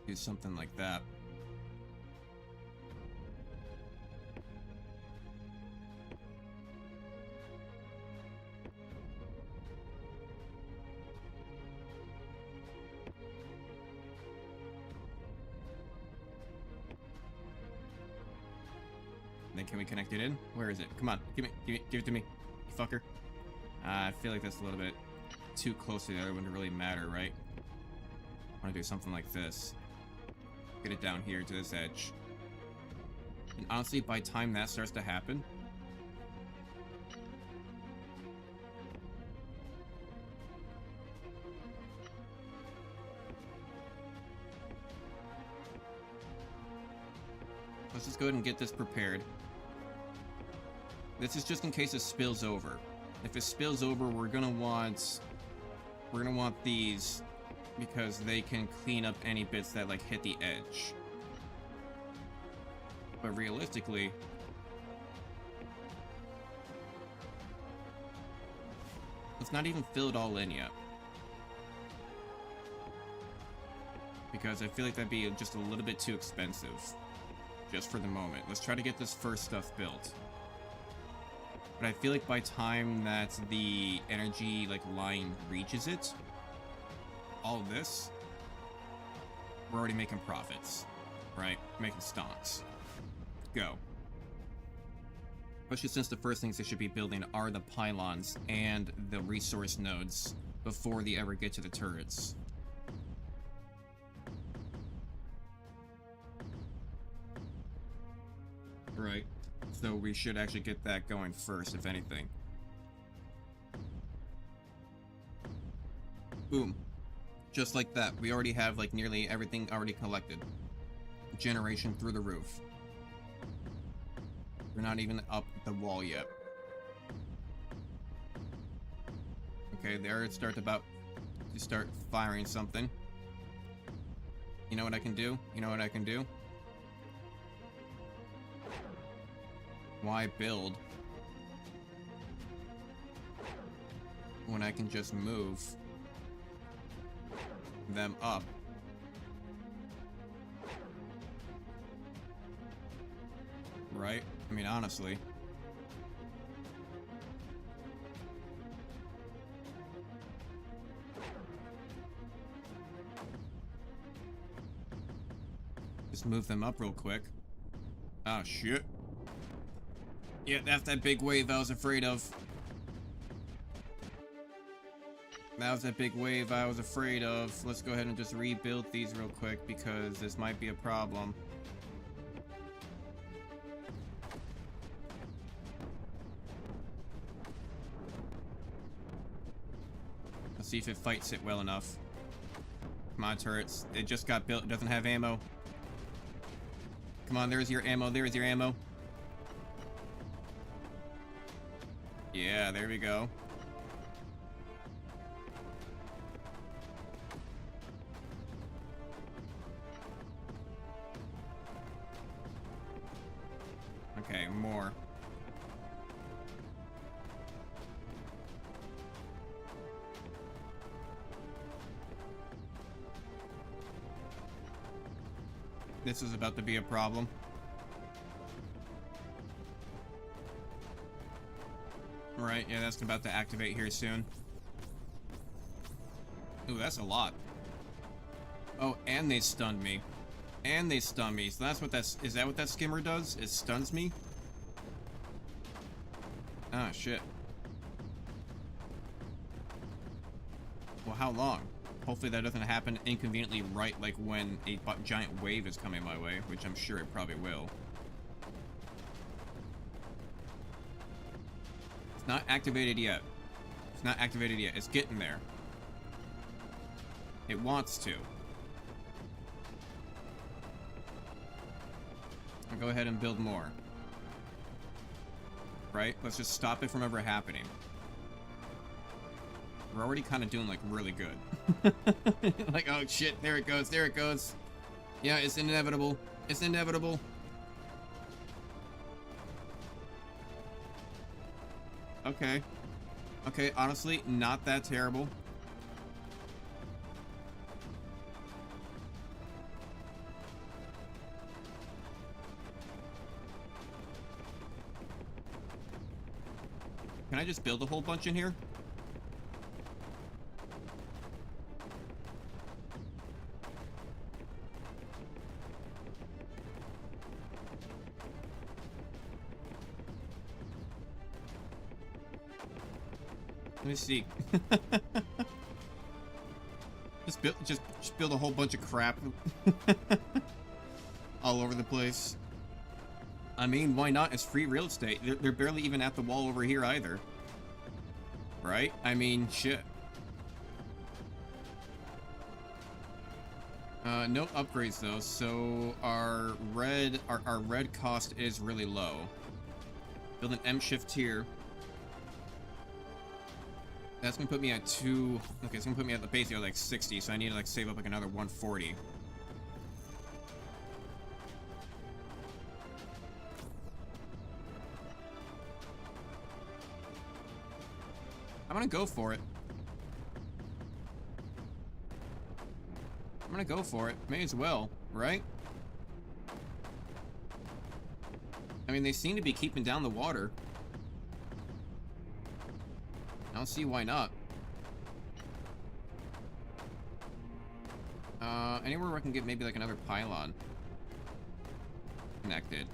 do something like that. Then can we connect it in? Where is it? Come on, give it to me, you fucker. I feel like that's a little bit too close to the other one to really matter, right? I want to do something like this. Get it down here to this edge. And honestly, by the time that starts to happen, let's just go ahead and get this prepared. This is just in case it spills over. If it spills over, we're gonna want these because they can clean up any bits that like hit the edge. But realistically, let's not even fill it all in yet. Because I feel like that'd be just a little bit too expensive. Just for the moment. Let's try to get this first stuff built. But I feel like by time that the energy like line reaches it, all this, we're already making profits, right? Making stonks. Go. Especially since the first things they should be building are the pylons and the resource nodes before they ever get to the turrets. Right. So we should actually get that going first, if anything. Boom. Just like that. We already have like nearly everything already collected. Generation through the roof. We're not even up the wall yet. Okay, there it starts about to start firing something. You know what I can do? You know what I can do? Why build when I can just move them up? Right? I mean, honestly. Just move them up real quick. Oh, shit. Yeah, that's that big wave I was afraid of. That was that big wave I was afraid of. Let's go ahead and just rebuild these real quick because this might be a problem. Let's see if it fights it well enough. Come on, turrets. It just got built. It doesn't have ammo. Come on, there's your ammo. There's your ammo. Yeah, there we go. Okay, more. This is about to be a problem. Right, yeah, that's about to activate here soon. Ooh, that's a lot. Oh, and they stunned me. And they stun me. So that's what is that what that skimmer does? It stuns me? Ah, shit. Well, how long? Hopefully that doesn't happen inconveniently right like when a giant wave is coming my way, which I'm sure it probably will. It's not activated yet. It's not activated yet. It's getting there. It wants to. I'll go ahead and build more. Right? Let's just stop it from ever happening. We're already kind of doing, like, really good. Like, oh, shit, there it goes, there it goes. Yeah, it's inevitable. It's inevitable. Okay. Okay, honestly, not that terrible. Can I just build a whole bunch in here? Let me see. just build a whole bunch of crap all over the place. I mean, why not? It's free real estate. They're barely even at the wall over here either. Right? I mean, shit. No upgrades though, so our red cost is really low. Build an M shift here. That's gonna put me at 2. Okay, it's gonna put me at the base here like 60, so I need to like save up like another 140. I'm gonna go for it. I'm gonna go for it. May as well, right? I mean, they seem to be keeping down the water. I don't see why not. Anywhere where I can get maybe like another pylon connected.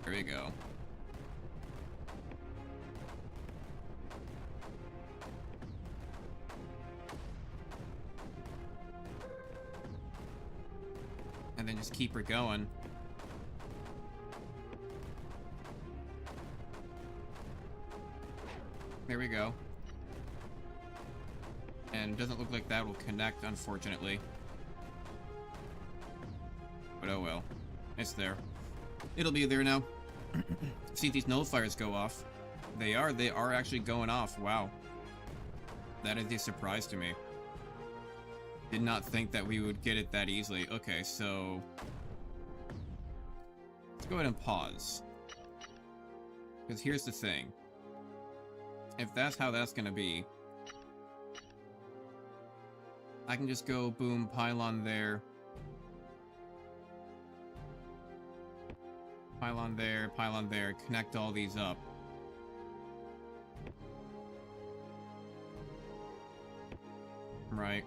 There we go. And then just keep her going. There we go. And it doesn't look like that will connect, unfortunately. But oh well. It's there. It'll be there now. See if these nullifiers go off. They are actually going off. Wow. That is a surprise to me. Did not think that we would get it that easily. Okay, so... let's go ahead and pause. Because here's the thing. If that's how that's gonna be, I can just go boom, pylon there. Pylon there, connect all these up. Right.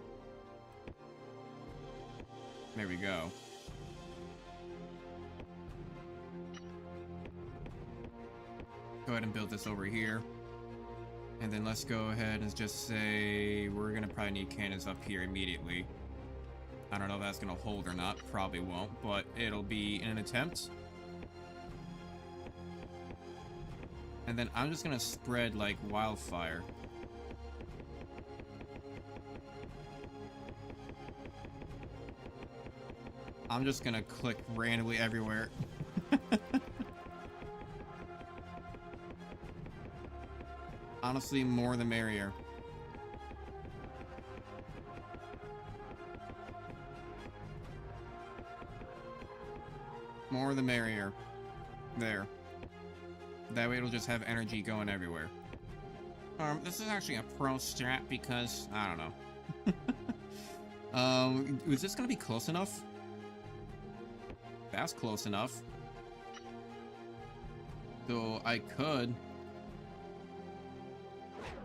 There we go. Go ahead and build this over here. And then let's go ahead and just say we're gonna probably need cannons up here immediately. I don't know if that's gonna hold or not. Probably won't, but it'll be an attempt. And then I'm just gonna spread like wildfire. I'm just gonna click randomly everywhere. Honestly, more the merrier. More the merrier. There. That way it'll just have energy going everywhere. This is actually a pro strat because, I don't know. Was this gonna be close enough? That's close enough. So I could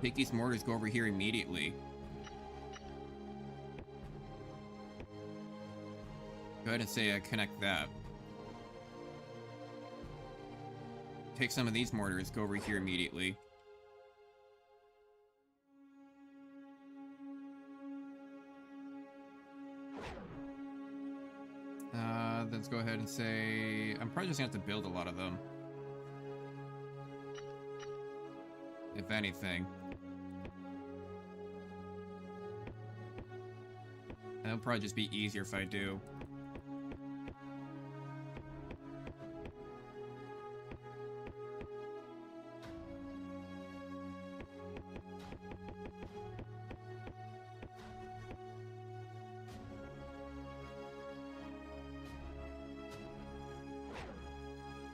Take these mortars, go over here immediately. Go ahead and say connect that. Take some of these mortars, go over here immediately. Let's go ahead and say... I'm probably just gonna have to build a lot of them. If anything. It'll probably just be easier if I do.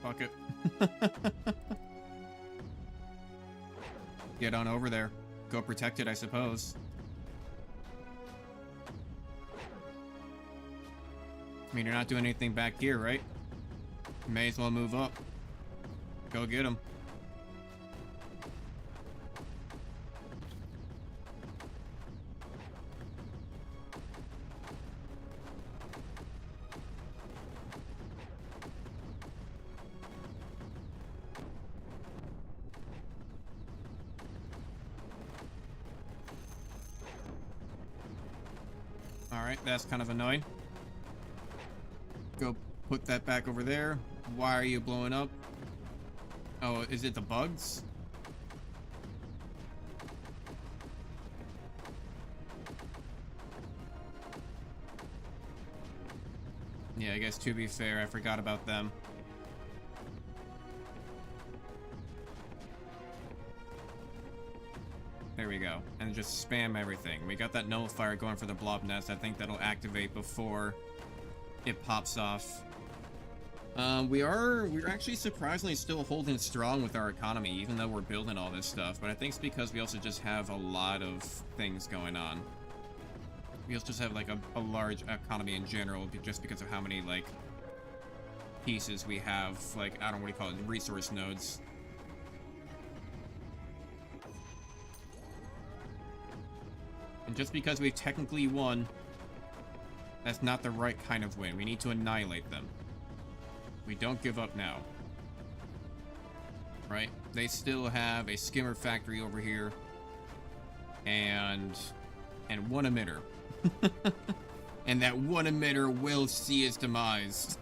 Fuck it. Get on over there. Go protect it, I suppose. I mean, you're not doing anything back here, right? May as well move up. Go get him. Alright, that's kind of annoying. Go put that back over there. Why are you blowing up? Oh, is it the bugs? Yeah, I guess to be fair, I forgot about them. There we go. And just spam everything. We got that nullifier going for the blob nest. I think that'll activate before it pops off. We're actually surprisingly still holding strong with our economy, even though we're building all this stuff. But I think it's because we also just have a lot of things going on. We also just have like a large economy in general, just because of how many like pieces we have. Like, I don't know what you call it, resource nodes. And just because we've technically won, that's not the right kind of win. We need to annihilate them. We don't give up now. Right? They still have a skimmer factory over here. And one emitter. And that one emitter will see its demise.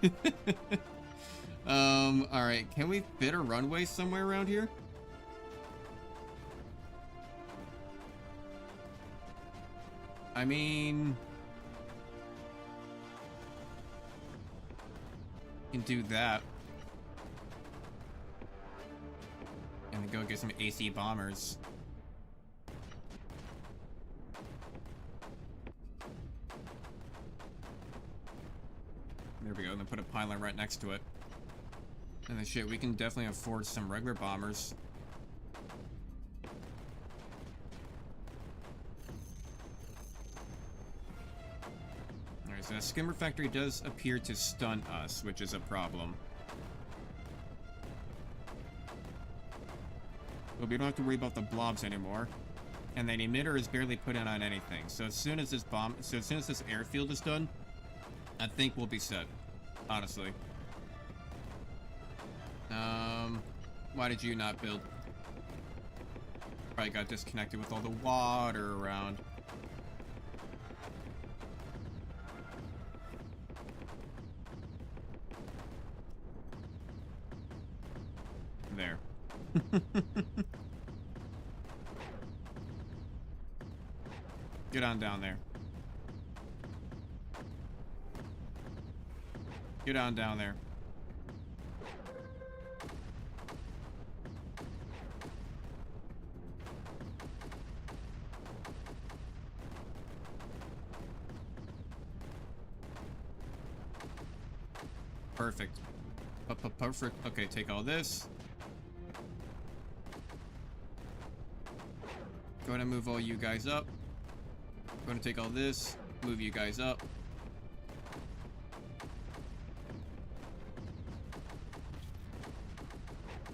Alright. Can we fit a runway somewhere around here? I mean... can do that. And then go get some AC bombers. There we go, and then put a pylon right next to it. And then shit, we can definitely afford some regular bombers. So the skimmer factory does appear to stun us, which is a problem. But we don't have to worry about the blobs anymore. And that emitter is barely putting on anything. So as soon as this airfield is done, I think we'll be set. Honestly. Why did you not build? Probably got disconnected with all the water around. There. Get on down there. Get on down there. Perfect. Perfect. Okay, take all this. Go ahead and move all you guys up. Going to take all this, move you guys up.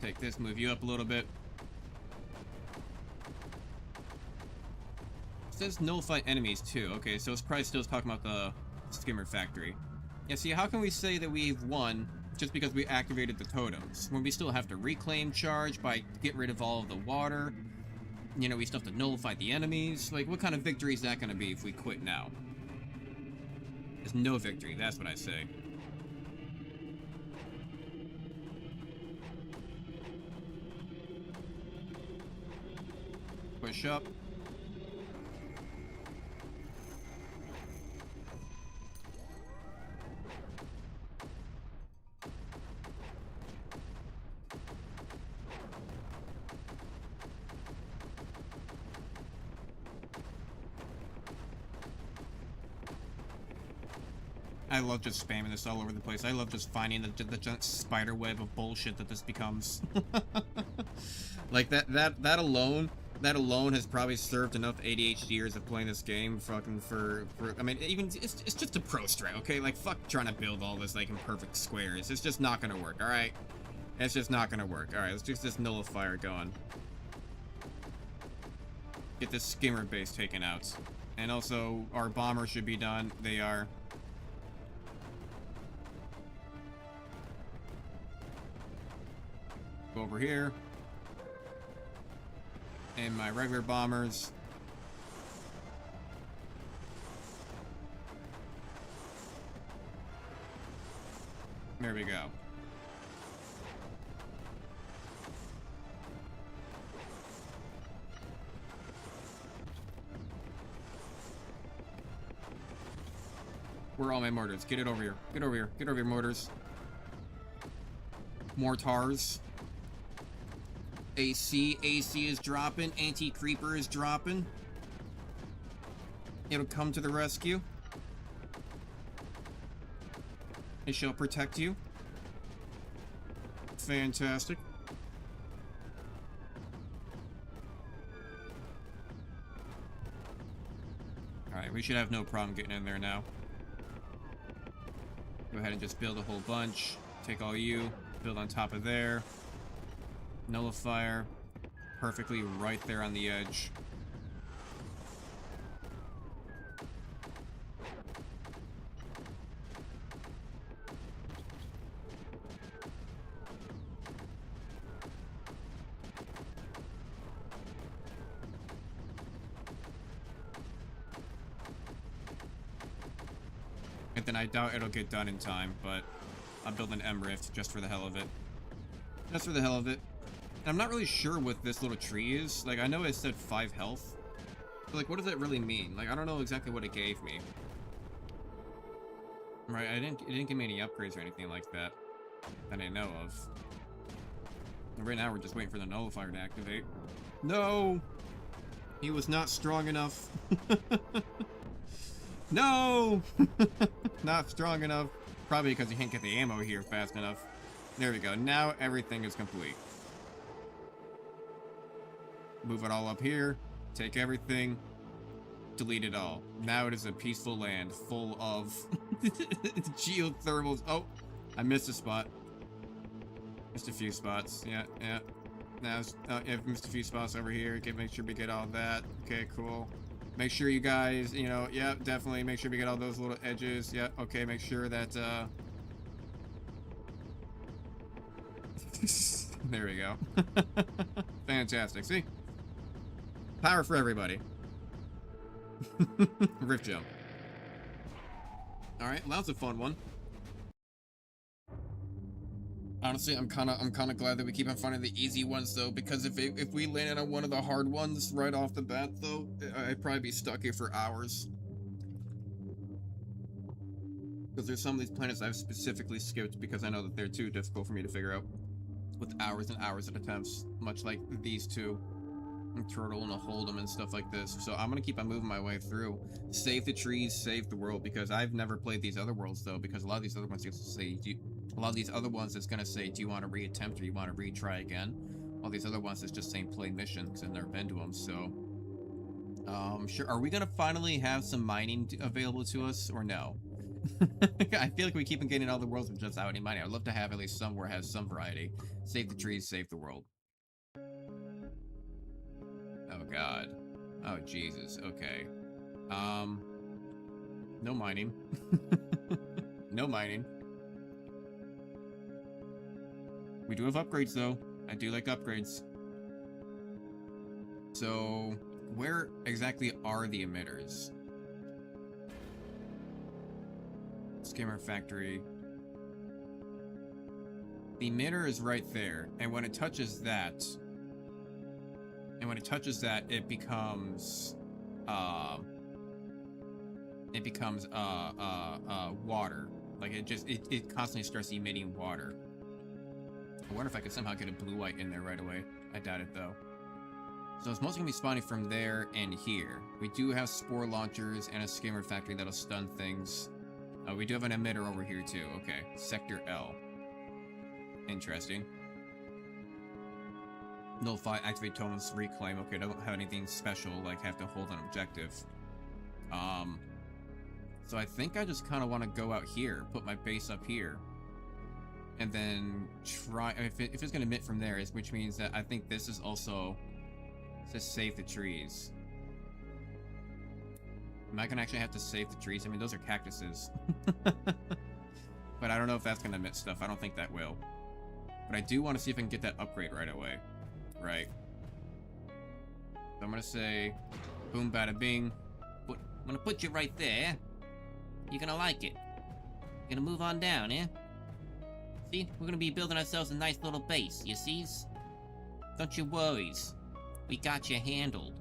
Take this, move you up a little bit. says nullify enemies too. Okay, so it's probably still talking about the skimmer factory. Yeah, see, how can we say that we've won just because we activated the totems when we still have to reclaim charge by getting rid of all of the water? You know, we still have to nullify the enemies. Like, what kind of victory is that going to be if we quit now? There's no victory, that's what I say. Push up. I love just spamming this all over the place. I love just finding the giant spider web of bullshit that this becomes. Like that alone has probably served enough ADHD years of playing this game fucking for I mean, even it's just a pro strat, okay? Like, fuck trying to build all this like in perfect squares. It's just not gonna work, alright? It's just not gonna work. Alright, let's get this nullifier going. Get this skimmer base taken out. And also, our bombers should be done. They are. Go over here. And my regular bombers. There we go. Where are all my mortars? Get it over here. Get over here. Get over here, mortars. Mortars. AC is dropping. Anti-creeper is dropping. It'll come to the rescue. It shall protect you. Fantastic. Alright, we should have no problem getting in there now. Go ahead and just build a whole bunch. Take all you. Build on top of there. Nullifier. Perfectly right there on the edge. And then I doubt it'll get done in time, but I'll build an M-Rift just for the hell of it. Just for the hell of it. And I'm not really sure what this little tree is. Like, I know it said 5 health. But, like, what does that really mean? Like, I don't know exactly what it gave me. Right, it didn't give me any upgrades or anything like that. That I know of. And right now, we're just waiting for the nullifier to activate. No! He was not strong enough. No! Not strong enough. Probably because he can't get the ammo here fast enough. There we go. Now everything is complete. Move it all up here. Take everything. Delete it all. Now it is a peaceful land full of geothermals. Oh, I missed a spot. Missed a few spots. Yeah. Now, I've missed a few spots over here. Okay, make sure we get all that. Okay, cool. Make sure you guys, you know, yeah, definitely make sure we get all those little edges. Yeah, okay, make sure that, there we go. Fantastic. See? Power for everybody. Rift jump. Alright, well, that was a fun one. Honestly, I'm kind of glad that we keep on finding the easy ones, though, because if we landed on one of the hard ones right off the bat, though, I'd probably be stuck here for hours. Because there's some of these planets I've specifically skipped because I know that they're too difficult for me to figure out with hours and hours of attempts, much like these two. Turtle and a Hold'em and stuff like this. So I'm gonna keep on moving my way through. Save the trees, save the world, because I've never played these other worlds, though, because a lot of these other ones say, a lot of these other ones it's gonna say, do you want to reattempt or you want to retry again? All these other ones it's just saying play mission, because I've never been to them, so... sure, are we gonna finally have some mining available to us, or no? I feel like we keep on getting all the worlds with just out any mining. I'd love to have at least somewhere has some variety. Save the trees, save the world. Oh god. Oh, Jesus. Okay. No mining. No mining. We do have upgrades, though. I do like upgrades. So, where exactly are the emitters? Skimmer factory. The emitter is right there, and when it touches that, it becomes, water. Like, it constantly starts emitting water. I wonder if I could somehow get a blue light in there right away. I doubt it, though. So it's mostly going to be spawning from there and here. We do have spore launchers and a skimmer factory that'll stun things. We do have an emitter over here, too. Okay, Sector L. Interesting. Nullify, activate totems, reclaim. Okay, don't have anything special, like have to hold an objective. So I think I just kind of want to go out here, put my base up here. And then try, if it's going to emit from there, which means that I think this is also to save the trees. Am I going to actually have to save the trees? I mean, those are cactuses. But I don't know if that's going to emit stuff. I don't think that will. But I do want to see if I can get that upgrade right away. Right. So I'm going to say, boom, bada, bing. I'm going to put you right there. You're going to like it. You're going to move on down, eh? See, we're going to be building ourselves a nice little base, you sees? Don't you worries. We got you handled.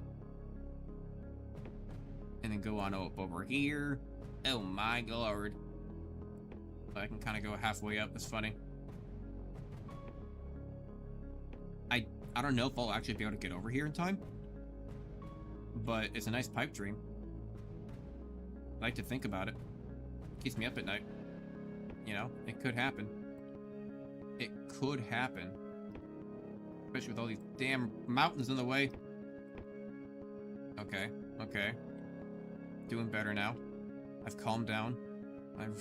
And then go on up over here. Oh my lord. I can kind of go halfway up. That's funny. I don't know if I'll actually be able to get over here in time. But it's a nice pipe dream. I like to think about it. Keeps me up at night. You know, it could happen. It could happen. Especially with all these damn mountains in the way. Okay, okay. Doing better now. I've calmed down. I've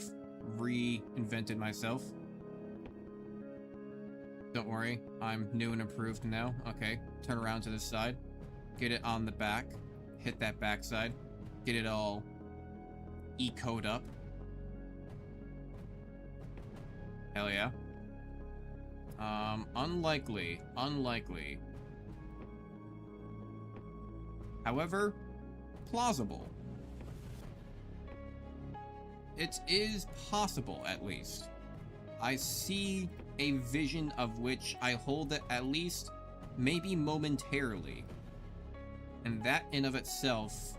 reinvented myself. Don't worry, I'm new and improved now. Okay, turn around to this side. Get it on the back. Hit that backside. Get it all ecoed up. Hell yeah. Unlikely. Unlikely. However, plausible. It is possible, at least. I see a vision of which I hold it at least, maybe momentarily. And that in of itself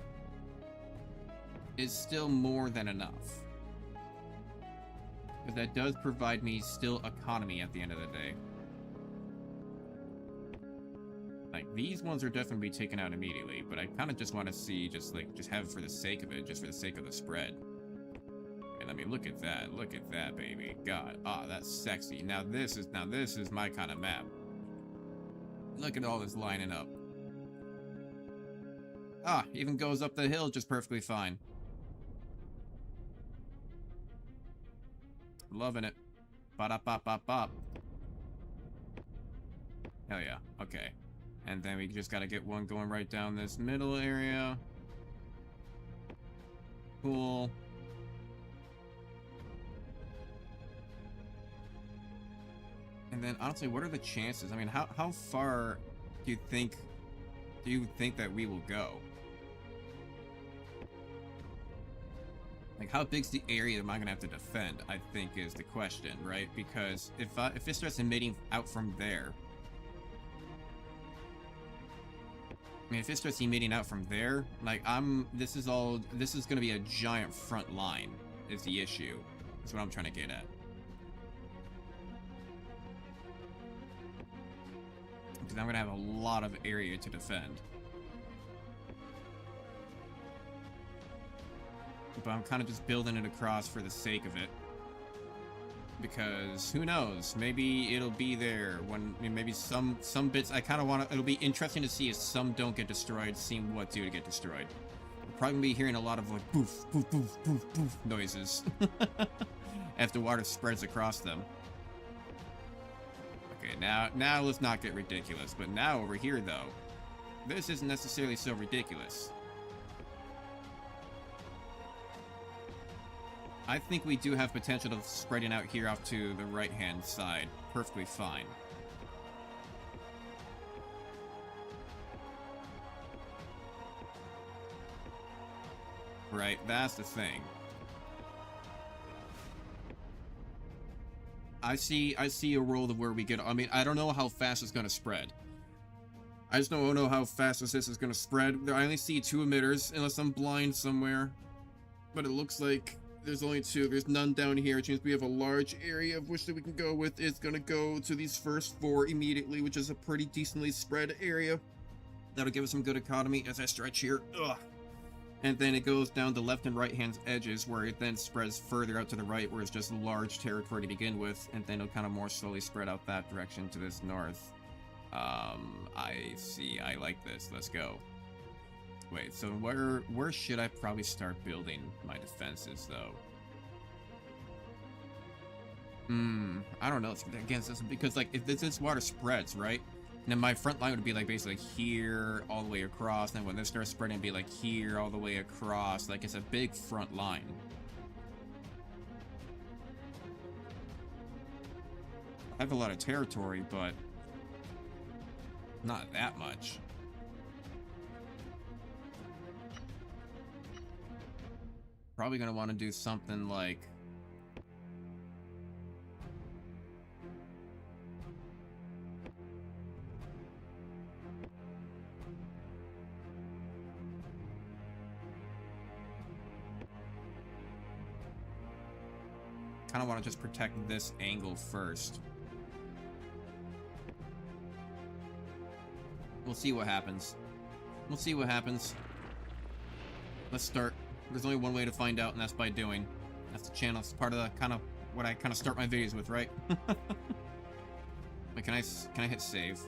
is still more than enough. Because that does provide me still economy at the end of the day. Like, these ones are definitely taken out immediately, but I kind of just want to see, just have it for the sake of it, just for the sake of the spread. And I mean, look at that, baby. God, that's sexy. Now this is my kind of map. Look at all this lining up. Even goes up the hill just perfectly fine. Loving it. Ba-da-bop-bop-bop. Hell yeah. Okay. And then we just gotta get one going right down this middle area. Cool. And then honestly, what are the chances? I mean, how far do you think that we will go? Like, how big's the area am I gonna have to defend, I think is the question, right? Because if it starts emitting out from there, I mean, if it starts emitting out from there, like, this is gonna be a giant front line, is the issue. That's what I'm trying to get at. Because I'm gonna have a lot of area to defend. But I'm kind of just building it across for the sake of it. Because who knows? Maybe it'll be there when maybe some bits I kind of want to. It'll be interesting to see if some don't get destroyed, seeing what do to get destroyed. We're probably gonna be hearing a lot of like boof, boof, boof, boof, boof noises as the water spreads across them. Okay, now let's not get ridiculous. But now over here though, this isn't necessarily so ridiculous. I think we do have potential of spreading out here off to the right-hand side. Perfectly fine. Right, that's the thing. I see a world of where we get... I mean, I don't know how fast it's going to spread. I just don't know how fast this is going to spread. I only see 2 emitters, unless I'm blind somewhere. But it looks like there's only 2. There's none down here. It means we have a large area of which that we can go with. It's going to go to these first 4 immediately, which is a pretty decently spread area. That'll give us some good economy as I stretch here. Ugh. And then it goes down the left and right hand edges, where it then spreads further out to the right, where it's just large territory to begin with, and then it'll kind of more slowly spread out that direction to this north. I see. I like this. Let's go. Wait, so where should I probably start building my defenses, though? I don't know. Again, because, like, if this water spreads, right? And then my front line would be, like, basically here, all the way across. And then when this starts spreading, it'd be, like, here, all the way across. Like, it's a big front line. I have a lot of territory, but not that much. Probably gonna want to do something like... kind of want to just protect this angle first. We'll see what happens. We'll see what happens. Let's start. There's only one way to find out, and that's by doing. That's the channel. It's part of the kind of what I kind of start my videos with, right? Wait, can I hit save?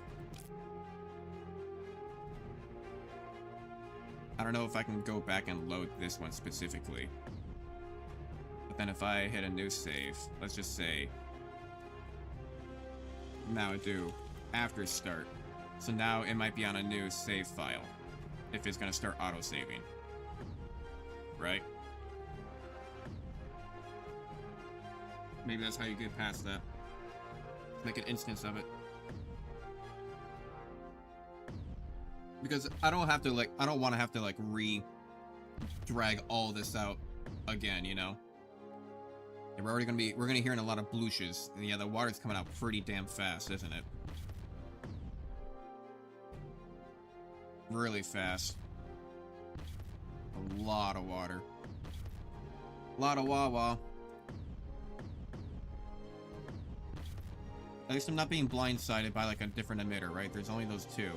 I don't know if I can go back and load this one specifically. But then if I hit a new save, let's just say now I do after start. So now it might be on a new save file if it's going to start auto-saving. Right? Maybe that's how you get past that. Make an instance of it. Because I don't have to, like, I don't want to have to, like, drag all this out again, you know? And we're gonna be hearing a lot of blooshes. And yeah, the water's coming out pretty damn fast, isn't it? Really fast. A lot of water. A lot of wah-wah. At least I'm not being blindsided by, like, a different emitter, right? There's only those 2.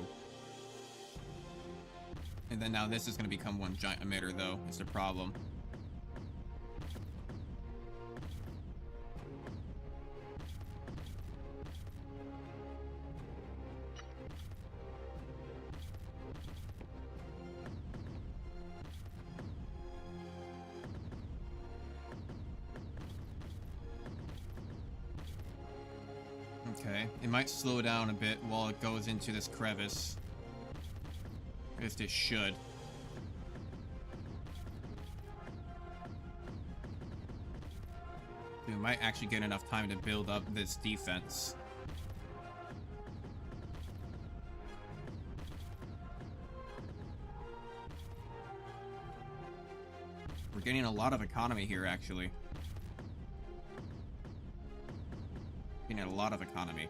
And then now this is going to become one giant emitter, though. It's the problem. Okay, it might slow down a bit while it goes into this crevice. At least it should. We might actually get enough time to build up this defense. We're getting a lot of economy here, actually. Getting a lot of economy.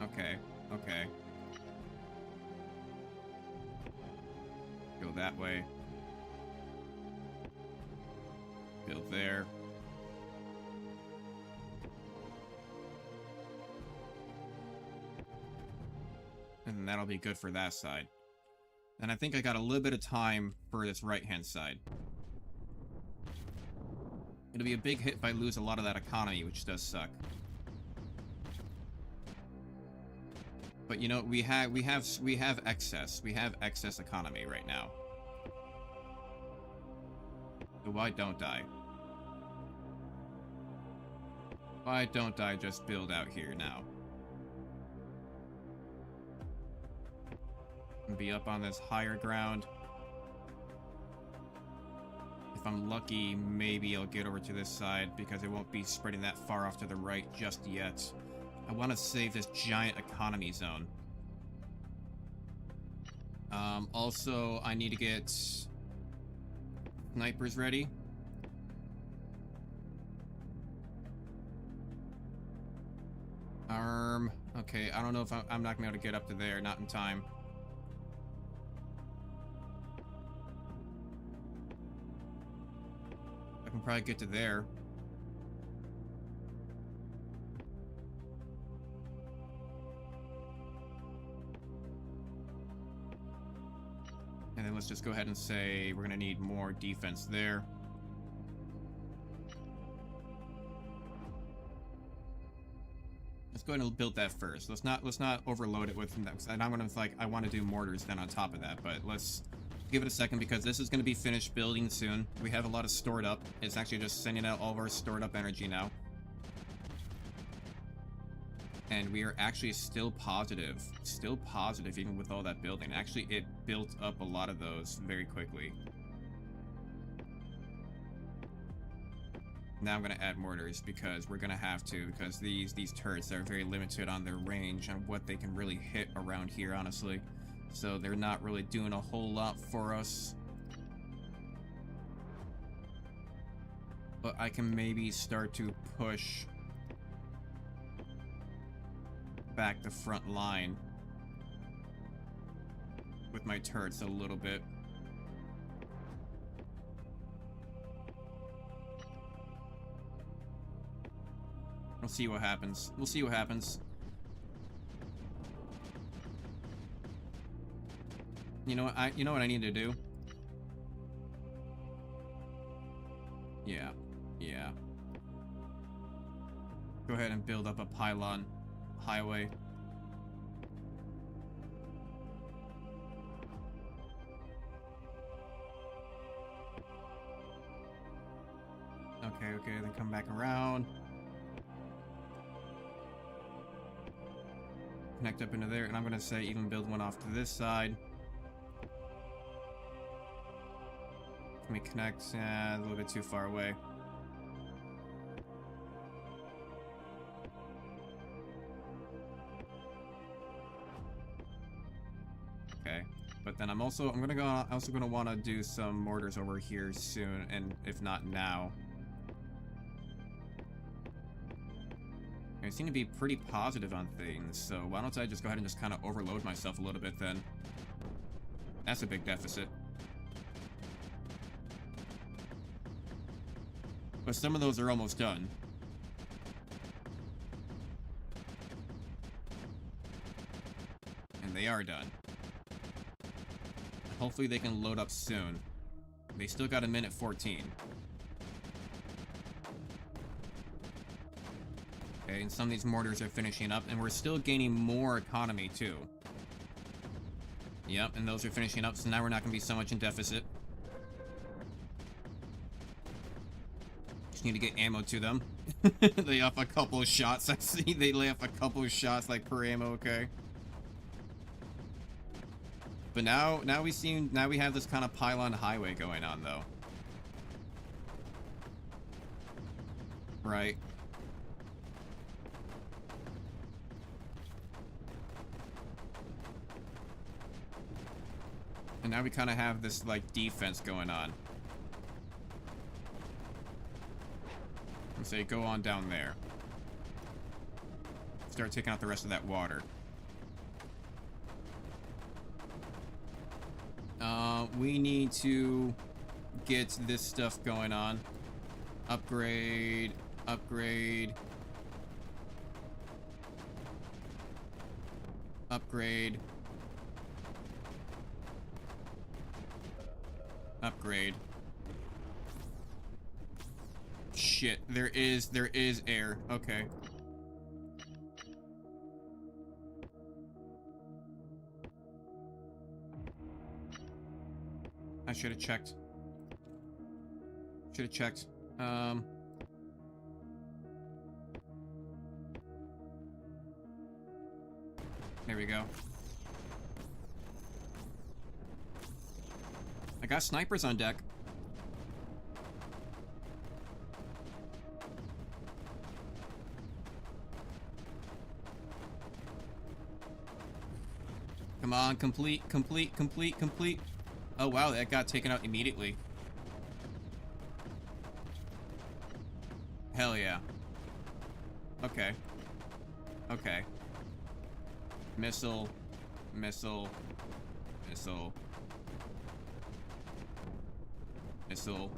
Okay, okay. Go that way. Build there. And that'll be good for that side. And I think I got a little bit of time for this right-hand side. It'll be a big hit if I lose a lot of that economy, which does suck. But you know, we have excess. We have excess economy right now. So why don't I? Why don't I just build out here now? And be up on this higher ground. If I'm lucky, maybe I'll get over to this side because it won't be spreading that far off to the right just yet. I want to save this giant economy zone. Also, I need to get snipers ready. Okay, I don't know if I'm not gonna be able to get up to there, not in time. I can probably get to there. And then let's just go ahead and say we're gonna need more defense there. Let's go ahead and build that first. Let's not overload it with them. And I'm gonna I want to do mortars then on top of that, but let's give it a second because this is gonna be finished building soon. We have a lot of stored up. It's actually just sending out all of our stored up energy now. And we are actually still positive even with all that building. Actually, it built up a lot of those very quickly. Now I'm going to add mortars because we're going to have to, because these turrets are very limited on their range and what they can really hit around here, honestly. So they're not really doing a whole lot for us. But I can maybe start to push back the front line with my turrets a little bit. We'll see what happens. We'll see what happens. You know what I need to do? Yeah. Go ahead and build up a pylon highway. Okay, then come back around. Connect up into there, and I'm gonna say even build one off to this side. Let me connect a little bit too far away. Okay, but then I'm also gonna want to do some mortars over here soon, and if not now. I seem to be pretty positive on things, so why don't I just go ahead and just kind of overload myself a little bit then. That's a big deficit. But some of those are almost done. And they are done. Hopefully they can load up soon. They still got a minute 14. Okay, and some of these mortars are finishing up, and we're still gaining more economy, too. Yep, and those are finishing up, so now we're not going to be so much in deficit. Just need to get ammo to them. They off a couple of shots. I see they lay off a couple of shots, like, per ammo, okay. But now we have this kind of pylon highway going on, though. Right. And now we kind of have this, like, defense going on. And say, go on down there. Start taking out the rest of that water. We need to get this stuff going on. Upgrade. Upgrade. Upgrade. Upgrade. Shit, there is air. Okay. I should have checked. There we go. I got snipers on deck. Come on, complete, complete, complete, complete. Oh wow, that got taken out immediately. Hell yeah. Okay. Okay. Missile. Missile. Missile. Missile.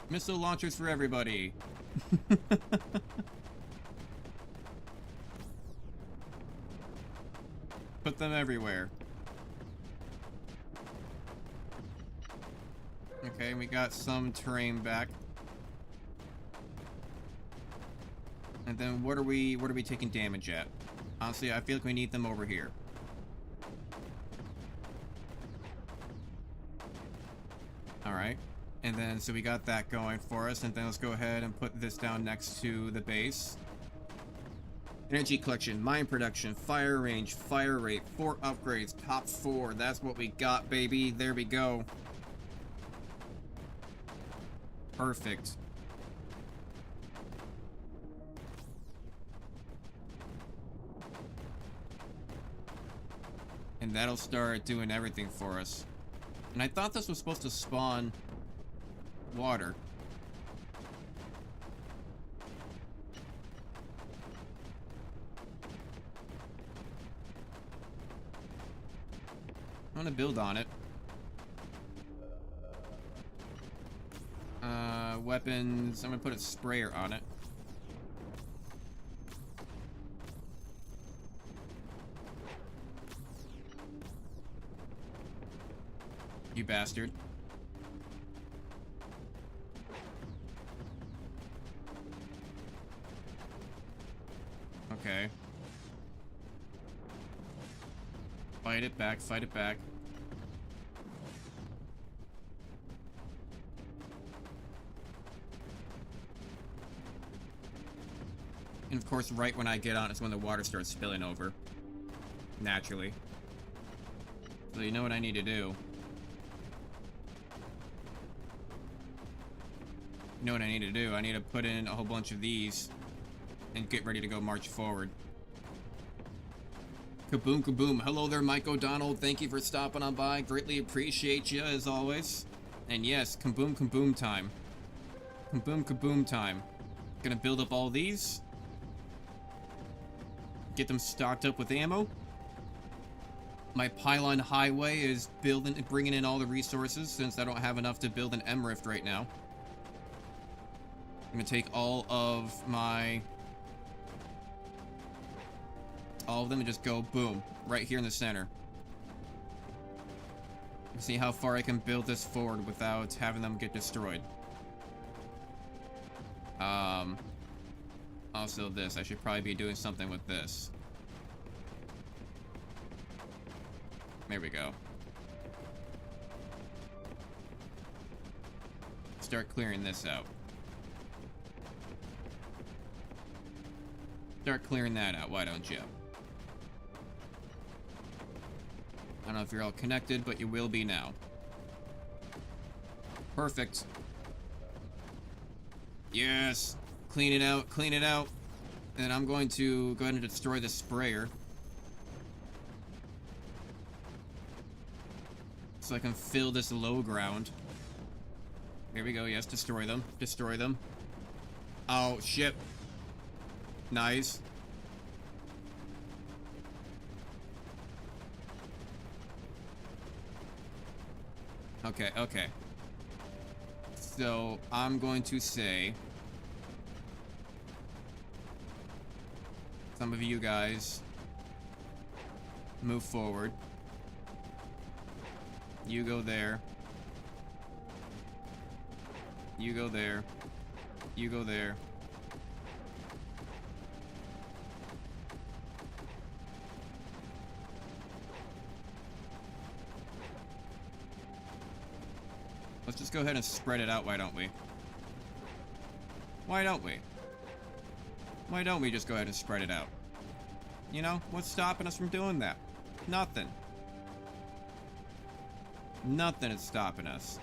Missile launchers for everybody. Put them everywhere. Okay, we got some terrain back. And then what are we taking damage at? Honestly, I feel like we need them over here. Alright. And then, so we got that going for us, and then let's go ahead and put this down next to the base. Energy collection, mine production, fire range, fire rate, 4 upgrades, top 4. That's what we got, baby. There we go. Perfect. And that'll start doing everything for us. And I thought this was supposed to spawn water. I'm gonna build on it. Weapons, I'm gonna put a sprayer on it. You bastard. Okay. Fight it back, fight it back. And of course, right when I get on is when the water starts spilling over. Naturally. So you know what I need to do. You know what I need to do? I need to put in a whole bunch of these and get ready to go march forward. Kaboom, kaboom. Hello there, Mike O'Donnell. Thank you for stopping on by. Greatly appreciate you, as always. And yes, kaboom, kaboom time. Kaboom, kaboom time. Gonna build up all these. Get them stocked up with ammo. My pylon highway is bringing in all the resources since I don't have enough to build an M-Rift right now. I'm gonna take all of them and just go boom right here in the center. See how far I can build this forward without having them get destroyed. Also this, I should probably be doing something with this. There we go. Start clearing this out. Start clearing that out, why don't you? I don't know if you're all connected, but you will be now. Perfect. Yes! Clean it out, clean it out. And I'm going to go ahead and destroy the sprayer. So I can fill this low ground. Here we go, yes, destroy them. Destroy them. Oh, shit. Nice. Okay, okay. So, I'm going to say... some of you guys... move forward. You go there. You go there. You go there. Let's just go ahead and spread it out, why don't we? Why don't we? Why don't we just go ahead and spread it out? You know, what's stopping us from doing that? Nothing. Nothing is stopping us.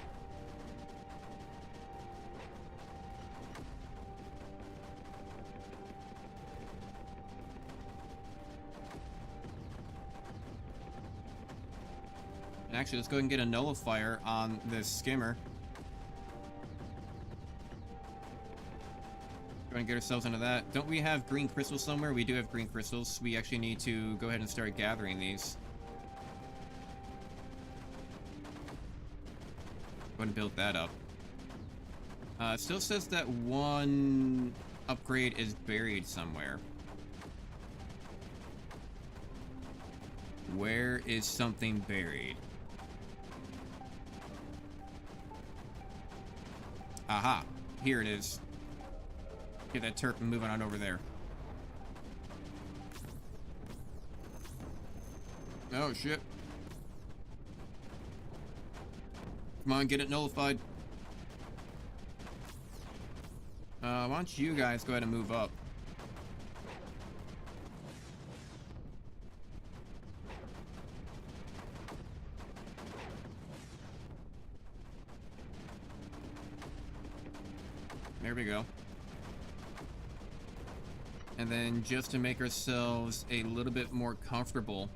Actually, let's go ahead and get a nullifier on this skimmer. Go ahead and get ourselves into that. Don't we have green crystals somewhere? We do have green crystals. We actually need to go ahead and start gathering these. Go ahead and build that up. It still says that one upgrade is buried somewhere. Where is something buried? Aha, here it is. Get that turp and moving on over there. Oh, shit. Come on, get it nullified. Why don't you guys go ahead and move up? There we go. And then just to make ourselves a little bit more comfortable,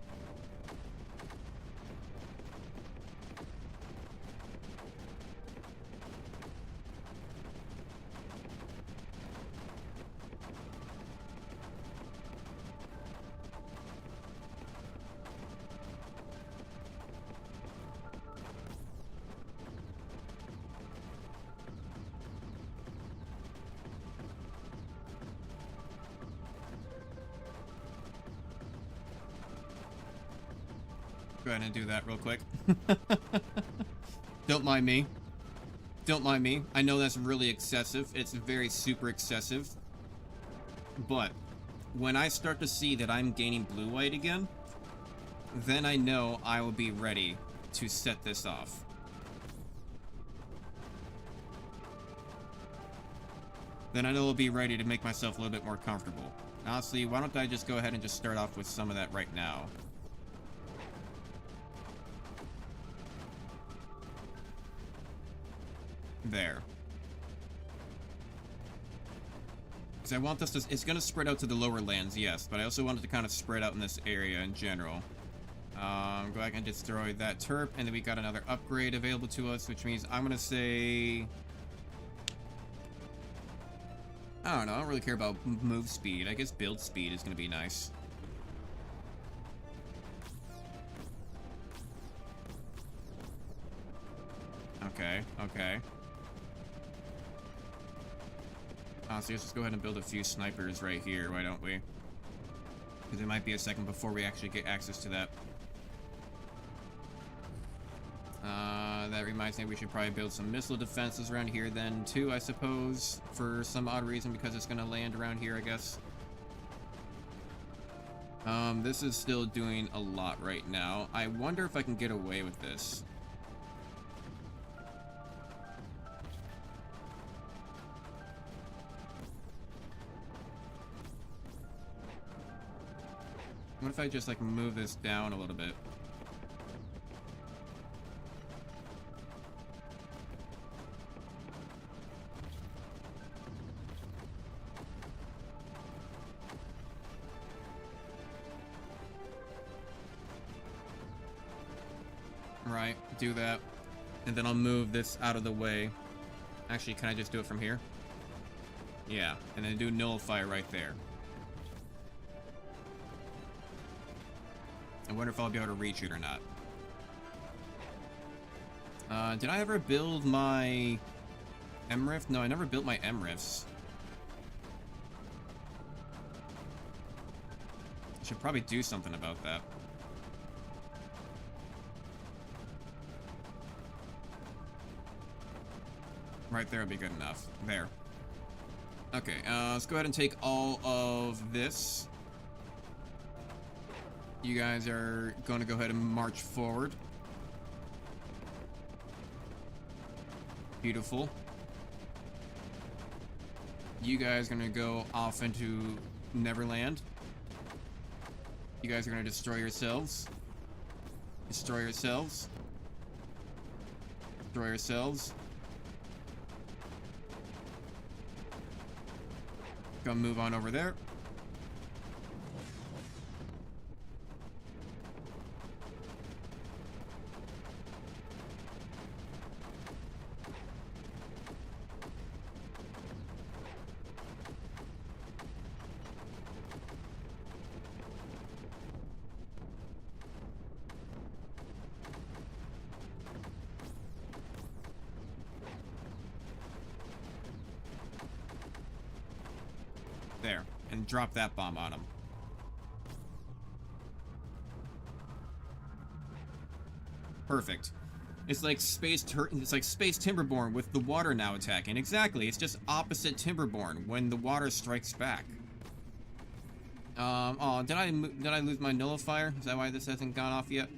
go ahead and do that real quick. Don't mind me. Don't mind me. I know that's really excessive. It's very super excessive. But when I start to see that I'm gaining blue white again, then I know I will be ready to set this off. Then I know I'll be ready to make myself a little bit more comfortable. Honestly, why don't I just go ahead and just start off with some of that right now? There. Because I want this to... It's going to spread out to the lower lands, yes. But I also want it to kind of spread out in this area in general. Go back and destroy that turp. And then we got another upgrade available to us. Which means I'm going to say... I don't know. I don't really care about move speed. I guess build speed is going to be nice. Okay, okay. So let's just go ahead and build a few snipers right here, why don't we? Because it might be a second before we actually get access to that. That reminds me we should probably build some missile defenses around here then too, I suppose. For some odd reason, because it's going to land around here, I guess. This is still doing a lot right now. I wonder if I can get away with this. What if I just, like, move this down a little bit? Right, do that. And then I'll move this out of the way. Actually, can I just do it from here? Yeah, and then do nullifier right there. I wonder if I'll be able to reach it or not. Did I ever build my MRIF? No, I never built my MRIFs. I should probably do something about that. Right there would be good enough. There. Okay, let's go ahead and take all of this. You guys are going to go ahead and march forward. Beautiful. You guys are gonna go off into Neverland. You guys are gonna destroy yourselves. Destroy yourselves. Destroy yourselves. Go move on over there. There, and drop that bomb on him. Perfect. It's like Space Timberborn with the water now attacking. Exactly, it's just opposite Timberborn when the water strikes back. Oh, did I lose my nullifier? Is that why this hasn't gone off yet?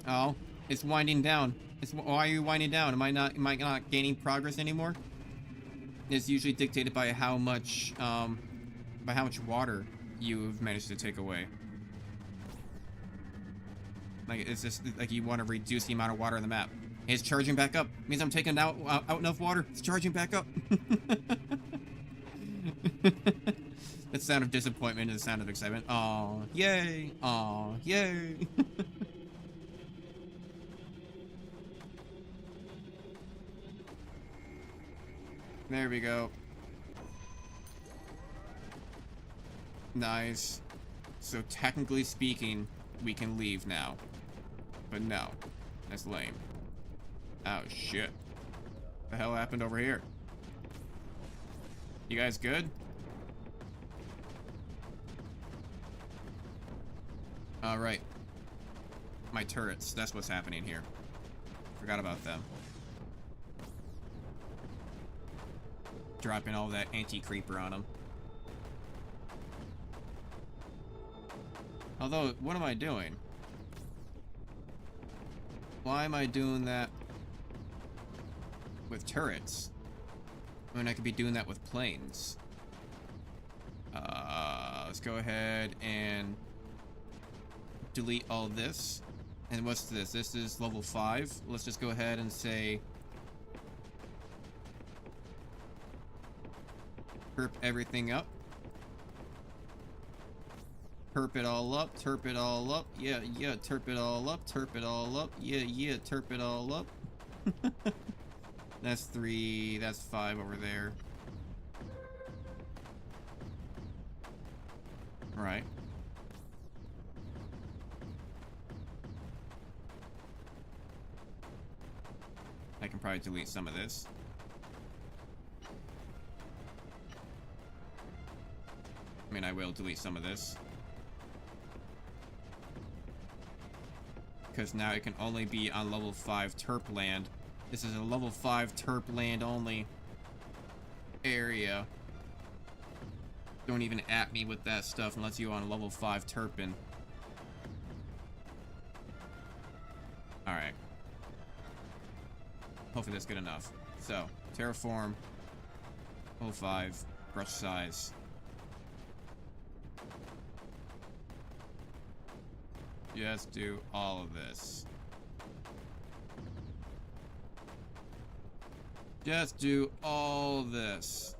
Oh, it's winding down. Why are you winding down? Am I not gaining progress anymore? It's usually dictated by how much water you've managed to take away. Like, it's just like you want to reduce the amount of water on the map. It's charging back up. It means I'm taking out enough water. It's charging back up. The sound of disappointment and the sound of excitement. Aw, yay! Aw, yay! There we go. Nice. So technically speaking, we can leave now. But no. That's lame. Oh shit. What the hell happened over here? You guys good? Alright. My turrets. That's what's happening here. Forgot about them. Dropping all that anti-creeper on them. Although, what am I doing? Why am I doing that with turrets? I mean, I could be doing that with planes. Let's go ahead and delete all this. And what's this? This is level 5. Let's just go ahead and say perp everything up. Perp it all up, terp it all up, yeah, terp it all up, terp it all up, yeah, terp it all up. That's 3, that's 5 over there. Right. I can probably delete some of this. I mean, I will delete some of this. Because now it can only be on level 5 Terp land. This is a level 5 Terp land only area. Don't even at me with that stuff unless you're on level 5 Terpin. Alright. Hopefully that's good enough. So, terraform, level 5, brush size. Just do all of this. Just do all this.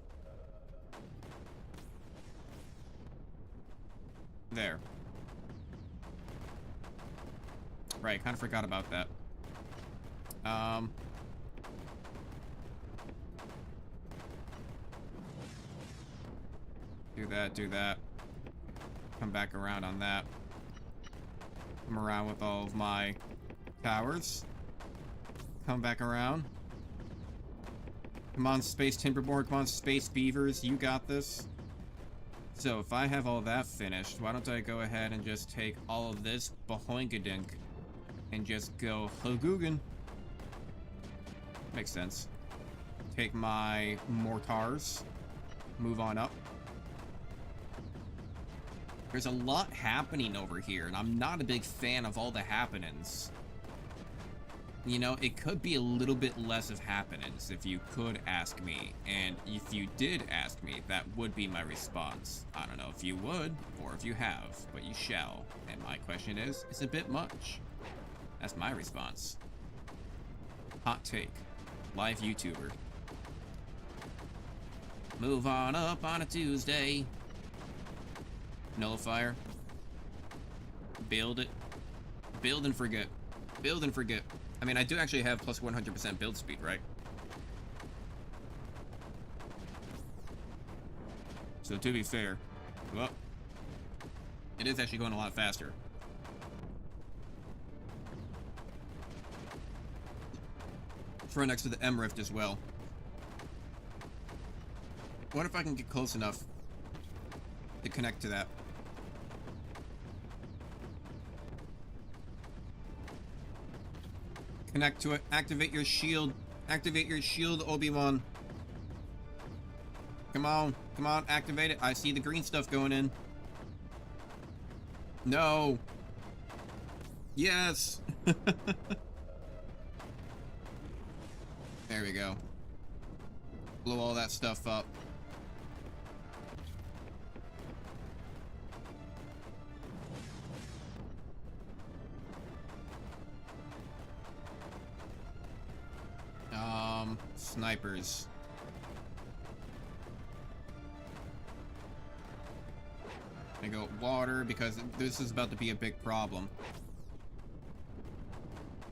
There. Right, kind of forgot about that. Do that, do that. Come back around on that. Come around with all of my towers. Come back around. Come on, Space Timberborn. Come on, Space Beavers. You got this. So, if I have all that finished, why don't I go ahead and just take all of this Bahoinkadink and just go Hagoogan. Makes sense. Take my mortars. Move on up. There's a lot happening over here, and I'm not a big fan of all the happenings. You know, it could be a little bit less of happenings if you could ask me. And if you did ask me, that would be my response. I don't know if you would, or if you have, but you shall. And my question is, it's a bit much. That's my response. Hot take. Live YouTuber. Move on up on a Tuesday. Nullifier. Build it. Build and forget. Build and forget. I mean, I do actually have plus 100% build speed, right? So to be fair, well, it is actually going a lot faster. It's right next to the M Rift as well. What if I can get close enough to connect to that? Connect to it. Activate your shield. Activate your shield, Obi-Wan. Come on. Come on. Activate it. I see the green stuff going in. No. Yes. There we go. Blow all that stuff up. Snipers. I go water because this is about to be a big problem.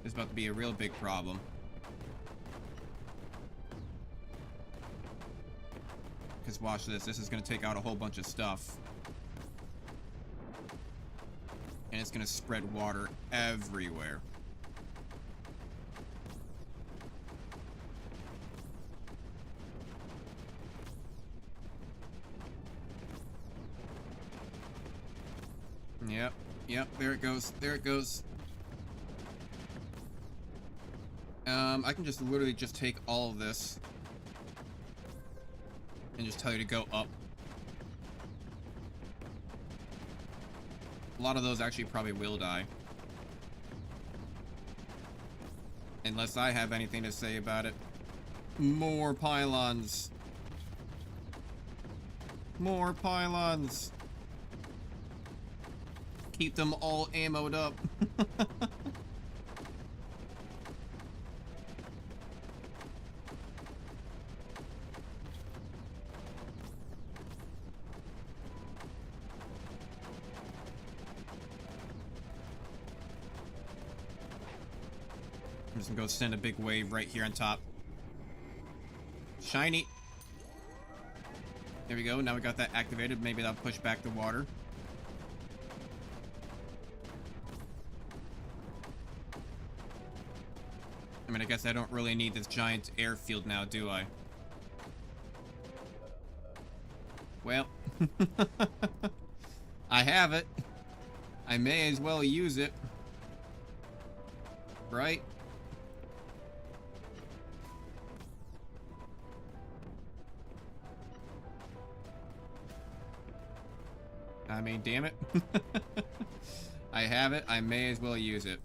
It's about to be a real big problem. Because watch this. This is going to take out a whole bunch of stuff. And it's going to spread water everywhere. Yep, there it goes. There it goes. I can just literally just take all of this and just tell you to go up. A lot of those actually probably will die. Unless I have anything to say about it. More pylons. More pylons. Keep them all ammoed up. I'm just gonna go send a big wave right here on top. Shiny. There we go. Now we got that activated. Maybe that'll push back the water. I mean, I guess I don't really need this giant airfield now, do I? Well, I have it. I may as well use it. Right? I mean, damn it. I have it. I may as well use it.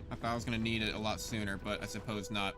I thought I was gonna need it a lot sooner, but I suppose not.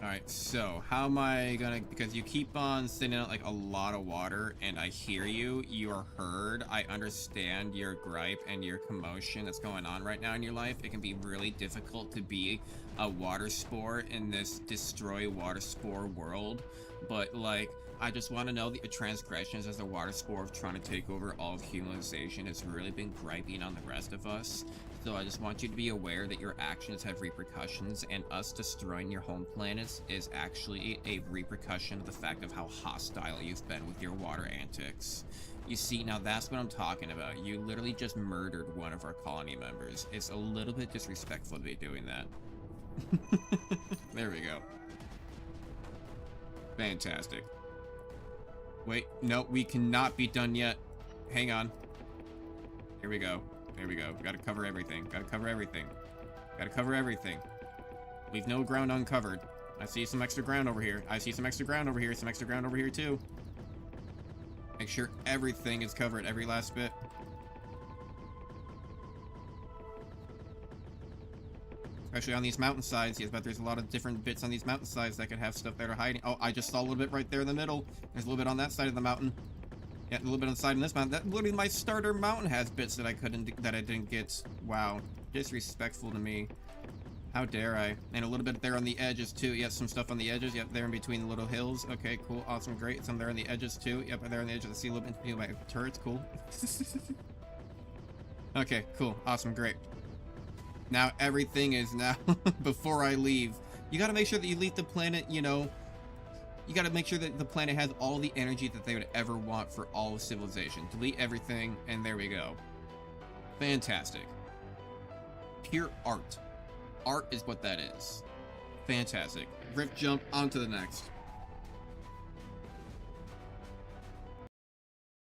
Alright, so how am I gonna, because you keep on sending out like a lot of water, and I hear you, you are heard, I understand your gripe and your commotion that's going on right now in your life. It can be really difficult to be a water spore in this destroy water spore world, but like, I just want to know that your transgressions as a water spore of trying to take over all of humanization has really been griping on the rest of us. So I just want you to be aware that your actions have repercussions, and us destroying your home planets is actually a repercussion of the fact of how hostile you've been with your water antics. You see, now that's what I'm talking about. You literally just murdered one of our colony members. It's a little bit disrespectful to be doing that. There we go. Fantastic. Wait, no, we cannot be done yet. Hang on. Here we go. There we go. We gotta cover everything. Gotta cover everything. Gotta cover everything. Leave no ground uncovered. I see some extra ground over here. I see some extra ground over here. Some extra ground over here, too. Make sure everything is covered, every last bit. Especially on these mountainsides. Yes, but there's a lot of different bits on these mountainsides that could have stuff that are hiding. Oh, I just saw a little bit right there in the middle. There's a little bit on that side of the mountain. Yeah, a little bit on the side of this mountain. That literally my starter mountain has bits that I didn't get. Wow. Disrespectful to me. How dare I? And a little bit there on the edges too. Yes, some stuff on the edges. Yep, there in between the little hills. Okay, cool, awesome, great. Some there on the edges too. Yep, there on the edges. I see a little bit in between my turrets. Cool. Okay, cool, awesome, great. Now everything is now before I leave. You gotta make sure that you leave the planet, you know. You gotta make sure that the planet has all the energy that they would ever want for all of civilization. Delete everything, and there we go. Fantastic. Pure art. Art is what that is. Fantastic. Rift jump onto the next.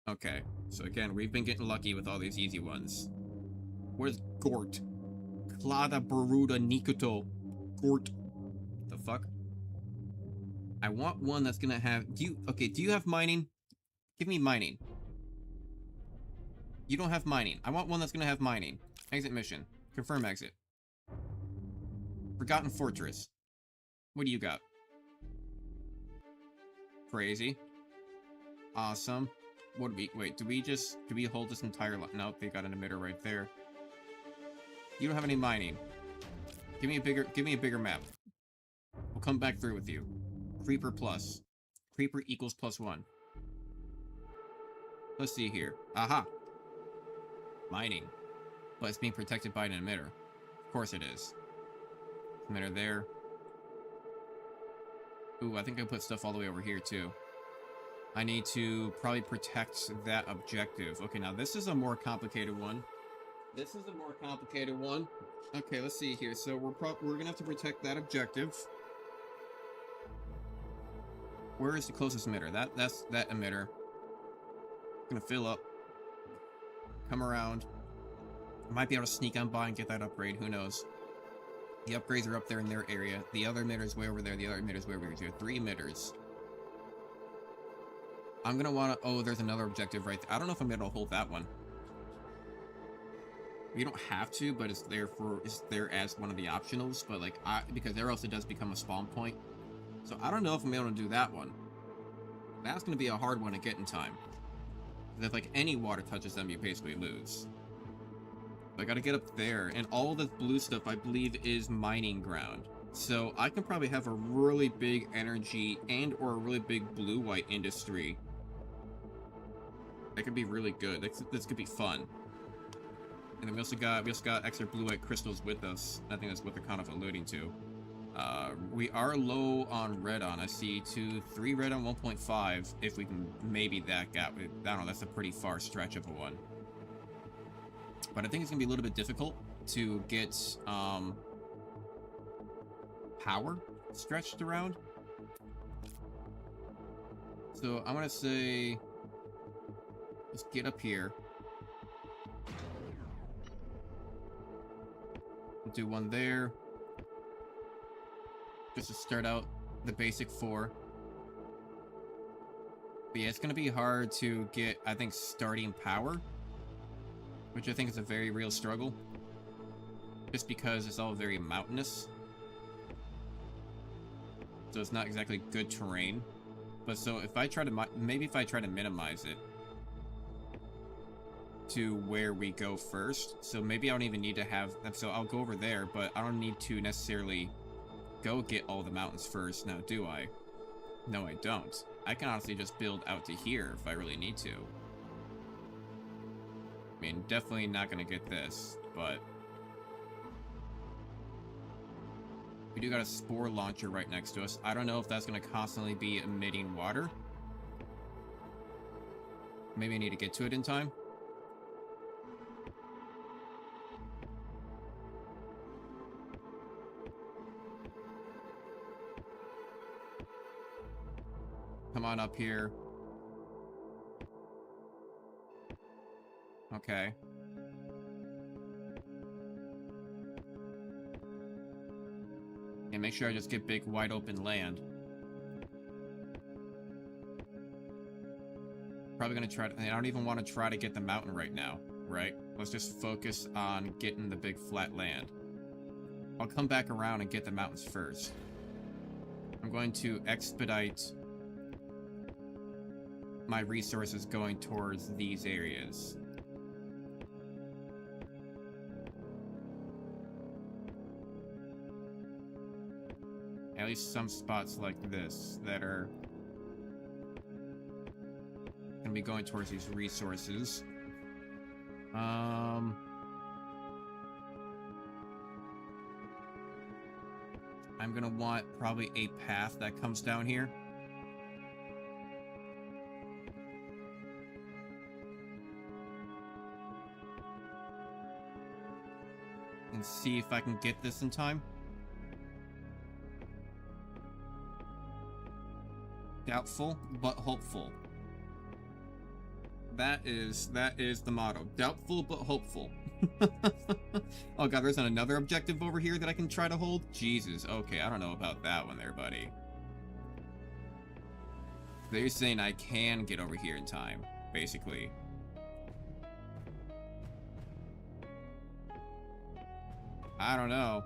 Okay, so again, we've been getting lucky with all these easy ones. Where's Gort? Klada Baruda Nikuto. Gort. The fuck? I want one that's gonna have... do you have mining? Give me mining. You don't have mining. I want one that's gonna have mining. Exit mission. Confirm exit. Forgotten Fortress. What do you got? Crazy. Awesome. What do we... wait, do we hold this entire lot? No, they got an emitter right there. You don't have any mining. Give me a bigger map. We'll come back through with you. Creeper plus. Creeper equals +1. Let's see here. Aha! Mining. But it's being protected by an emitter. Of course it is. Emitter there. Ooh, I think I put stuff all the way over here too. I need to probably protect that objective. Okay, now this is a more complicated one. This is a more complicated one. Okay, let's see here. So we're gonna have to protect that objective. Where is the closest emitter? That's that emitter. Gonna fill up. Come around. I might be able to sneak on by and get that upgrade. Who knows? The upgrades are up there in their area. The other emitter's way over there. The other emitter's way over here. 3 emitters. I'm gonna wanna... oh, there's another objective right there. I don't know if I'm able to hold that one. You don't have to, but it's there as one of the optionals. But like, because there also does become a spawn point. So I don't know if I'm able to do that one. That's gonna be a hard one to get in time. If like any water touches them, you basically lose. I gotta get up there, and all this blue stuff I believe is mining ground. So I can probably have a really big energy and or a really big blue-white industry. That could be really good. This could be fun. And then we also got extra blue-white crystals with us. I think that's what they're kind of alluding to. We are low on Redon. I see 3 Redon, 1.5. If we can maybe that gap. I don't know. That's a pretty far stretch of a one. But I think it's gonna be a little bit difficult to get power stretched around. So I'm gonna say, let's get up here. Do one there. Just to start out the basic 4. But yeah, it's gonna be hard to get, I think, starting power. Which I think is a very real struggle. Just because it's all very mountainous. So it's not exactly good terrain. But so if I try to, maybe if I try to minimize it to where we go first. So maybe I don't even need to have, so I'll go over there, but I don't need to necessarily go get all the mountains first. Now, do I? No, I don't. I can honestly just build out to here if I really need to. I mean, definitely not gonna get this, but we do got a spore launcher right next to us. I don't know if that's gonna constantly be emitting water. Maybe I need to get to it in time. Come on up here. Okay. Yeah, And make sure I just get big, wide open land. Probably gonna try to... I don't even want to try to get the mountain right now, right? Let's just focus on getting the big flat land. I'll come back around and get the mountains first. I'm going to expedite my resources going towards these areas. At least some spots like this that are gonna be going towards these resources. I'm gonna want probably a path that comes down here. And see if I can get this in time. Doubtful, but hopeful. That is the motto. Doubtful, but hopeful. Oh god, there's another objective over here that I can try to hold? Jesus, okay, I don't know about that one there, buddy. They're saying I can get over here in time, basically. I don't know.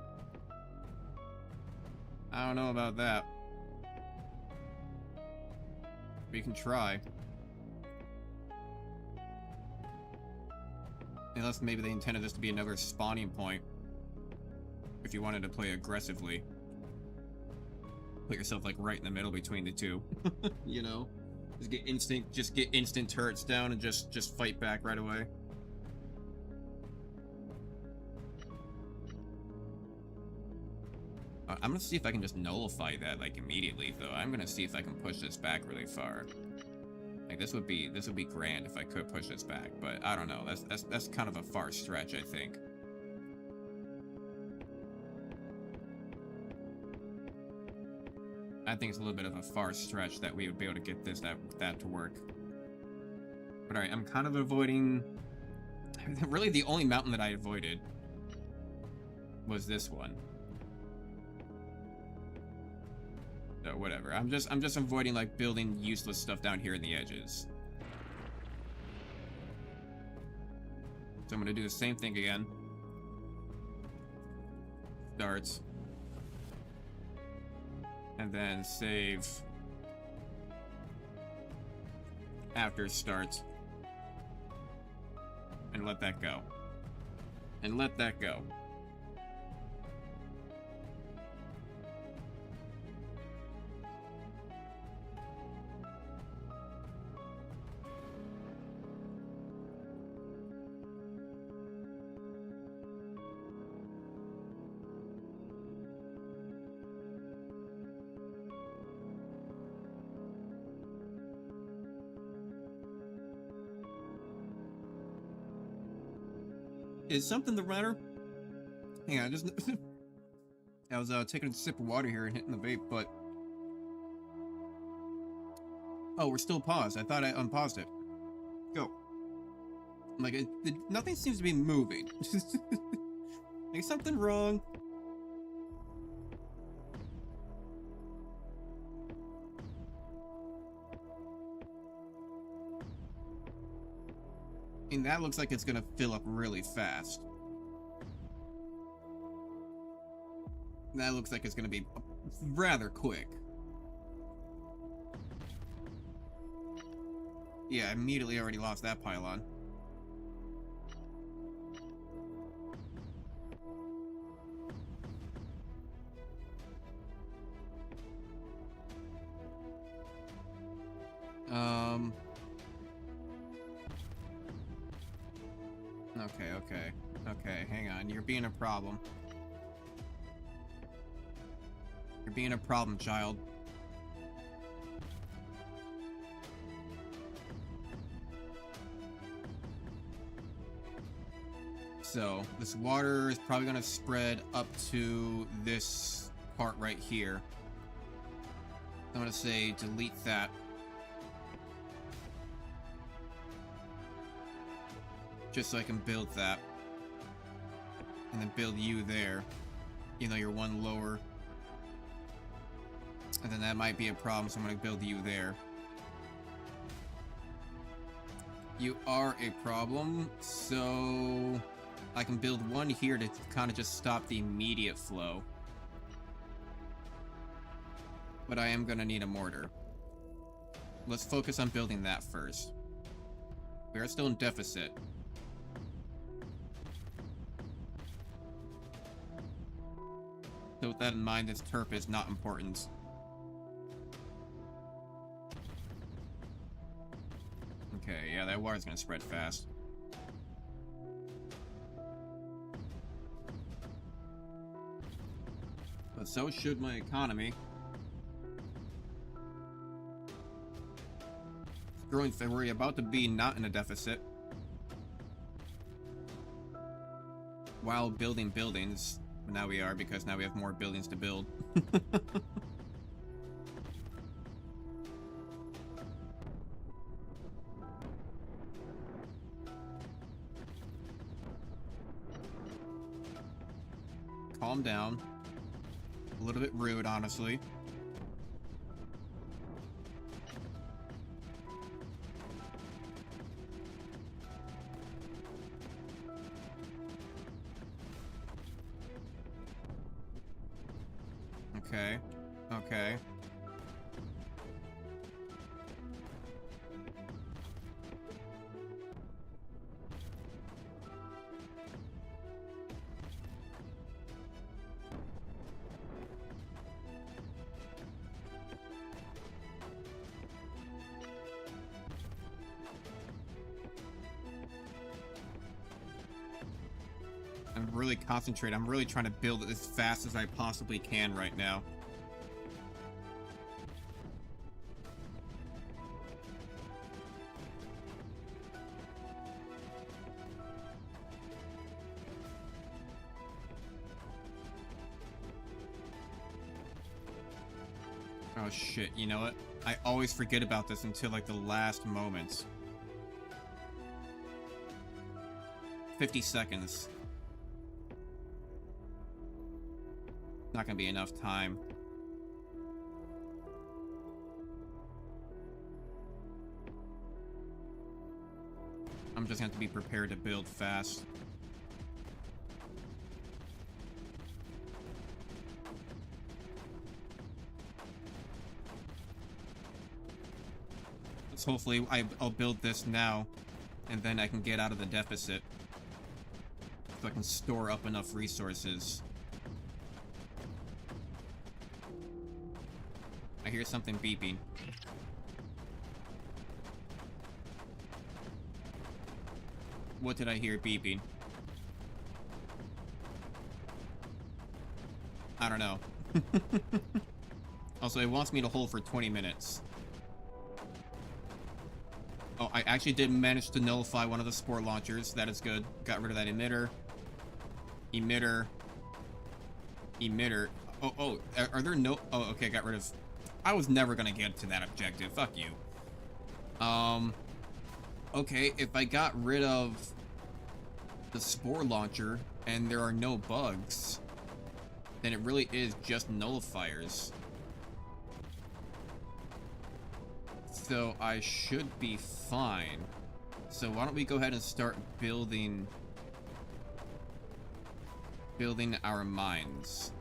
I don't know about that. We can try. Unless maybe they intended this to be another spawning point. If you wanted to play aggressively. Put yourself like right in the middle between the two. You know? Just get instant turrets down and just fight back right away. I'm gonna see if I can just nullify that like immediately though. I'm gonna see if I can push this back really far. Like this would be grand if I could push this back, but I don't know. That's kind of a far stretch, I think. I think it's a little bit of a far stretch that we would be able to get that to work. But alright, I'm kind of avoiding... Really the only mountain that I avoided was this one. So whatever. I'm just avoiding like building useless stuff down here in the edges. So I'm gonna do the same thing again. Starts. And then save after starts. And let that go. And let that go. Is something the matter? Hang on, just... I was taking a sip of water here and hitting the vape, but... Oh, we're still paused. I thought I unpaused it. Go. Like, nothing seems to be moving. Like, something wrong. And that looks like it's gonna fill up really fast. That looks like it's gonna be rather quick. Yeah, I immediately already lost that pylon. Okay, hang on. You're being a problem. You're being a problem, child. So, this water is probably going to spread up to this part right here. I'm going to say delete that. Just so I can build that. And then build you there. You know, you're one lower. And then that might be a problem, so I'm gonna build you there. You are a problem, so I can build one here to kind of just stop the immediate flow. But I am gonna need a mortar. Let's focus on building that first. We are still in deficit. So with that in mind, this turf is not important. Okay, yeah, that water's gonna spread fast. But so should my economy. Growing February, about to be not in a deficit. While building buildings. But now we are, because now we have more buildings to build. Calm down. A little bit rude, honestly. Okay. Okay. I'm really concentrated. I'm really trying to build it as fast as I possibly can right now. Oh shit, you know what? I always forget about this until like the last moments. 50 seconds. Not gonna be enough time. I'm just gonna have to be prepared to build fast. So hopefully I'll build this now, and then I can get out of the deficit. So I can store up enough resources. I hear something beeping. What did I hear beeping? I don't know. Also, it wants me to hold for 20 minutes. Oh, I actually did manage to nullify one of the spore launchers. That is good. Got rid of that emitter. Emitter. Emitter. Oh, are there no... Oh, okay, got rid of... I was never gonna get to that objective. Fuck you. Okay, if I got rid of the spore launcher and there are no bugs, then it really is just nullifiers. So I should be fine. So why don't we go ahead and start building our mines.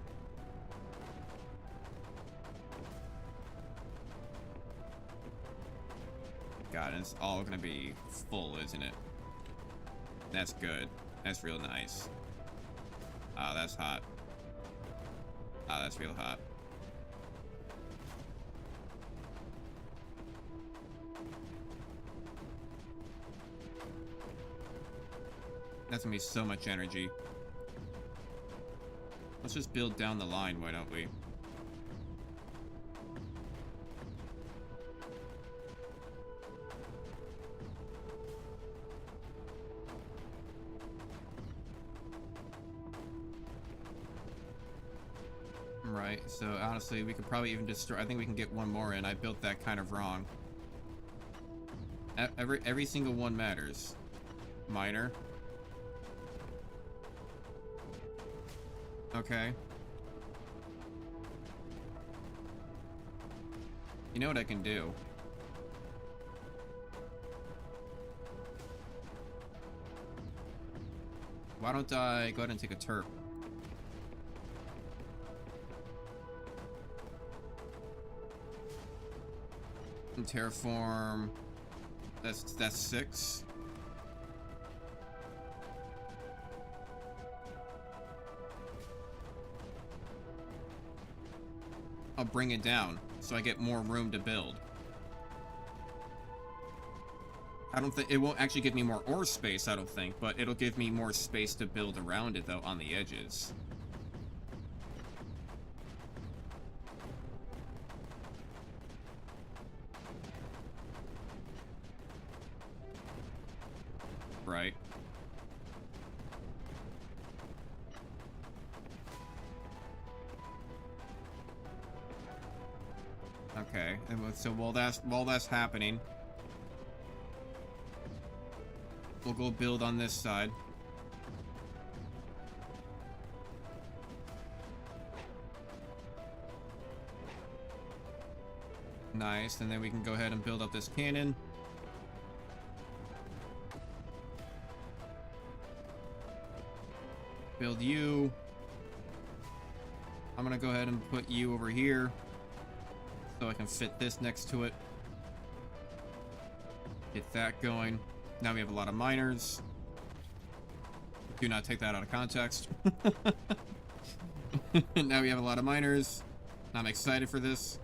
God, it's all gonna be full, isn't it? That's good. That's real nice. Oh, that's hot. Oh, that's real hot. That's gonna be so much energy. Let's just build down the line, why don't we? Right, so honestly, we could probably even destroy... I think we can get one more in. I built that kind of wrong. Every single one matters. Miner. Okay. You know what I can do? Why don't I go ahead and take a terp? And terraform. That's 6. I'll bring it down so I get more room to build. I don't think it won't actually give me more ore space, I don't think, but it'll give me more space to build around it though on the edges. Right. Okay, and so while that's happening, we'll go build on this side. Nice, and then we can go ahead and build up this cannon. Build you. I'm gonna go ahead and put you over here so I can fit this next to it. Get that going. Now we have a lot of miners. Do not take that out of context. Now we have a lot of miners. I'm excited for this.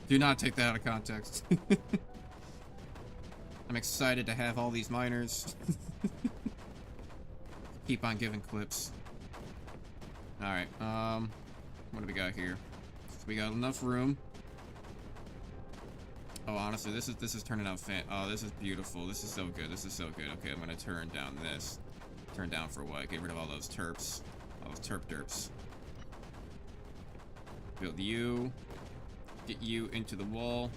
Do not take that out of context. I'm excited to have all these miners. Keep on giving clips. Alright, what do we got here? So we got enough room. Oh, honestly, this is turning out oh, this is beautiful. This is so good. This is so good. Okay, I'm gonna turn down this. Turn down for what? Get rid of all those terps. All those terp derps. Build you. Get you into the wall.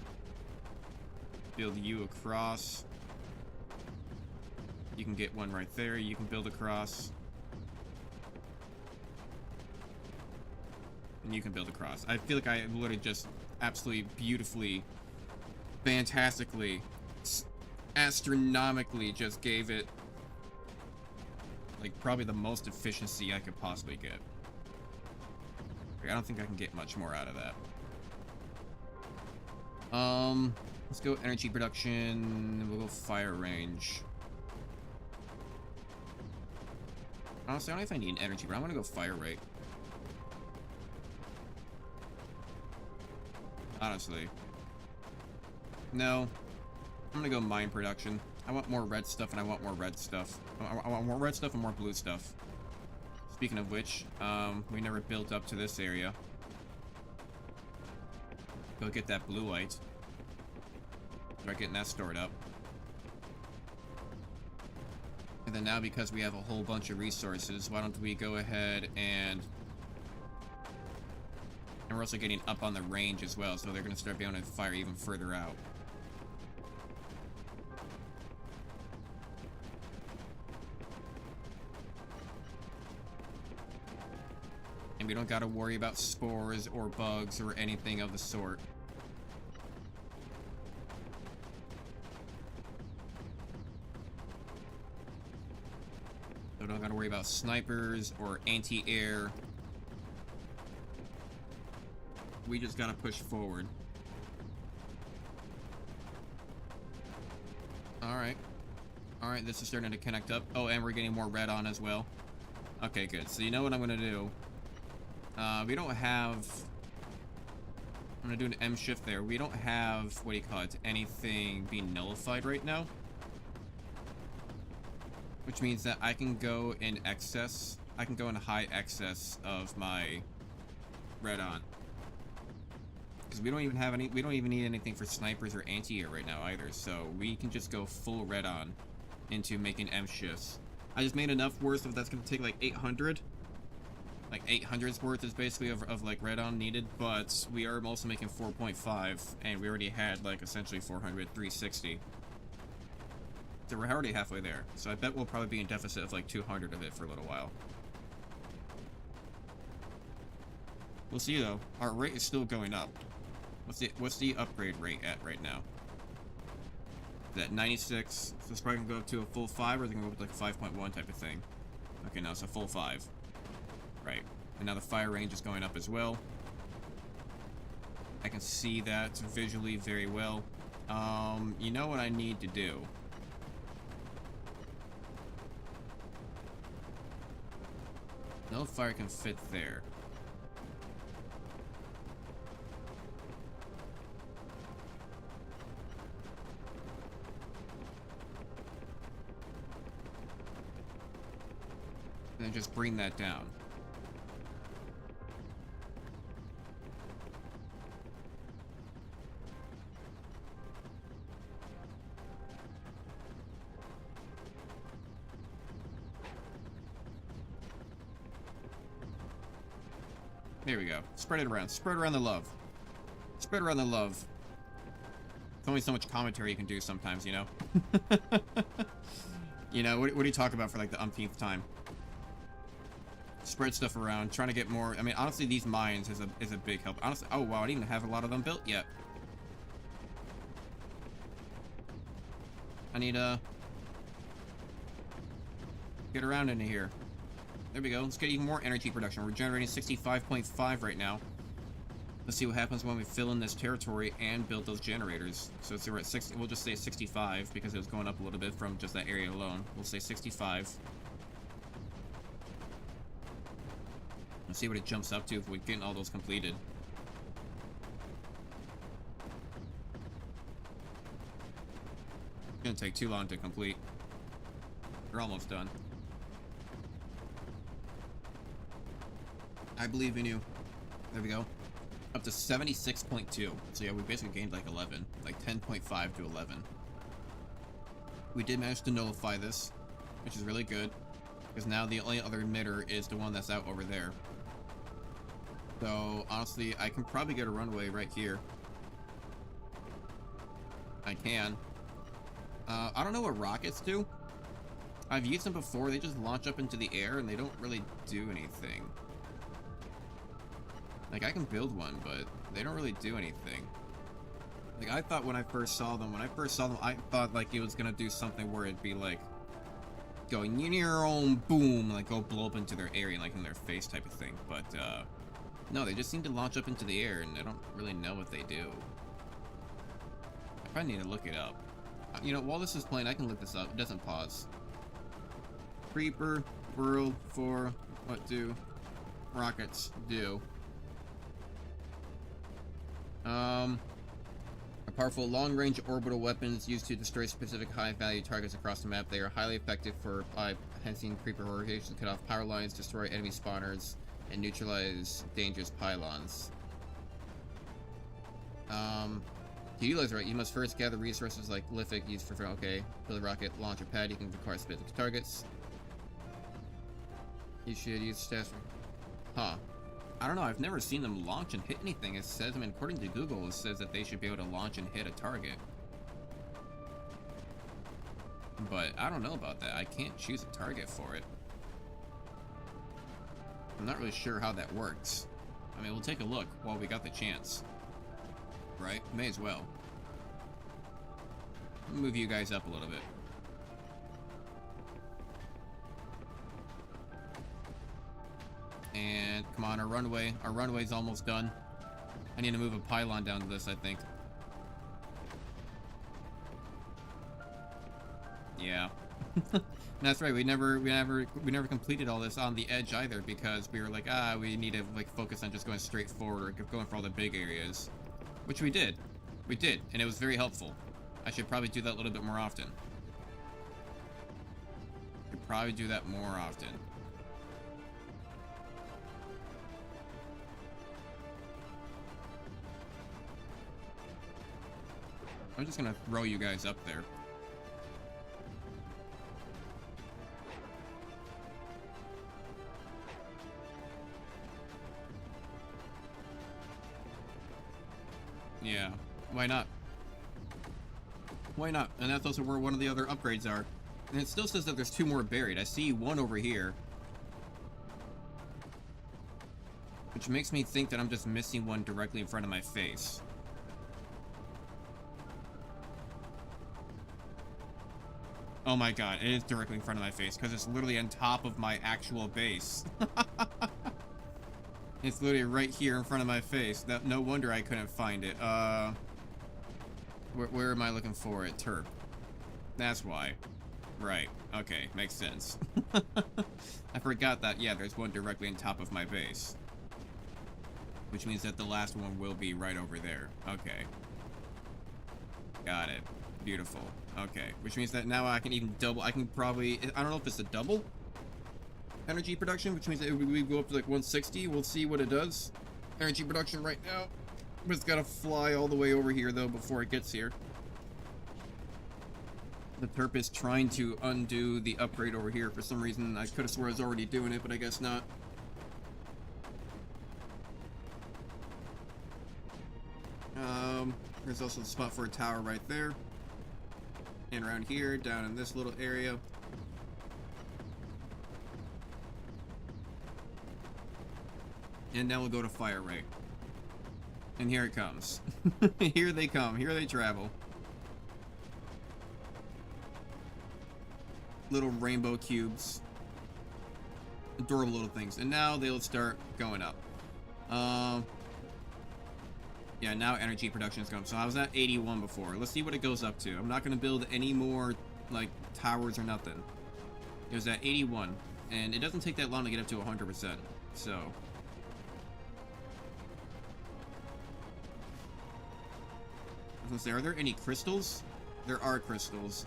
Build you across. You can get one right there. You can build across. And you can build across. I feel like I literally just absolutely beautifully, fantastically, astronomically just gave it like probably the most efficiency I could possibly get. I don't think I can get much more out of that. Let's go energy production. We'll go fire range. Honestly, I don't know if I need energy, but I'm gonna go fire rate. Honestly. No. I'm gonna go mine production. I want more red stuff and I want more red stuff. I want more red stuff and more blue stuff. Speaking of which, we never built up to this area. Go get that blueite. Start getting that stored up. And then now, because we have a whole bunch of resources, why don't we go ahead and we're also getting up on the range as well, so they're going to start being able to fire even further out. And we don't got to worry about spores or bugs or anything of the sort. So don't got to worry about snipers or anti-air. We just gotta push forward. Alright. Alright, this is starting to connect up. Oh, and we're getting more red on as well. Okay, good. So you know what I'm gonna do? We don't have... I'm gonna do an M shift there. We don't have, what do you call it, anything being nullified right now. Which means that I can go in excess. I can go in high excess of my red on. Because we don't even have any, we don't even need anything for snipers or anti-air right now either, so we can just go full red on into making M shifts. I just made enough worth of that's going to take like 800. Like 800's worth is basically of like red on needed, but we are also making 4.5, and we already had like essentially 400, 360. So we're already halfway there, so I bet we'll probably be in deficit of like 200 of it for a little while. We'll see though. Our rate is still going up. What's the upgrade rate at right now? Is that 96? So it's probably gonna go up to a full 5, or is it gonna go up to like a 5.1 type of thing? Okay, now it's a full 5. Right. And now the fire range is going up as well. I can see that visually very well. You know what I need to do? No fire can fit there. And then just bring that down. There we go. Spread it around. Spread around the love. Spread around the love. There's only so much commentary you can do sometimes, you know? You know, what do you talk about for like the umpteenth time? Spread stuff around, trying to get more. I mean, honestly, these mines is a big help. Honestly, oh wow, I didn't even have a lot of them built yet. I need to get around into here. There we go. Let's get even more energy production. We're generating 65.5 right now. Let's see what happens when we fill in this territory and build those generators. So let's see, we're at 60. We'll just say 65 because it was going up a little bit from just that area alone. We'll say 65. Let's see what it jumps up to if we're getting all those completed. It's gonna take too long to complete. We're almost done. I believe in you. There we go. Up to 76.2. So yeah, we basically gained like 11. Like 10.5 to 11. We did manage to nullify this, which is really good. Because now the only other emitter is the one that's out over there. So, honestly, I can probably get a runway right here. I can. I don't know what rockets do. I've used them before. They just launch up into the air and they don't really do anything. Like, I can build one, but they don't really do anything. Like, I thought when I first saw them, I thought, like, it was gonna do something where it'd be, like, going, your own boom, like, go blow up into their area, like, in their face type of thing. But, no, they just seem to launch up into the air, and I don't really know what they do. I probably need to look it up. You know, while this is playing, I can look this up. It doesn't pause. Creeper World 4, what do rockets do? Are powerful long-range orbital weapons used to destroy specific high-value targets across the map. They are highly effective for enhancing creeper rotations, cut off power lines, destroy enemy spawners, and neutralize dangerous pylons. To utilize right, you must first gather resources like lithic used for okay. Build a rocket launcher pad. You can require specific targets. You should use stats. Huh. I don't know, I've never seen them launch and hit anything. It says, I mean, according to Google, it says that they should be able to launch and hit a target. But I don't know about that. I can't choose a target for it. I'm not really sure how that works. I mean, we'll take a look while we got the chance. Right? May as well. I'll move you guys up a little bit. And come on, our runway's almost done. I need to move a pylon down to this, I think. Yeah. That's right, we never completed all this on the edge either, because we were like, we need to like focus on just going straight forward or going for all the big areas. Which we did. We did, and it was very helpful. I should probably do that a little bit more often. Should probably do that more often. I'm just gonna throw you guys up there. Yeah, why not? Why not? And that's also where one of the other upgrades are. And it still says that there's 2 more buried. I see one over here. Which makes me think that I'm just missing one directly in front of my face. Oh my god, it is directly in front of my face, because it's literally on top of my actual base. It's literally right here in front of my face. No wonder I couldn't find it. Where am I looking for it? Terp. That's why. Right. Okay, makes sense. I forgot that, yeah, there's one directly on top of my base. Which means that the last one will be right over there. Okay. Got it. Beautiful. Okay. Which means that now I can even double. I can probably. I don't know if it's a double energy production, which means that we go up to like 160. We'll see what it does. Energy production right now. But it's got to fly all the way over here, though, before it gets here. The Terp is trying to undo the upgrade over here. For some reason, I could have swore I was already doing it, but I guess not. There's also a spot for a tower right there. And around here, down in this little area. And now we'll go to Fire Ray. And here it comes. Here they come. Here they travel. Little rainbow cubes. Adorable little things. And now they'll start going up. Yeah, now energy production is going. So I was at 81 before. Let's see what it goes up to. I'm not going to build any more, like, towers or nothing. It was at 81. And it doesn't take that long to get up to 100%. So... I was gonna say, are there any crystals? There are crystals.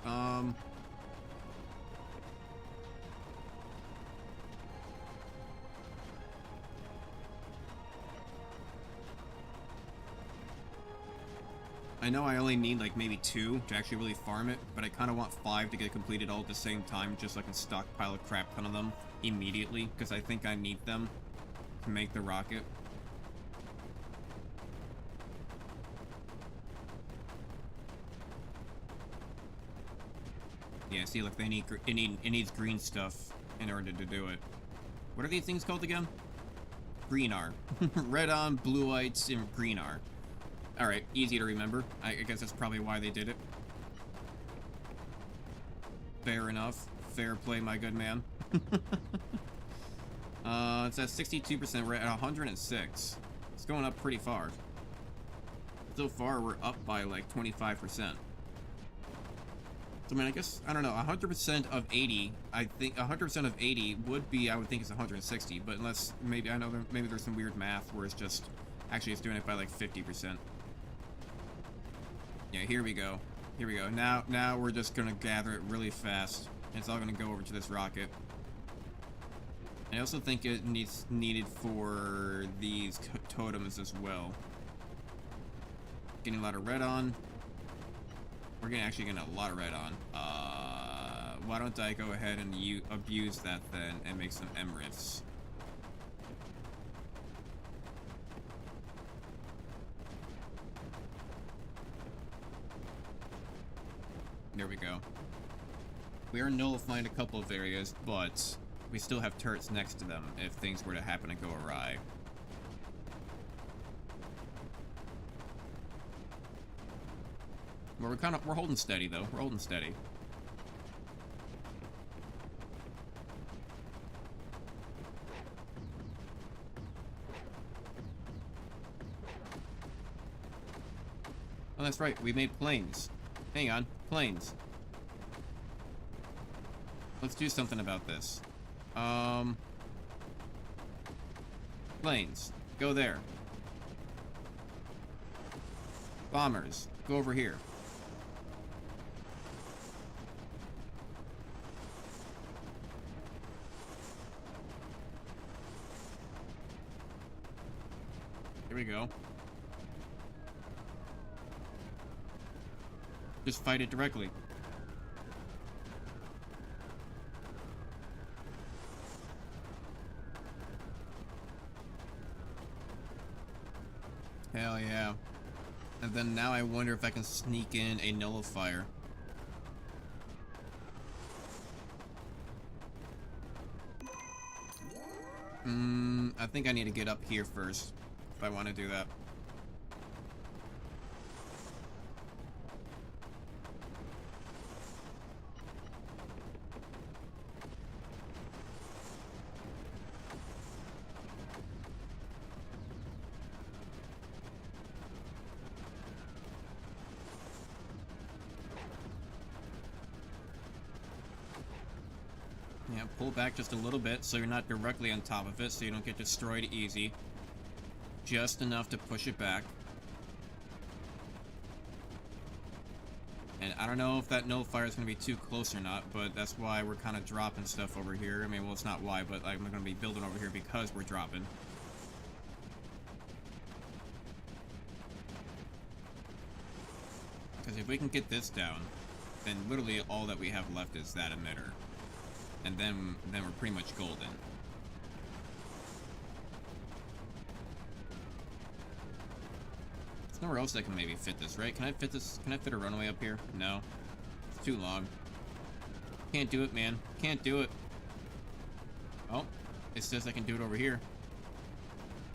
I know I only need like maybe 2 to actually really farm it, but I kind of want 5 to get completed all at the same time, just so I can stockpile a crap ton of them immediately, because I think I need them to make the rocket. Yeah, see, look, it needs green stuff in order to do it. What are these things called again? Greenar. Red-on, blue-ites, and Greenar. Alright, easy to remember. I guess that's probably why they did it. Fair enough. Fair play, my good man. It's at 62%. We're at 106. It's going up pretty far. So far, we're up by like 25%. So, I mean, I guess, I don't know, 100% of 80, I think 100% of 80 would be, I would think it's 160, but unless, maybe, I know maybe there's some weird math where it's just, actually it's doing it by like 50%. Yeah, here we go. Here we go. Now we're just gonna gather it really fast. And it's all gonna go over to this rocket. I also think it needed for these totems as well. Getting a lot of red on. We're actually getting a lot of red on. Why don't I go ahead and abuse that then and make some Emrys? There we go. We are nullifying a couple of areas, but we still have turrets next to them if things were to happen to go awry. Well, we're holding steady though. We're holding steady. Oh, that's right. We made planes. Hang on. Planes. Let's do something about this. Planes. Go there. Bombers. Go over here. Here we go. Just fight it directly. Hell yeah. And then now I wonder if I can sneak in a nullifier. I think I need to get up here first if I want to do that. Yeah, pull back just a little bit so you're not directly on top of it, so you don't get destroyed easy. Just enough to push it back. And I don't know if that nullifier is going to be too close or not, but that's why we're kind of dropping stuff over here. I mean, well, it's not why, but I'm going to be building over here because we're dropping. Because if we can get this down, then literally all that we have left is that emitter. And then we're pretty much golden. There's nowhere else that can maybe fit this, right? Can I fit this? Can I fit a runway up here? No. It's too long. Can't do it, man. Can't do it. Oh, it says I can do it over here.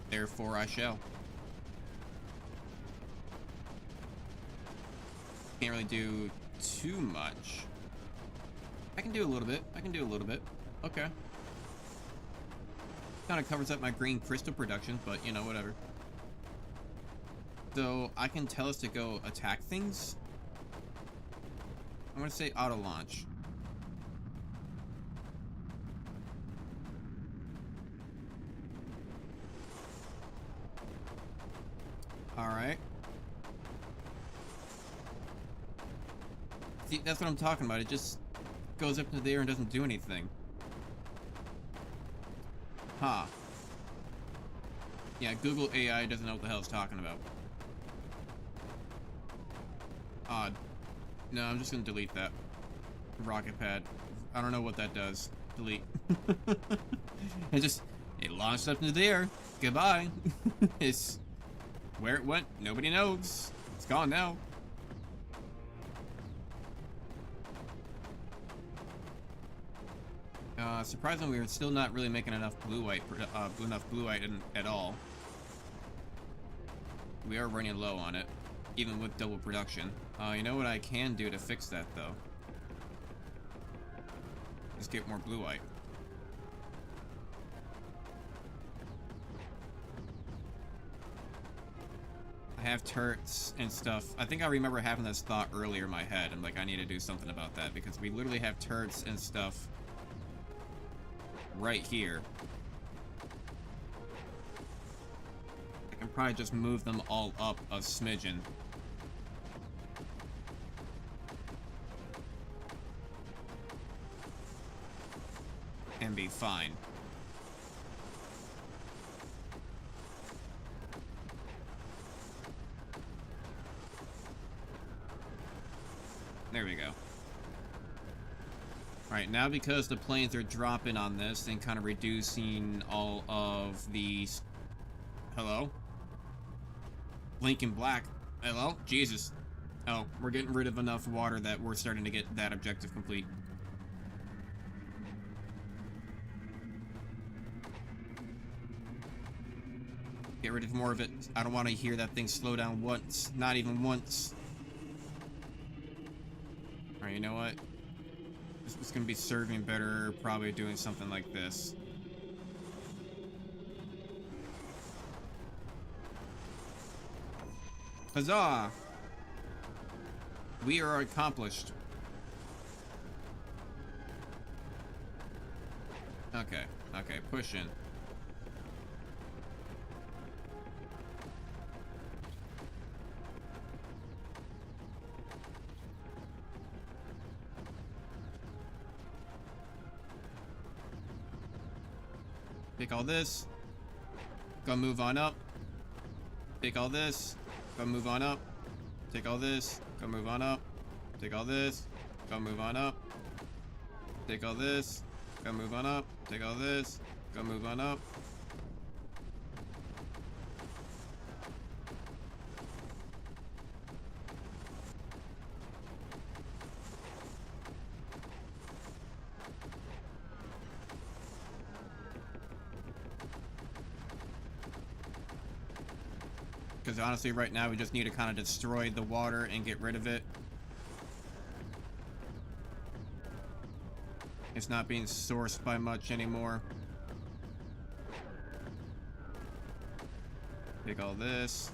Therefore, I shall. Can't really do too much. I can do a little bit. I can do a little bit. Okay. Kind of covers up my green crystal production, but, you know, whatever. So, I can tell us to go attack things. I'm going to say auto launch. Alright. See, that's what I'm talking about. It just goes up to there and doesn't do anything. Huh. Yeah, Google AI doesn't know what the hell it's talking about. Odd. No, I'm just gonna delete that. Rocket pad. I don't know what that does. Delete. It launched up into the air. Goodbye. It's where it went, nobody knows. It's gone now. Surprisingly, we're still not really making enough blue white at all. We are running low on it, even with double production. You know what I can do to fix that, though? Is get more blue white. I have turrets and stuff. I think I remember having this thought earlier in my head. I'm like, I need to do something about that, because we literally have turrets and stuff right here. I can probably just move them all up a smidgen. And be fine. There we go. Alright, now because the planes are dropping on this and kind of reducing all of these... Hello? Blinking black. Hello? Jesus. Oh, we're getting rid of enough water that we're starting to get that objective complete. Get rid of more of it. I don't want to hear that thing slow down once. Not even once. Alright, you know what? This is going to be serving better, probably doing something like this. Huzzah! We are accomplished. Okay, okay, push in. Take all this. Go move on up. Take all this. Go move on up. Take all this. Go move on up. Take all this. Go move on up. Take all this. Go move on up. Take all this. Go move on up. Because honestly, right now, we just need to kind of destroy the water and get rid of it. It's not being sourced by much anymore. Take all this.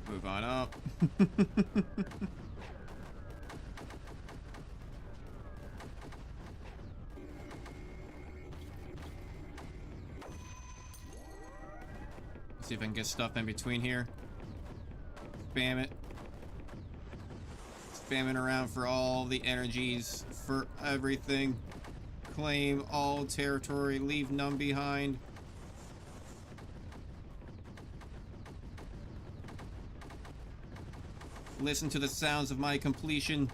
Move on up. See if I can get stuff in between here. Spam it. Spamming around for all the energies, for everything. Claim all territory, leave none behind. Listen to the sounds of my completion.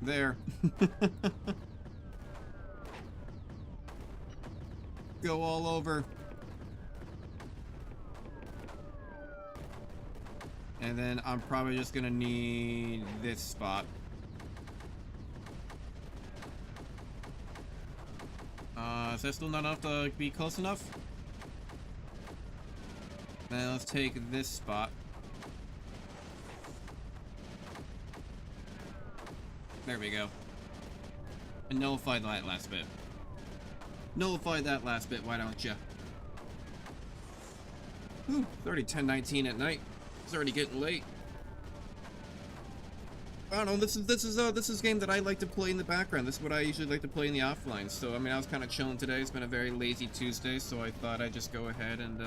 There. Go all over. And then I'm probably just gonna need this spot. Is that still not enough to be close enough? Then let's take this spot. There we go. And nullify that last bit. Nullify that last bit, why don't you? Whew, it's already 10:19 at night. It's already getting late. I don't know, this is a game that I like to play in the background. This is what I usually like to play in the offline. So I mean, I was kind of chilling today. It's been a very lazy Tuesday, so I thought I'd just go ahead and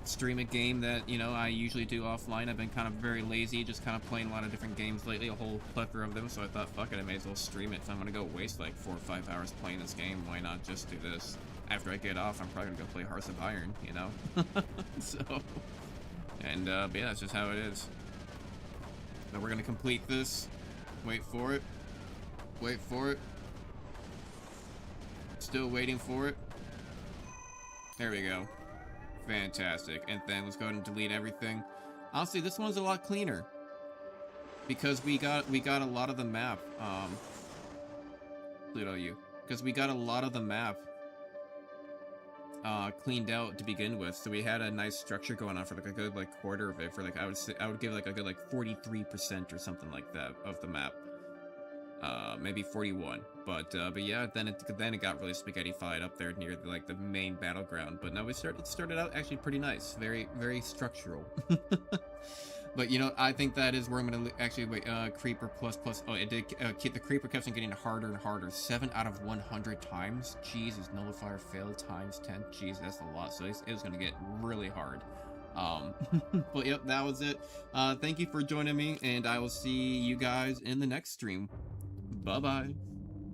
stream a game that, you know, I usually do offline. I've been kind of very lazy, just kind of playing a lot of different games lately, a whole plethora of them, so I thought, fuck it, I may as well stream it. If I'm gonna go waste like 4 or 5 hours playing this game, why not just do this? After I get off, I'm probably gonna go play Hearts of Iron, you know? So, and but yeah, that's just how it is. So we're gonna complete this. Wait for it. Wait for it. Still waiting for it. There we go. Fantastic. And then let's go ahead and delete everything. Honestly, this one's a lot cleaner because we got a lot of the map. Pluto, you, because we got a lot of the map cleaned out to begin with. So we had a nice structure going on for like a good like quarter of it. For like I would give like a good like 43% or something like that of the map. Maybe 41, but yeah, then it got really spaghettified up there near the main battleground. But no, it started out actually pretty nice, very structural. But you know, I think that is where I'm gonna actually wait. Creeper plus. Oh, it did. The creeper kept on getting harder and harder. 7 out of 100 times. Jesus, nullifier failed times 10. Jeez, that's a lot. So it was gonna get really hard. But yep, that was it. Thank you for joining me, and I will see you guys in the next stream. Bye-bye.